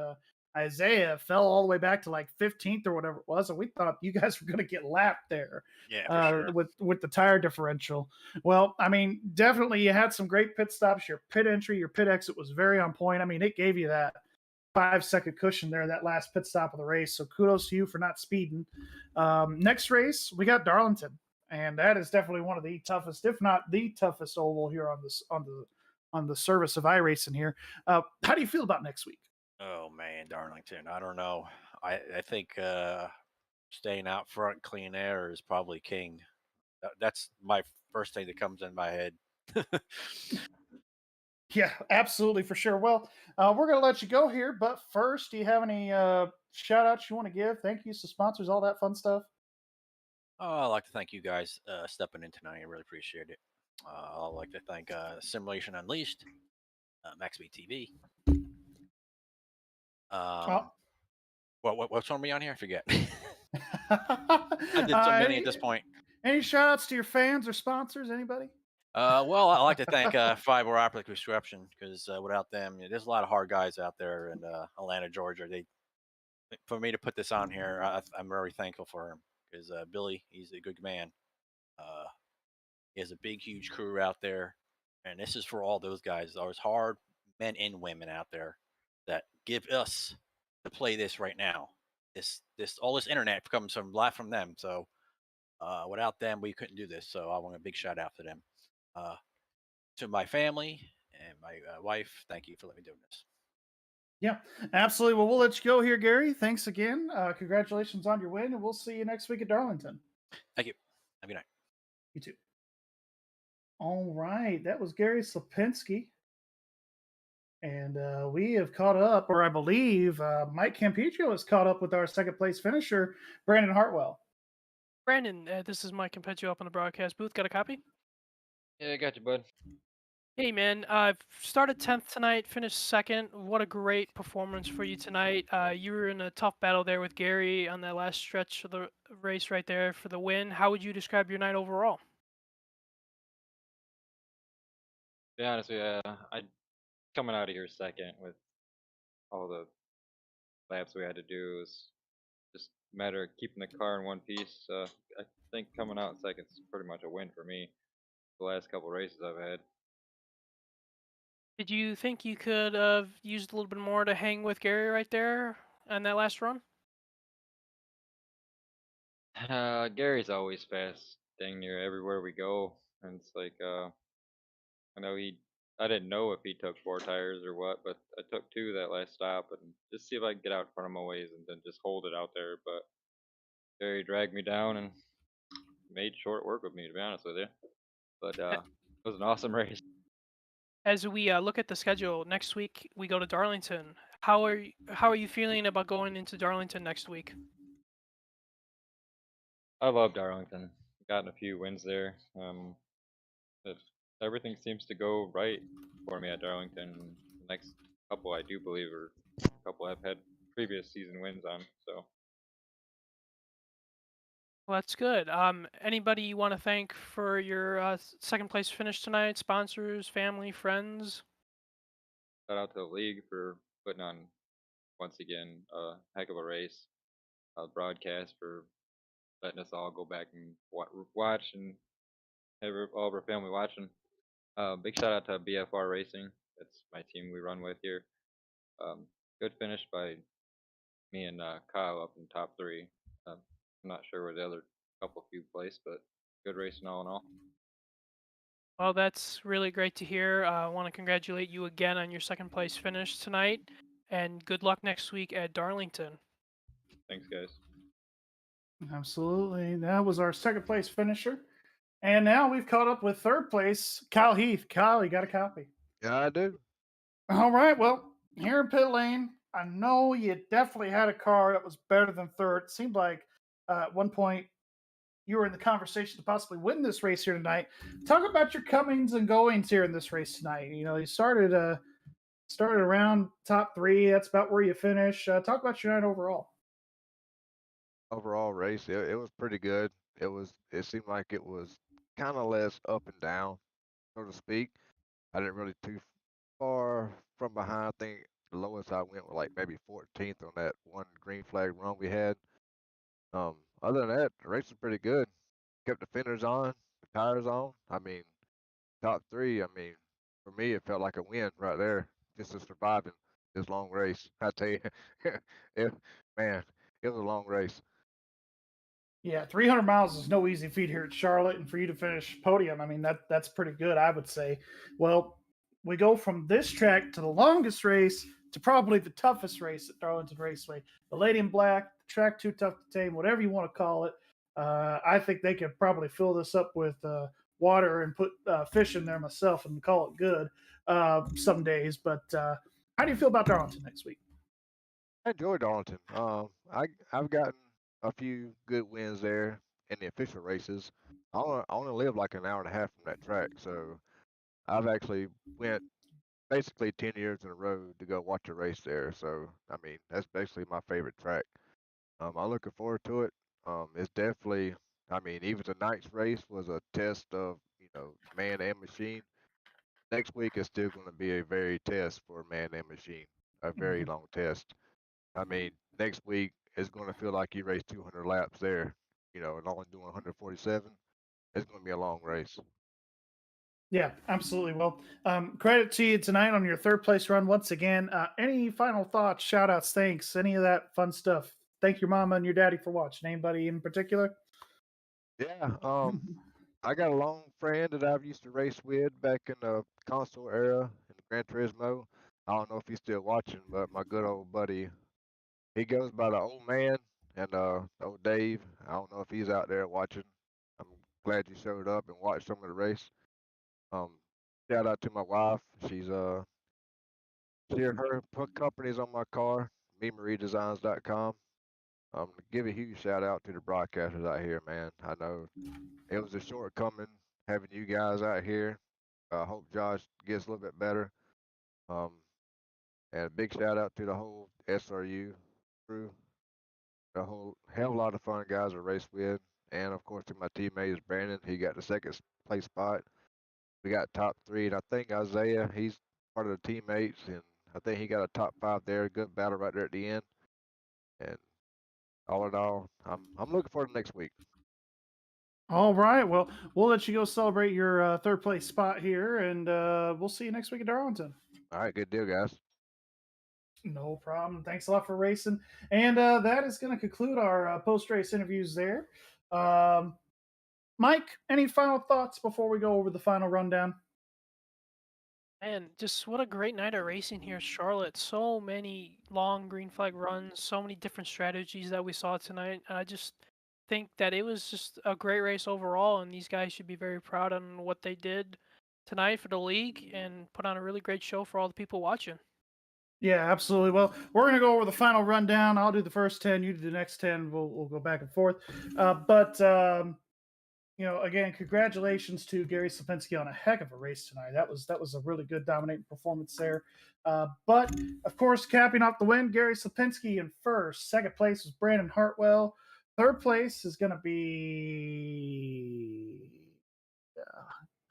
Isaiah fell all the way back to like 15th or whatever it was, and we thought you guys were going to get lapped there Yeah, for sure. with the tire differential. Well, I mean, definitely you had some great pit stops. Your pit entry, your pit exit was very on point. I mean, it gave you that 5 second cushion there, that last pit stop of the race. So kudos to you for not speeding. Next race, we got Darlington, and that is definitely one of the toughest, if not the toughest oval here on the service of iRacing here. How do you feel about next week? Oh man, Darlington. I don't know. I think staying out front, clean air is probably king. That's my first thing that comes in my head. Yeah, absolutely for sure. Well, we're gonna let you go here, but first, do you have any shout outs you want to give? Thank yous to sponsors, all that fun stuff. Oh, I'd like to thank you guys stepping in tonight. I really appreciate it. I'd like to thank Simulation Unleashed, MaxspeedTV. Oh. Um, what's on me on here? I forget. I did so uh, many at any, this point. any shout outs to your fans or sponsors? Anybody? Well, I like to thank Fiber Optic Prescription because without them, there's a lot of hard guys out there in Atlanta, Georgia. They For me to put this on here, I'm very thankful for him because Billy, he's a good man. Uh, he has a big, huge crew out there, and this is for all those guys, those hard men and women out there that give us to play this right now. All this internet comes from live from them. So without them, we couldn't do this. So I want a big shout out to them. Uh, to my family and my wife, thank you for letting me do this. Yeah, absolutely. Well, we'll let you go here, Gary. Thanks again. Congratulations on your win, and we'll see you next week at Darlington. Thank you. Have a good night. You too. All right, that was Gary Slapinski. And we have caught up, or I believe Mike Campigio has caught up with our second place finisher, Brandon Hartwell. Brandon, this is Mike Competio up on the broadcast booth. Got a copy? Yeah, I got you, bud. Hey, man. I've started 10th tonight, finished second. What a great performance for you tonight. You were in a tough battle there with Gary on that last stretch of the race right there for the win. How would you describe your night overall? Be honest with you, I coming out of here second with all the laps we had to do. It was just a matter of keeping the car in one piece. I think coming out second is pretty much a win for me. The last couple races I've had. Did you think you could have used a little bit more to hang with Gary right there on that last run? Gary's always fast, dang near everywhere we go, and it's like I know I didn't know if he took 4 tires or what, but I took 2 that last stop and just see if I could get out in front of him a ways and then just hold it out there. But Gary dragged me down and made short work with me, to be honest with you. But it was an awesome race. As we look at the schedule next week, we go to Darlington. How are you feeling about going into Darlington next week? I love Darlington. Gotten a few wins there. If everything seems to go right for me at Darlington. The next couple, I do believe, are a couple I've had previous season wins on. So Well, that's good. Anybody you want to thank for your second place finish tonight? Sponsors, family, friends? shout out to the league for putting on once again a heck of a race. Broadcast for letting us all go back and watch and have all of our family watching. Big shout out to BFR Racing. That's my team we run with here. Good finish by me and Kyle up in top three. I'm not sure where the other couple few placed, but good racing all in all. Well, that's really great to hear. I want to congratulate you again on your second place finish tonight, and good luck next week at Darlington. Thanks, guys. Absolutely. That was our second place finisher. And now we've caught up with third place, Kyle Heath. Kyle, you got a copy. Yeah, I do. All right. Well, here in pit lane, I know you definitely had a car that was better than third. It seemed like at one point you were in the conversation to possibly win this race here tonight. Talk about your comings and goings here in this race tonight. You know, you started around top three. That's about where you finish. Talk about your night overall. Overall race, it was pretty good. It seemed like it was kind of less up and down, so to speak. I didn't really too far from behind. I think the lowest I went was like maybe 14th on that one green flag run we had. Other than that, the race was pretty good. Kept the fenders on, the tires on. I mean, top three. I mean, for me, it felt like a win right there, just to surviving this long race. I tell you, it, man, it was a long race. Yeah, 300 miles is no easy feat here at Charlotte, and for you to finish podium, I mean that's pretty good, I would say. Well, we go from this track to the longest race to probably the toughest race at Darlington Raceway. The Lady in Black, the track too tough to tame, whatever you want to call it. I think they could probably fill this up with water and put fish in there myself and call it good some days. But how do you feel about Darlington next week? I enjoyed Darlington. I've gotten a few good wins there in the official races. I only live like an hour and a half from that track, so I've actually went basically 10 years in a row to go watch a race there. So I mean, that's basically my favorite track. I'm looking forward to it. It's definitely, I mean, even tonight's race was a test of man and machine. Next week is still going to be a very test for man and machine, a very long test. I mean, next week it's going to feel like you raced 200 laps there, and only doing 147. It's going to be a long race. Yeah, absolutely. Well, credit to you tonight on your third place run once again. Any final thoughts, shout outs, thanks, any of that fun stuff? Thank your mama and your daddy for watching. Anybody in particular? Yeah, I got a long friend that I've used to race with back in the console era in Gran Turismo. I don't know if he's still watching, but my good old buddy, he goes by the old man and old Dave. I don't know if he's out there watching. I'm glad you showed up and watched some of the race. Um, Shout out to my wife. Her put companies on my car, memariedesigns.com. Give a huge shout out to the broadcasters out here, man. I know it was a shortcoming having you guys out here. I hope Josh gets a little bit better. Um, and a big shout out to the whole SRU crew. A whole hell of a lot of fun guys to race with. And of course to my teammates Brandon, he got the second place spot. We got top three, and I think Isaiah, he's part of the teammates, and I think he got a top five there. Good battle right there at the end. And all in all, I'm looking forward to next week. All right. Well, we'll let you go celebrate your third place spot here, and we'll see you next week at Darlington. All right, good deal, guys. No problem. Thanks a lot for racing. And that is going to conclude our post race interviews there. Mike, any final thoughts before we go over the final rundown? Man, just what a great night of racing here, Charlotte. So many long green flag runs, so many different strategies that we saw tonight. And I just think that it was just a great race overall, and these guys should be very proud on what they did tonight for the league and put on a really great show for all the people watching. Yeah, absolutely. Well, we're going to go over the final rundown. I'll do the first 10, you do the next 10. We'll go back and forth. Again, congratulations to Gary Sapinski on a heck of a race tonight. That was a really good dominating performance there. But of course, capping off the win, Gary Sapinski in first. Second place was Brandon Hartwell. Third place is going to be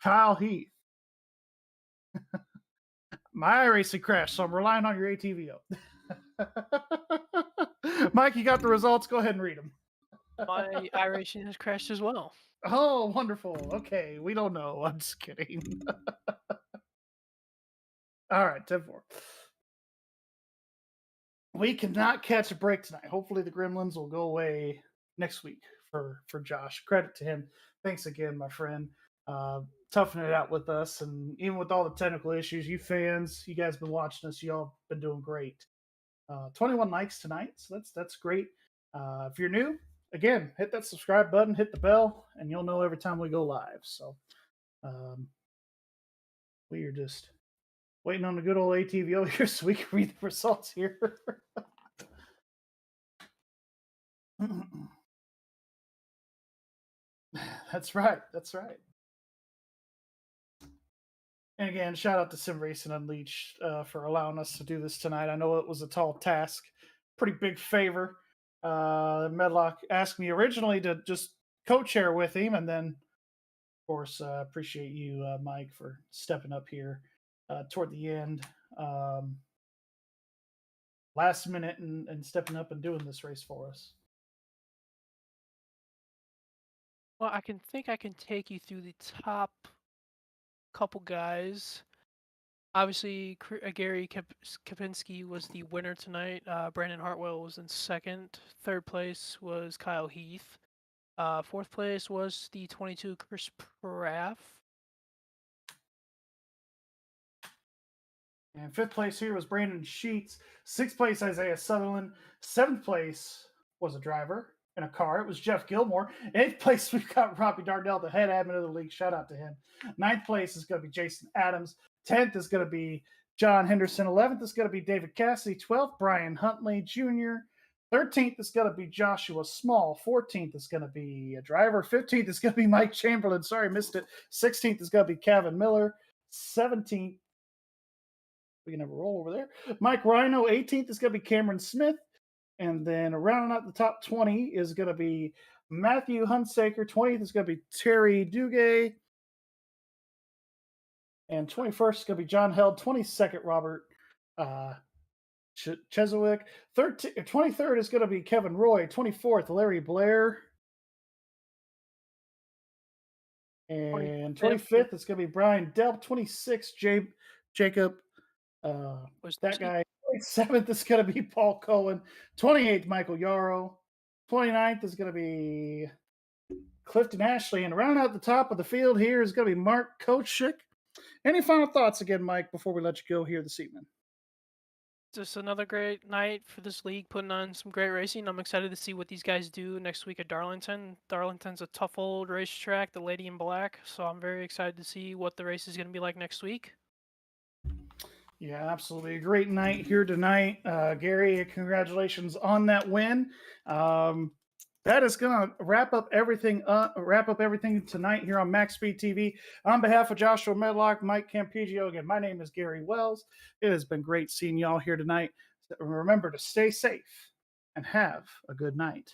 Kyle Heath. My racing crashed, so I'm relying on your ATVO. Mike, you got the results. Go ahead and read them. My iRacing has crashed as well. Oh, wonderful. Okay, we don't know. I'm just kidding. All right, 10-4. We cannot catch a break tonight. Hopefully, the Gremlins will go away next week for Josh. Credit to him. Thanks again, my friend. Toughing it out with us, and even with all the technical issues, you fans, you guys been watching us. Y'all been doing great. 21 likes tonight, so that's great. If you're new, again, hit that subscribe button, hit the bell, and you'll know every time we go live. So we are just waiting on the good old ATVO here so we can read the results here. That's right. That's right. And again, shout out to Sim Racing Unleashed for allowing us to do this tonight. I know it was a tall task, pretty big favor. Medlock asked me originally to just co-chair with him, and then, of course, appreciate you, Mike, for stepping up here toward the end, last minute, and stepping up and doing this race for us. Well, I can take you through the top couple guys. Obviously, Gary Kapinski was the winner tonight. Brandon Hartwell was in second. Third place was Kyle Heath. Fourth place was the 22 Chris Praff. And fifth place here was Brandon Sheets. Sixth place, Isaiah Sutherland. Seventh place was a driver in a car. It was Jeff Gilmore. Eighth place, we've got Robbie Darnell, the head admin of the league. Shout out to him. Ninth place is going to be Jason Adams. 10th is going to be John Henderson. 11th is going to be David Cassidy. 12th, Brian Huntley Jr. 13th is going to be Joshua Small. 14th is going to be a driver. 15th is going to be Mike Chamberlain. Sorry, missed it. 16th is going to be Kevin Miller. 17th, we can have a roll over there. Mike Rhino. 18th is going to be Cameron Smith. And then rounding out the top 20 is going to be Matthew Hunsaker. 20th is going to be Terry Duguay. And 21st is going to be John Held. 22nd, Robert Chesewick. 23rd is going to be Kevin Roy. 24th, Larry Blair. And 25th is going to be Brian Delp. 26th, Jacob. That guy. 27th is going to be Paul Cohen. 28th, Michael Yarrow. 29th is going to be Clifton Ashley. And round out the top of the field here is going to be Mark Kochik. Any final thoughts again, Mike, before we let you go here this evening? Just another great night for this league, putting on some great racing. I'm excited to see what these guys do next week at Darlington. Darlington's a tough old racetrack, the Lady in Black, so I'm very excited to see what the race is going to be like next week. Yeah, absolutely. A great night here tonight. Gary, congratulations on that win. That is going to wrap up everything tonight here on MaxspeedTV. On behalf of Joshua Medlock, Mike Campigio, again, my name is Gary Wells. It has been great seeing y'all here tonight. Remember to stay safe and have a good night.